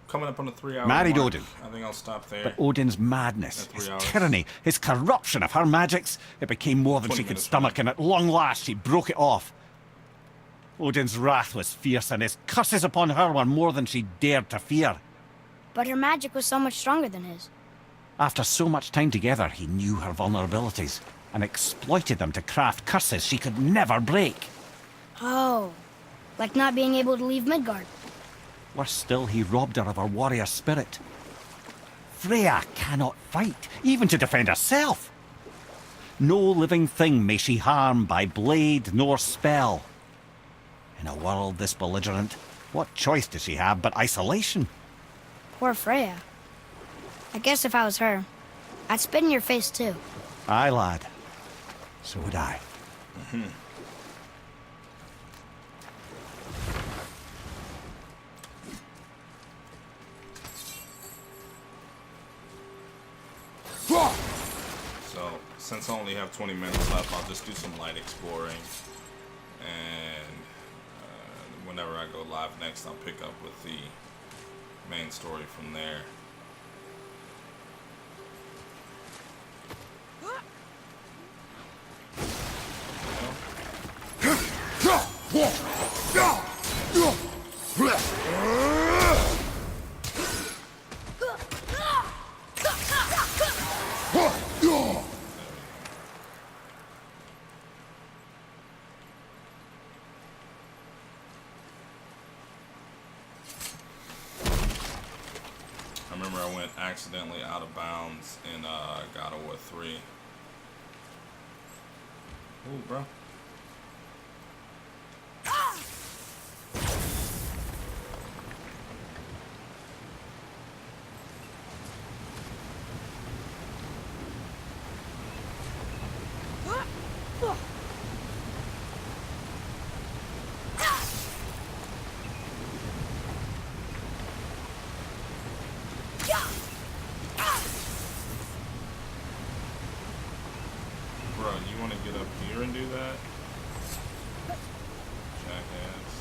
Speaker 1: coming up on the 3 hour
Speaker 3: Married
Speaker 1: mark.
Speaker 3: Odin.
Speaker 1: I think I'll stop there.
Speaker 3: But Odin's madness,
Speaker 1: At
Speaker 3: his
Speaker 1: 3 hours.
Speaker 3: tyranny, his corruption of her magics, it became more than
Speaker 1: 20
Speaker 3: she could
Speaker 1: minutes,
Speaker 3: stomach, and at long last she broke it off. Odin's wrath was fierce, and his curses upon her were more than she dared to fear.
Speaker 2: But her magic was so much stronger than his.
Speaker 3: After so much time together, he knew her vulnerabilities, and exploited them to craft curses she could never break.
Speaker 2: Oh, like not being able to leave Midgard.
Speaker 3: Worse still, he robbed her of her warrior spirit. Freya cannot fight, even to defend herself. No living thing may she harm by blade nor spell. In a world this belligerent, what choice does she have but isolation?
Speaker 2: Poor Freya. I guess if I was her, I'd spit in your face too.
Speaker 3: Aye, lad. So would I.
Speaker 1: So, since I only have 20 minutes left, I'll just do some light exploring. And whenever I go live next, I'll pick up with the main story from there. I remember I went accidentally out of bounds in God of War 3. Ooh, bro. Bro, you want to get up here and do that? Jackass.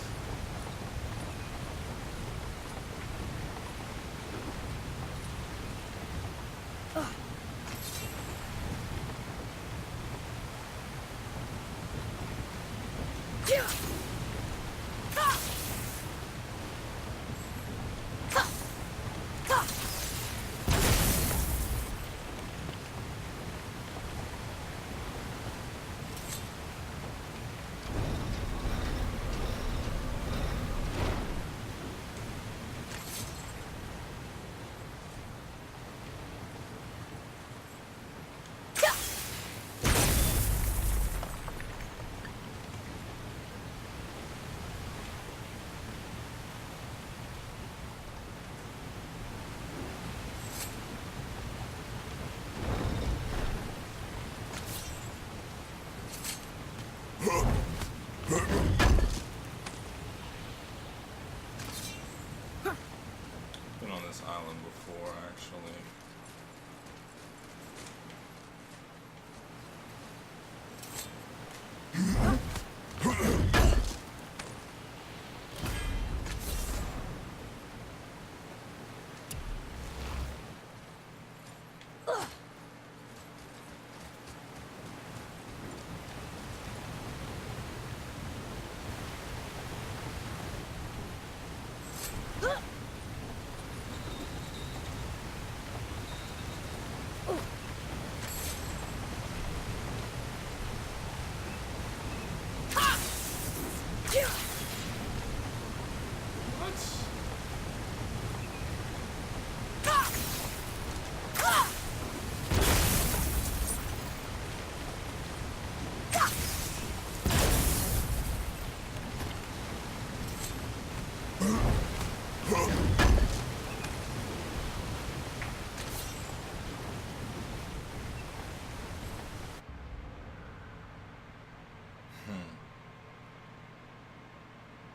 Speaker 1: Been on this island before, actually.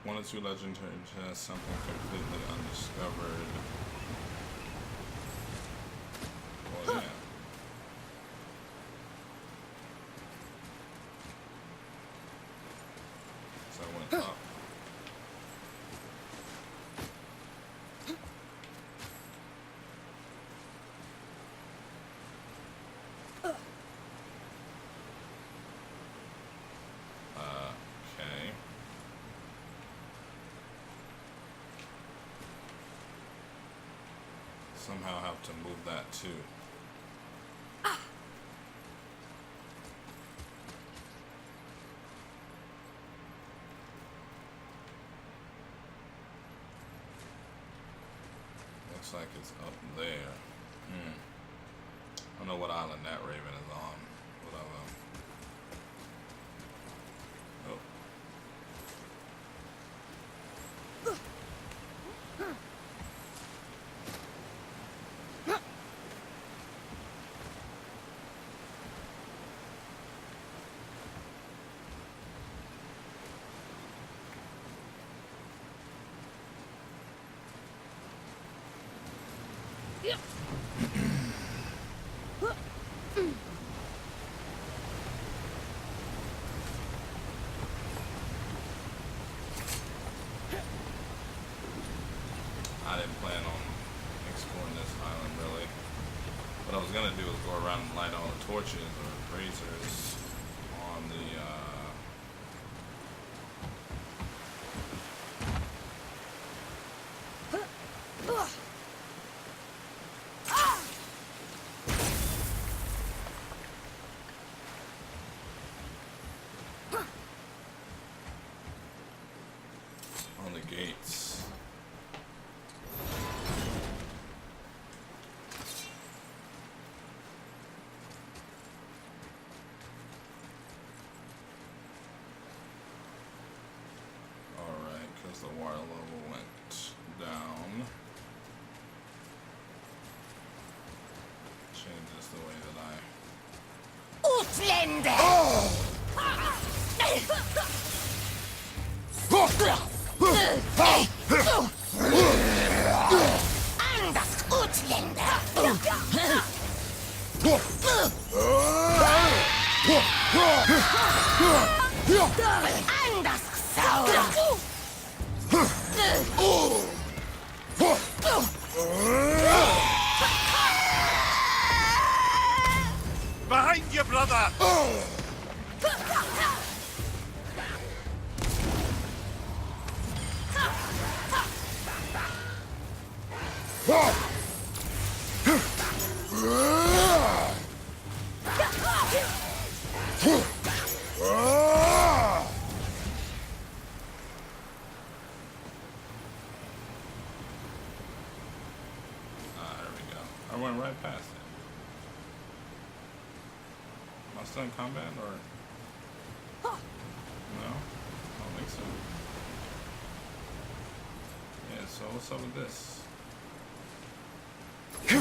Speaker 1: One or two legendary chests, something completely undiscovered. Well, yeah. So I went up. Okay. Somehow have to move that too. Looks like it's up there. I don't know what island that raven is on. Whatever. Oh. I didn't plan on exploring this island really. What I was gonna do is go around and light all the torches or braziers on the gates. Alright, because the water level went down. Changes the way that
Speaker 7: Utländer! Anders Utländer! Anders sauer!
Speaker 3: Behind you, brother!
Speaker 1: there we go. I went right past it. Am I still in combat or no? I don't think so. Yeah, so what's up with this? I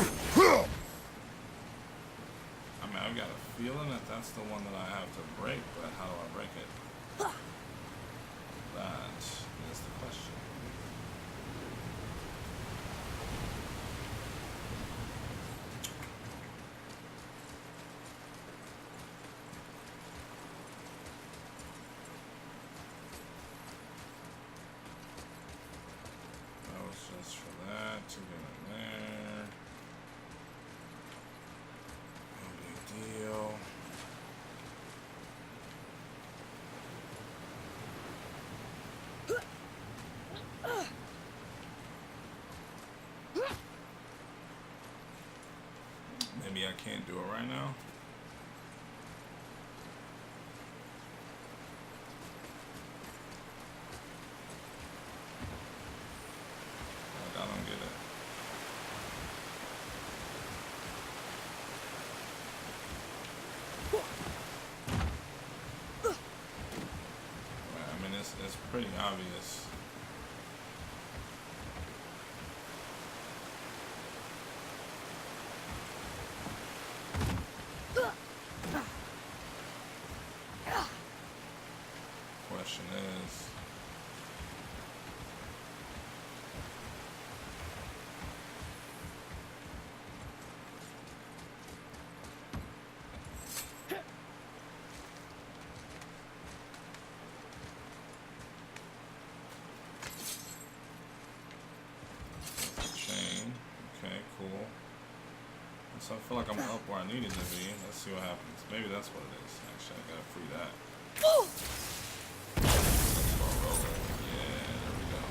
Speaker 1: mean, I've got a feeling that that's the one that I have to break, but how do I break it? That is the question. That was just for that, to get in there. No big deal. Maybe I can't do it right now. Like, I don't get it. Right, I mean, it's pretty obvious. Question is, chain. Okay, cool. So I feel like I'm up where I needed to be. Let's see what happens. Maybe that's what it is. Actually, I gotta free that. Yeah, there we go.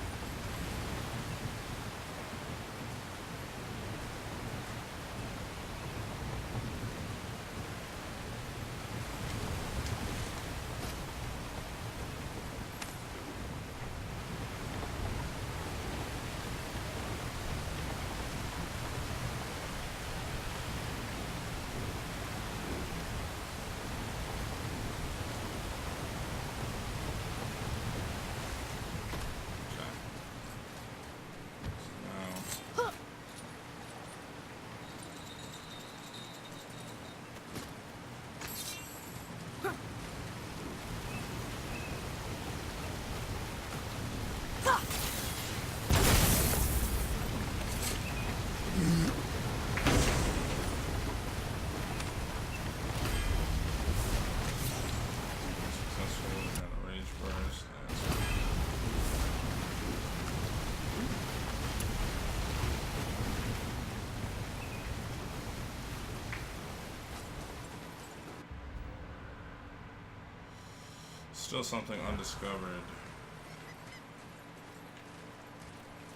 Speaker 1: still something undiscovered.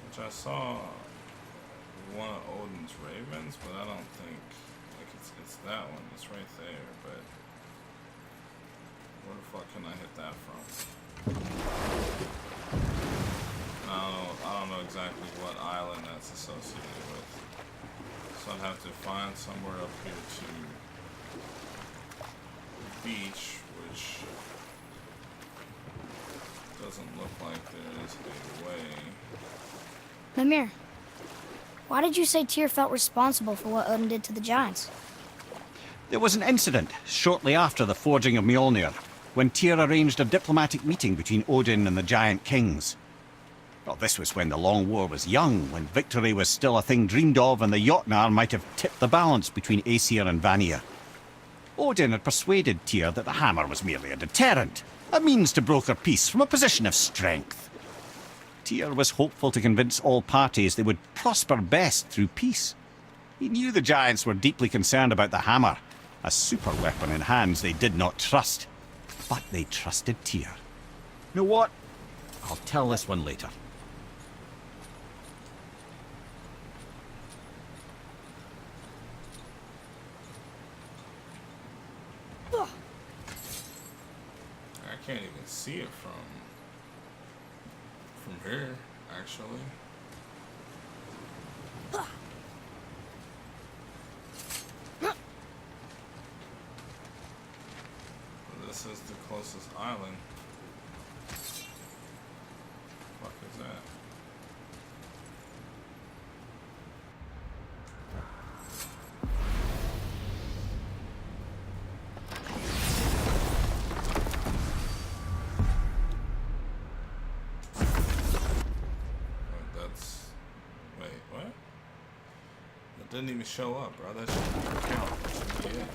Speaker 1: Which I saw one of Odin's ravens, but I don't think like it's that one. It's right there, but where the fuck can I hit that from? I don't know exactly what island that's associated with. So I'd have to find somewhere up here to the beach, which doesn't look like there is a way.
Speaker 2: Mimir, why did you say Tyr felt responsible for what Odin did to the giants?
Speaker 3: There was an incident shortly after the forging of Mjolnir, when Tyr arranged a diplomatic meeting between Odin and the giant kings. Well, this was when the Long War was young, when victory was still a thing dreamed of, and the Jotnar might have tipped the balance between Aesir and Vanir. Odin had persuaded Tyr that the hammer was merely a deterrent, a means to broker peace from a position of strength. Tyr was hopeful to convince all parties they would prosper best through peace. He knew the giants were deeply concerned about the hammer, a super weapon in hands they did not trust. But they trusted Tyr. You know what? I'll tell this one later.
Speaker 1: I can't even see it from here, actually. This is the closest island. What the fuck is that? Wait, what? It didn't even show up, bro. That shouldn't even count. That should be it.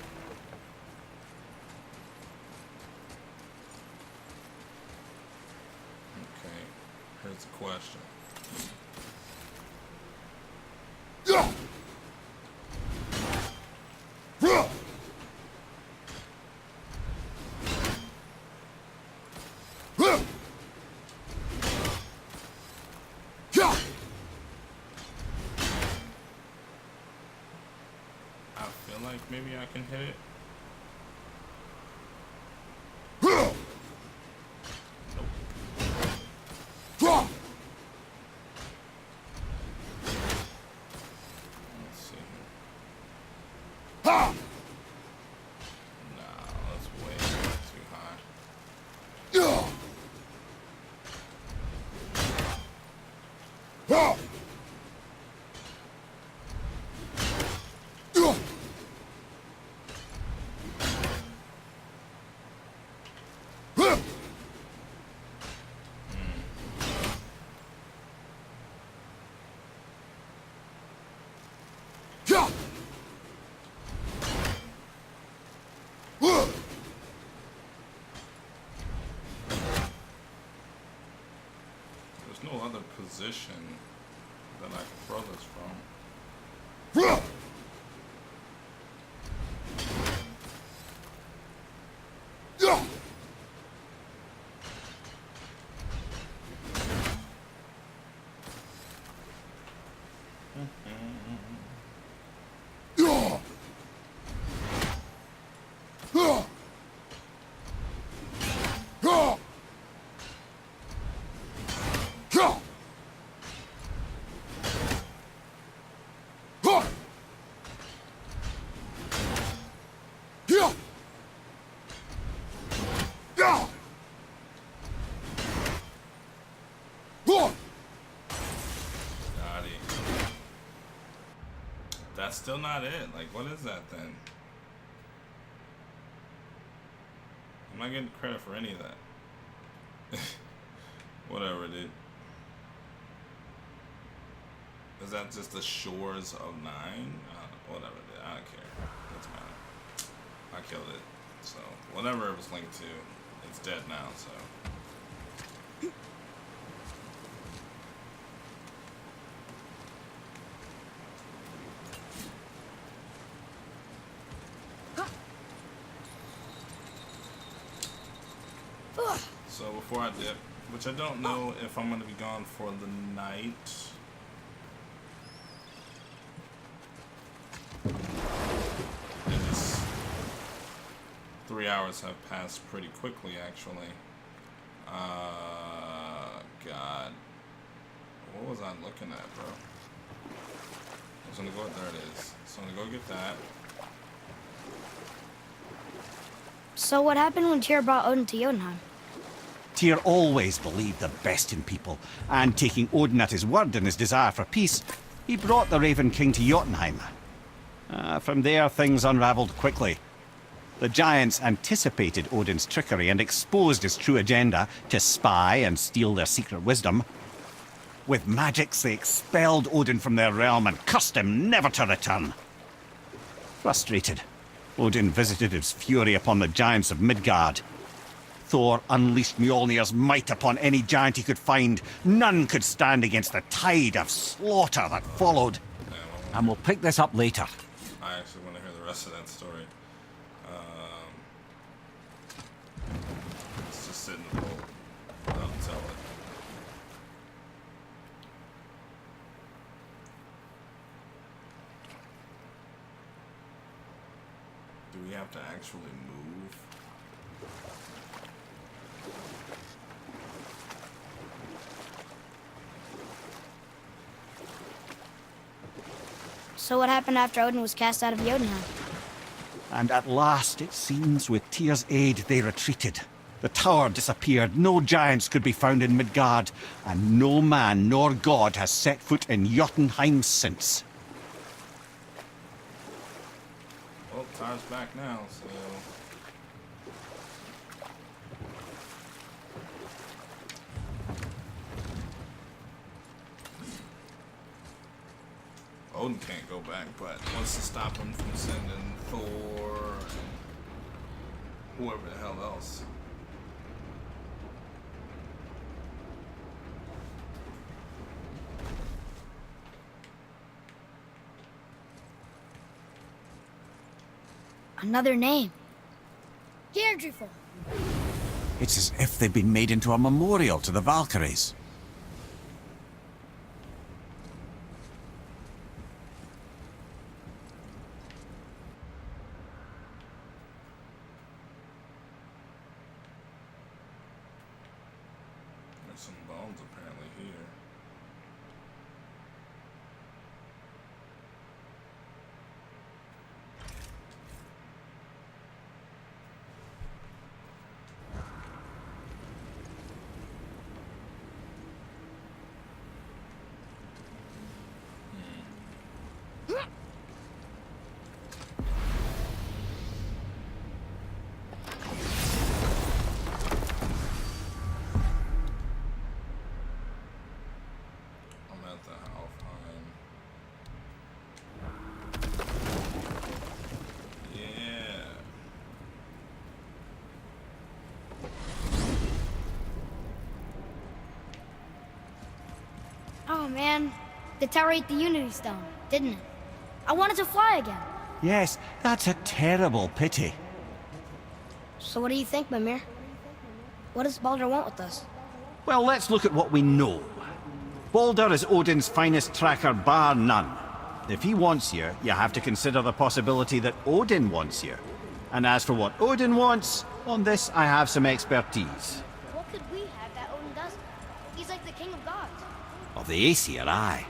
Speaker 1: Okay, here's the question. I feel like maybe I can hit it. Let's see here. Nah, that's way too high. There's no other position that I can throw this from. That's still not it. Like, what is that then? I'm not getting credit for any of that. Whatever, dude. Is that just the shores of 9? Whatever, dude. I don't care. Doesn't matter. I killed it. So, whatever it was linked to, it's dead now, so.
Speaker 2: Ugh.
Speaker 1: So before I dip, which I don't know if I'm going to be gone for the night. It is 3 hours have passed pretty quickly, actually. God. What was I looking at, bro? I was gonna go, there it is. So I'm gonna go get that.
Speaker 2: So what happened when Tyr brought Odin to Jotunheim?
Speaker 3: Tyr always believed the best in people, and taking Odin at his word in his desire for peace, he brought the Raven King to Jotunheim. From there, things unravelled quickly. The giants anticipated Odin's trickery and exposed his true agenda to spy and steal their secret wisdom. With magics, they expelled Odin from their realm and cursed him never to return. Frustrated, Odin visited his fury upon the giants of Midgard. Thor unleashed Mjolnir's might upon any giant he could find. None could stand against the tide of slaughter that followed. And we'll pick this up later.
Speaker 1: I actually want to hear the rest of that story. Let's just sit in the boat. Don't tell it. Do we have to actually move?
Speaker 2: So what happened after Odin was cast out of Jotunheim?
Speaker 3: And at last, it seems, with Tyr's aid, they retreated. The tower disappeared, no giants could be found in Midgard, and no man nor god has set foot in Jotunheim since.
Speaker 1: Well, Tyr's back now, so... Odin can't go back, but wants to stop him from sending Thor and whoever the hell else.
Speaker 2: Another name. Deirdreful.
Speaker 3: It's as if they've been made into a memorial to the Valkyries.
Speaker 1: There's some bones apparently here. I'm at the Alfheim. Yeah.
Speaker 2: Oh man, the tower ate the Unity Stone, didn't it? I wanted to fly again.
Speaker 3: Yes, that's a terrible pity.
Speaker 2: So what do you think, Mimir? What does Baldur want with us?
Speaker 3: Well, let's look at what we know. Baldur is Odin's finest tracker, bar none. If he wants you, you have to consider the possibility that Odin wants you. And as for what Odin wants, on this I have some expertise.
Speaker 2: What could we have that Odin doesn't? He's like the king of gods.
Speaker 3: Of the Aesir, aye.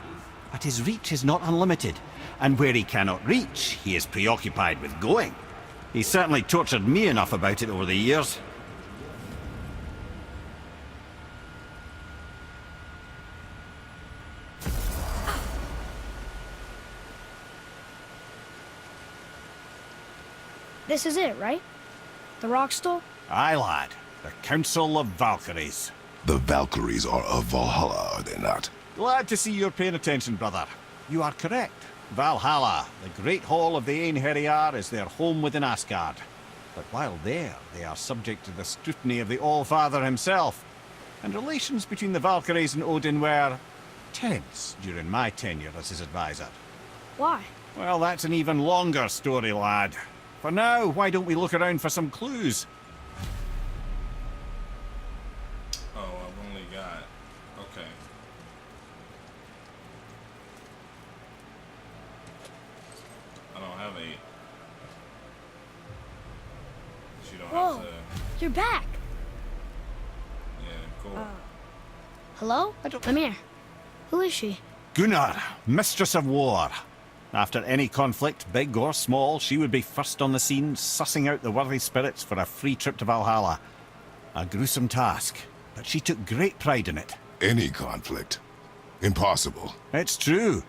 Speaker 3: But his reach is not unlimited, and where he cannot reach, he is preoccupied with going. He's certainly tortured me enough about it over the years.
Speaker 2: This is it, right? The rock stool?
Speaker 3: Aye, lad. The Council of Valkyries.
Speaker 4: The Valkyries are of Valhalla, are they not?
Speaker 3: Glad to see you're paying attention, brother. You are correct. Valhalla, the great hall of the Einherjar, is their home within Asgard. But while there, they are subject to the scrutiny of the All-Father himself. And relations between the Valkyries and Odin were tense during my tenure as his advisor.
Speaker 2: Why?
Speaker 3: Well, that's an even longer story, lad. For now, why don't we look around for some clues?
Speaker 1: wait. You don't
Speaker 2: Whoa,
Speaker 1: have to.
Speaker 2: you're back.
Speaker 1: Yeah, cool.
Speaker 2: Hello? I'm here. Who is she?
Speaker 3: Gunnar, Mistress of War. After any conflict, big or small, she would be first on the scene, sussing out the worthy spirits for a free trip to Valhalla. A gruesome task, but she took great pride in it.
Speaker 4: Any conflict. Impossible.
Speaker 3: It's true.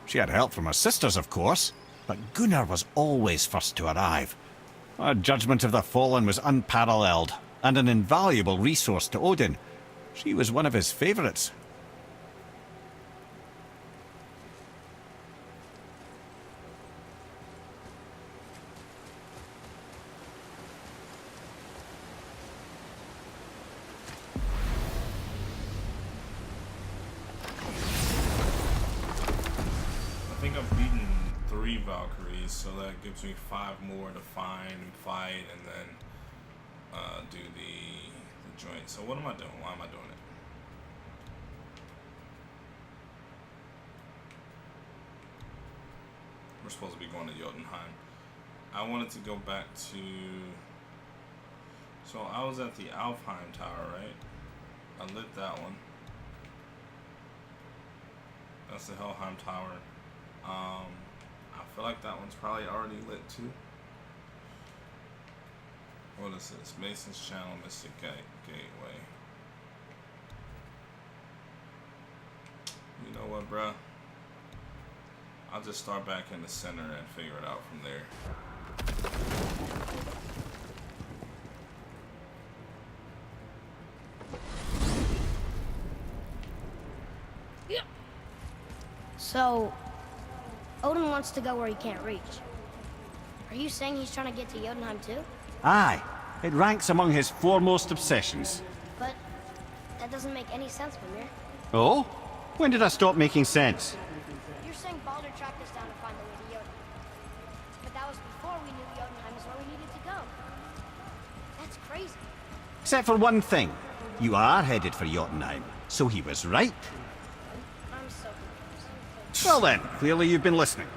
Speaker 3: She had help from her sisters, of course, but Gunnar was always first to arrive. Her judgment of the fallen was unparalleled, and an invaluable resource to Odin. She was one of his favourites.
Speaker 1: I think I've beaten 3 Valkyries, so that gives me 5 more to find and fight, and then do the joint. So what am I doing? Why am I doing it? We're supposed to be going to Jotunheim. I wanted to go back to... So I was at the Alfheim Tower, right? I lit that one. That's the Helheim Tower. I feel like that one's probably already lit too. What is this? Mason's Channel, Mystic Gateway. You know what, bruh? I'll just start back in the center and figure it out from there.
Speaker 2: So, Odin wants to go where he can't reach. Are you saying he's trying to get to Jotunheim too?
Speaker 3: Aye, it ranks among his foremost obsessions.
Speaker 2: But that doesn't make any sense, Mimir.
Speaker 3: Oh? When did I stop making sense?
Speaker 2: You're saying Baldur tracked us down to find the way to Jotunheim. But that was before we knew Jotunheim is where we needed to go. That's crazy.
Speaker 3: Except for one thing. You are headed for Jotunheim, so he was right.
Speaker 2: I'm so confused.
Speaker 3: Well then, clearly you've been listening.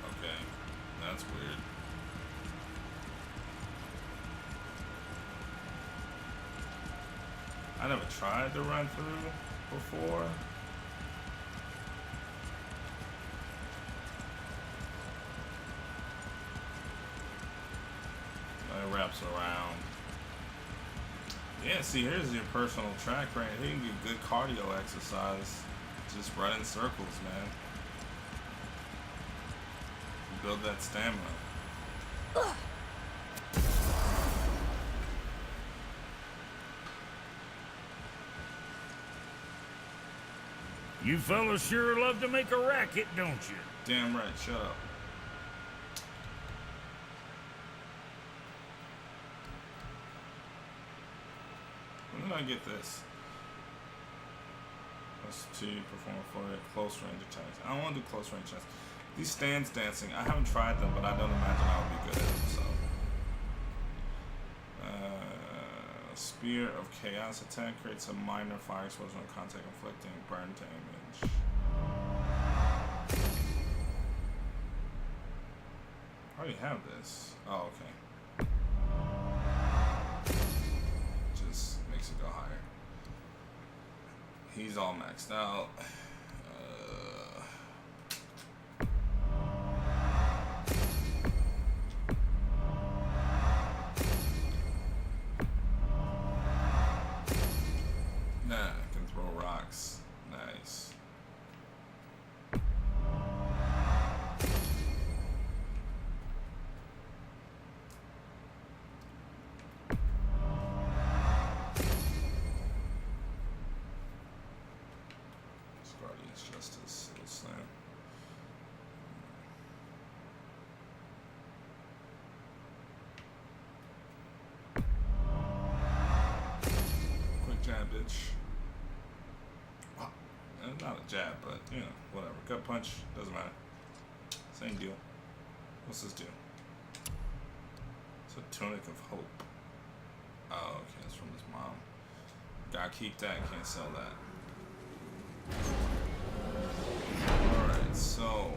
Speaker 1: Okay, that's weird. I never tried to run through before. It wraps around. Yeah, see, here's your personal track right here. You can get good cardio exercise. Just run in circles, man. Build that stamina.
Speaker 8: You fellas sure love to make a racket, don't you?
Speaker 1: Damn right, shut up. When did I get this? Plus 2, perform for close range attacks. I don't want to do close range attacks. These stance dancing, I haven't tried them, but I don't imagine I would be good at them, so. Spear of Chaos attack creates a minor fire explosion on contact, inflicting burn damage. I already have this. Oh, okay. Just makes it go higher. He's all maxed out. Nah, I can throw rocks. Nice. Guardian's Justice, little slam. Quick jab, bitch. Oh, not a jab, but you know, whatever. Gut punch, doesn't matter. Same deal. What's this do? It's a tunic of hope. Oh, okay, it's from his mom. Gotta keep that, can't sell that. Alright, so...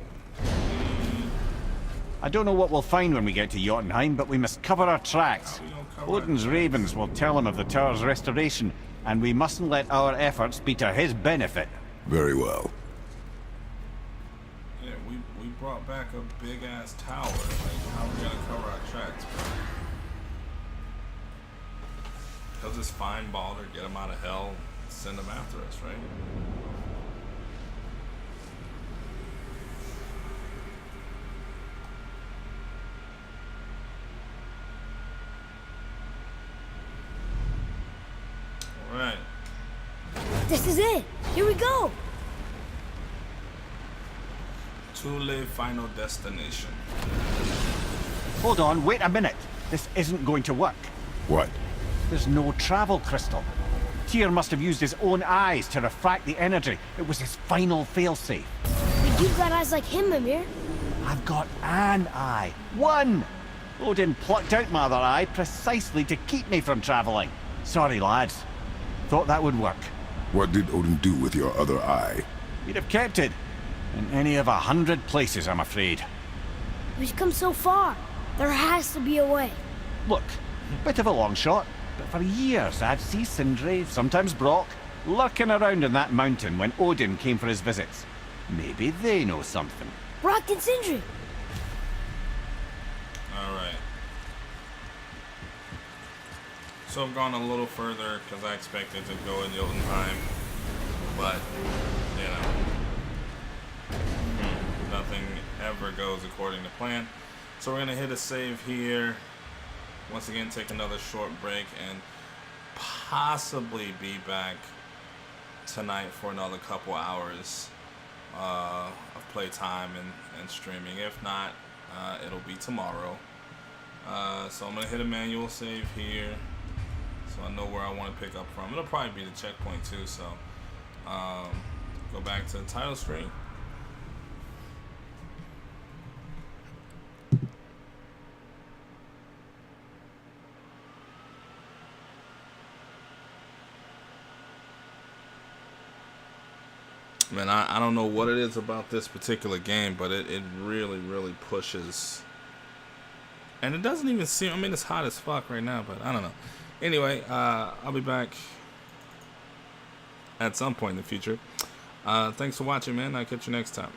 Speaker 3: I don't know what we'll find when we get to Jotunheim, but we must cover our tracks. Odin's ravens will tell him of the tower's restoration, and we mustn't let our efforts be to his benefit.
Speaker 4: Very well.
Speaker 1: Yeah, we brought back a big-ass tower. Like, how are we gonna cover our tracks, bro? He'll just find Baldur, get him out of hell, send him after us, right? Alright.
Speaker 2: This is it. Here we go.
Speaker 1: Thule final destination.
Speaker 3: Hold on, wait a minute. This isn't going to work.
Speaker 4: What?
Speaker 3: There's no travel crystal. Tyr must have used his own eyes to refract the energy. It was his final failsafe.
Speaker 2: But you've got eyes like him, Mimir.
Speaker 3: I've got an eye. One! Odin plucked out my other eye precisely to keep me from traveling. Sorry, lads. Thought that would work.
Speaker 4: What did Odin do with your other eye?
Speaker 3: He'd have kept it. In any of 100 places, I'm afraid.
Speaker 2: We've come so far. There has to be a way.
Speaker 3: Look, bit of a long shot, but for years I'd see Sindri, sometimes Brock, lurking around in that mountain when Odin came for his visits. Maybe they know something.
Speaker 2: Brock and Sindri.
Speaker 1: Alright. So I've gone a little further because I expected to go in Jotunheim, but, you know, nothing ever goes according to plan. So we're going to hit a save here. Once again, take another short break and possibly be back tonight for another couple hours of playtime and streaming. If not, it'll be tomorrow. So I'm going to hit a manual save here, so I know where I want to pick up from. It'll probably be the checkpoint too, so go back to the title screen. Man, I don't know what it is about this particular game, but it really, really pushes. And it doesn't even seem, I mean, it's hot as fuck right now, but I don't know. Anyway, I'll be back at some point in the future. Thanks for watching, man. I'll catch you next time.